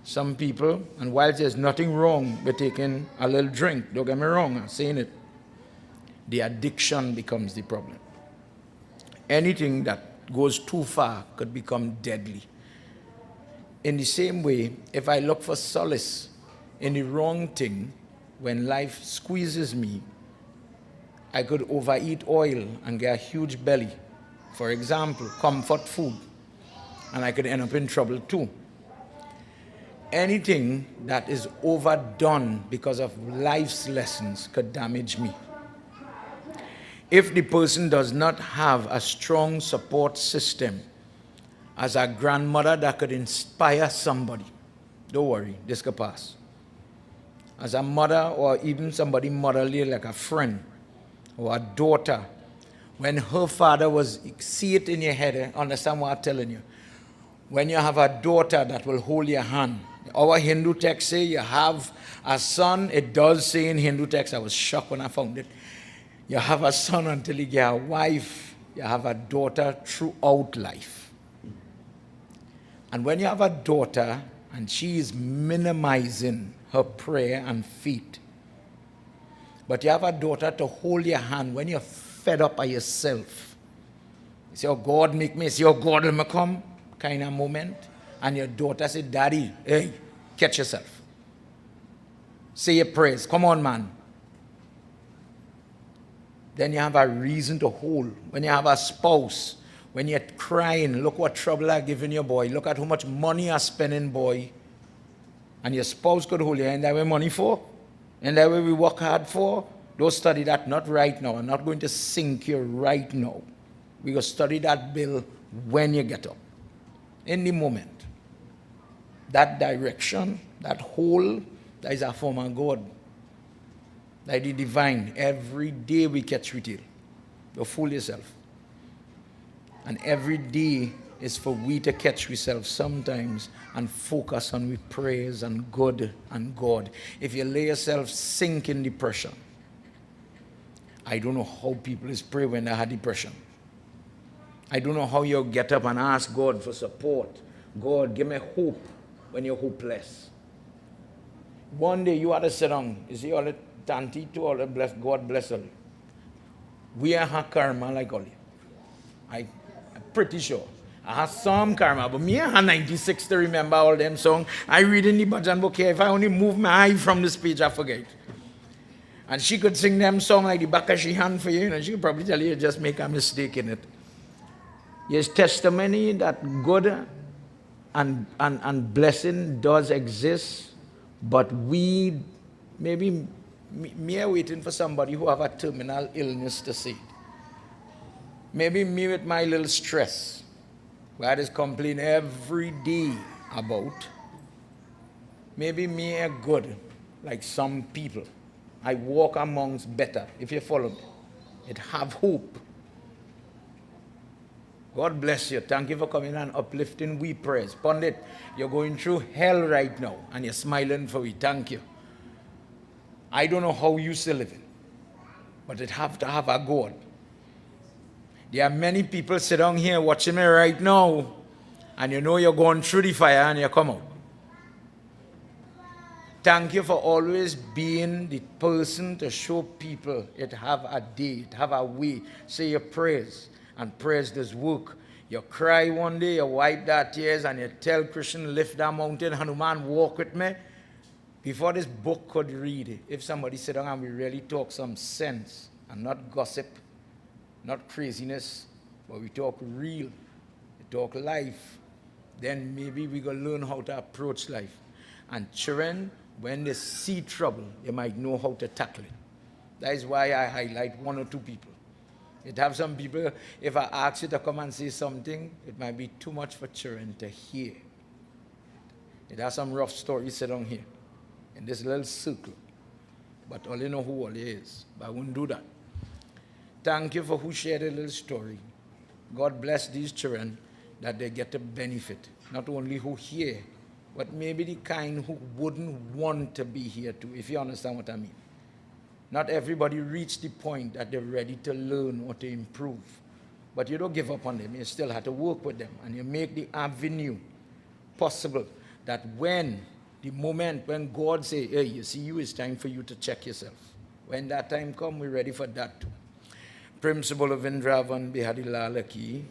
Some people, and whilst there's nothing wrong with taking a little drink, don't get me wrong, I'm saying it, the addiction becomes the problem. Anything that goes too far could become deadly. In the same way, if I look for solace in the wrong thing, when life squeezes me, I could overeat oil and get a huge belly. For example, comfort food. And I could end up in trouble too. Anything that is overdone because of life's lessons could damage me. If the person does not have a strong support system, as a grandmother that could inspire somebody, don't worry, this could pass. As a mother or even somebody motherly like a friend or a daughter, when her father was, see it in your head, understand what I'm telling you. When you have a daughter that will hold your hand, our Hindu text say you have a son, it does say in Hindu text, I was shocked when I found it, you have a son until you get a wife, you have a daughter throughout life. And when you have a daughter and she is minimizing her prayer and faith, but you have a daughter to hold your hand when you're fed up by yourself, you say, oh God, make me, say, oh God, let me come, kind of moment, and your daughter say, Daddy, hey, catch yourself. Say your prayers, come on, man. Then you have a reason to hold. When you have a spouse, when you're crying, look what trouble I'm giving your boy. Look at how much money I'm spending, boy. And your spouse could hold you. And that way money for? And that way we work hard for? Don't study that, not right now. I'm not going to sink you right now. We're going to study that bill when you get up. In the moment. That direction, that whole, that is a form of God. Like the divine, every day we catch retail. Don't fool yourself. And every day is for we to catch ourselves sometimes and focus on with prayers and God and God. If you lay yourself sink in depression, I don't know how people is pray when they had depression. I don't know how you get up and ask God for support. God, give me hope when you're hopeless. One day you had to sit down. You see all the tanti to all the bless, God bless all. We are her karma like all. I'm pretty sure. I have some karma, but me I have 96 to remember all them songs. I read in the bhajan book here. If I only move my eye from this page, I forget. And she could sing them song like the back of she hand for you, and she could probably tell you just make a mistake in it. Yes, testimony that good and blessing does exist, but we, maybe me are waiting for somebody who have a terminal illness to say it. Maybe me with my little stress, where I just complain every day about. Maybe me are good, like some people. I walk amongst better, if you follow me. It have hope. God bless you. Thank you for coming and uplifting we prayers. Pundit, you're going through hell right now, and you're smiling for we. Thank you. I don't know how you still living, but it have to have a God. There are many people sit down here watching me right now, and you know you're going through the fire and you come out. Thank you for always being the person to show people it have a day, it have a way. Say your prayers, and prayers does work. You cry one day, you wipe that tears, and you tell Christian, lift that mountain, Hanuman, walk with me. Before this book could read, if somebody sit down and we really talk some sense, and not gossip, not craziness, but we talk real, we talk life, then maybe we gonna learn how to approach life. And children, when they see trouble, they might know how to tackle it. That is why I highlight one or two people. It have some people, if I ask you to come and say something, it might be too much for children to hear. It has some rough stories sit down here, in this little circle. But all you know who all is. But I wouldn't do that. Thank you for who shared a little story. God bless these children that they get to benefit. Not only who hear, but maybe the kind who wouldn't want to be here too, if you understand what I mean. Not everybody reach the point that they're ready to learn or to improve. But you don't give up on them. You still have to work with them. And you make the avenue possible that when the moment when God say, hey, you see you, it's time for you to check yourself. When that time comes, we're ready for that too. Principle of Indravan Bihadilala Ki.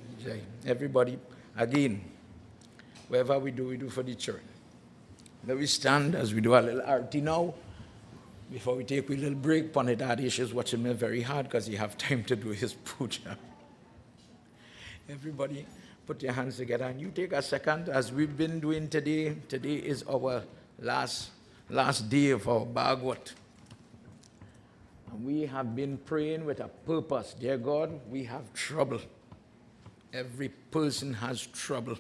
Everybody, again, wherever we do for the children. Let we stand as we do a little arti now. Before we take a little break, Pandit Adish is watching me very hard because he have time to do his puja. Everybody, put your hands together and you take a second as we've been doing today. Today is our last day of our Bhagwat. And we have been praying with a purpose. Dear God, we have trouble. Every person has trouble.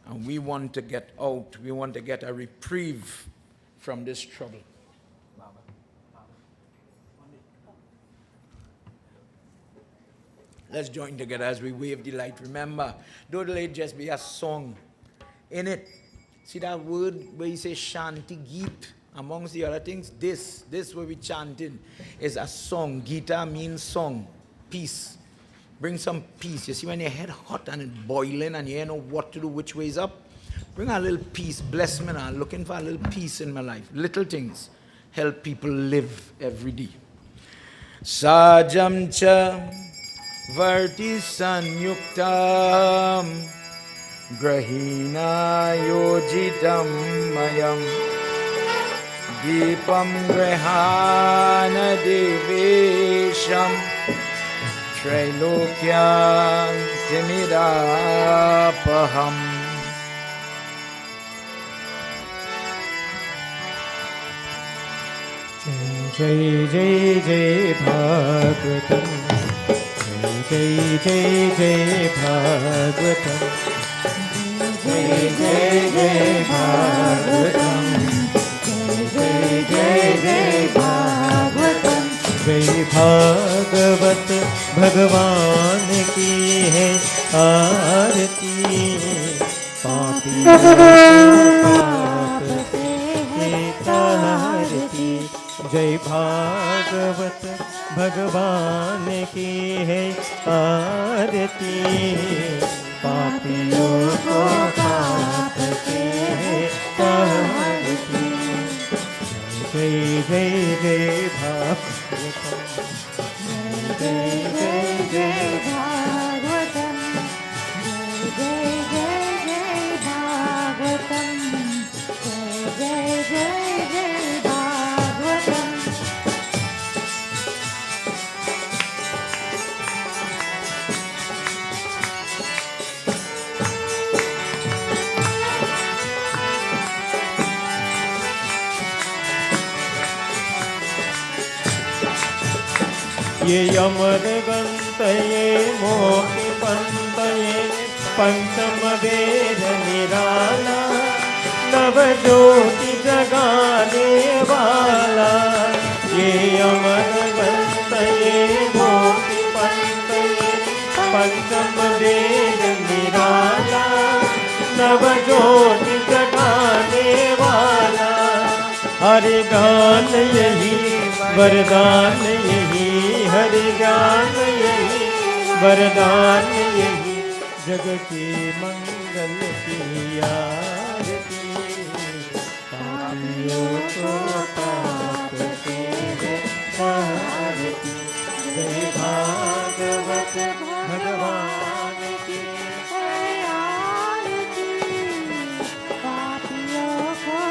And we want to get out. We want to get a reprieve from this trouble. Let's join together as we wave the light. Remember, don't let it just be a song. In it, see that word where you say Shanti Geet, amongst the other things, this where we chanting is a song. Gita means song, peace. Bring some peace. You see when your head hot and it's boiling and you don't know what to do, which way is up, bring a little peace. Bless me now. I'm looking for a little peace in my life. Little things help people live every day. Sajam cha varti sanyuktam grahina yojitam mayam deepam grahana devesham Trailokyam timidapaham. Jai Jai Jai Bhagwatam. Jai Jai Jai Bhagwatam. Jai Jai Jai Bhagwatam. Jai Jai Jai Bhagwatam. Jai Bhagwat भगवान की है आरती पापियों को पाप से है तारती जय भागवत भगवान की है आरती पापियों को पाप से है तारती जय जय जय भागवत जय जय जय भागवतम जय जय जय भागवतम जय जय जय भागवतम ये अमर ग्रंथ ये मोक्ष पंथ ये पंचम वेद निराला नव ज्योति जगाने वाला ये अमर ग्रंथ ये मोक्ष पंथ ये पंचम वेद निराला नव ज्योति जगाने वाला हरि गान यही वरदान यही हरि ज्ञान यही वरदान यही जग के मंगल की आरती पापियों को पाप से है तारती जय भागवत भगवान की है आरती पापियों को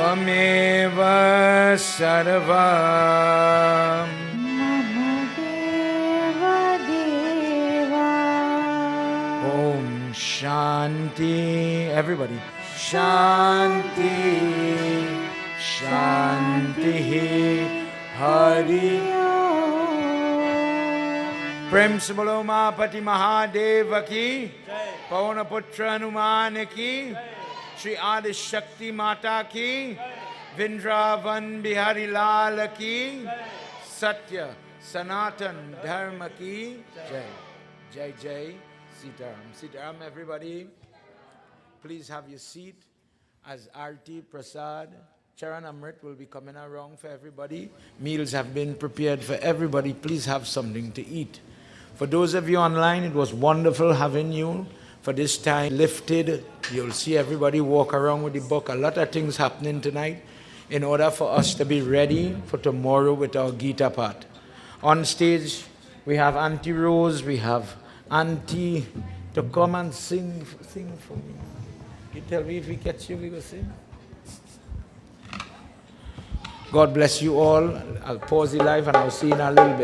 Tvameva sarvam. Mama Deva Deva. Om Shanti. Everybody. Shanti. Shanti. Hari. Prem se bolo Mahapati Mahadeva ki. Pavana Putra Hanuman ki. Shri Adi Shakti Mata ki. Vrindavan Bihari Lal ki. Satya Sanatan Dharma ki. Jai. Jai Jai. Sitaram. Sitaram, everybody. Please have your seat as Arti Prasad. Charan Amrit will be coming around for everybody. Meals have been prepared for everybody. Please have something to eat. For those of you online, it was wonderful having you for this time lifted. You'll see everybody walk around with the book. A lot of things happening tonight in order for us to be ready for tomorrow with our Gita part. On stage, we have Auntie Rose, we have Auntie to come and sing for me. You tell me if we catch you, we will sing. God bless you all. I'll pause the live and I'll see you in a little bit.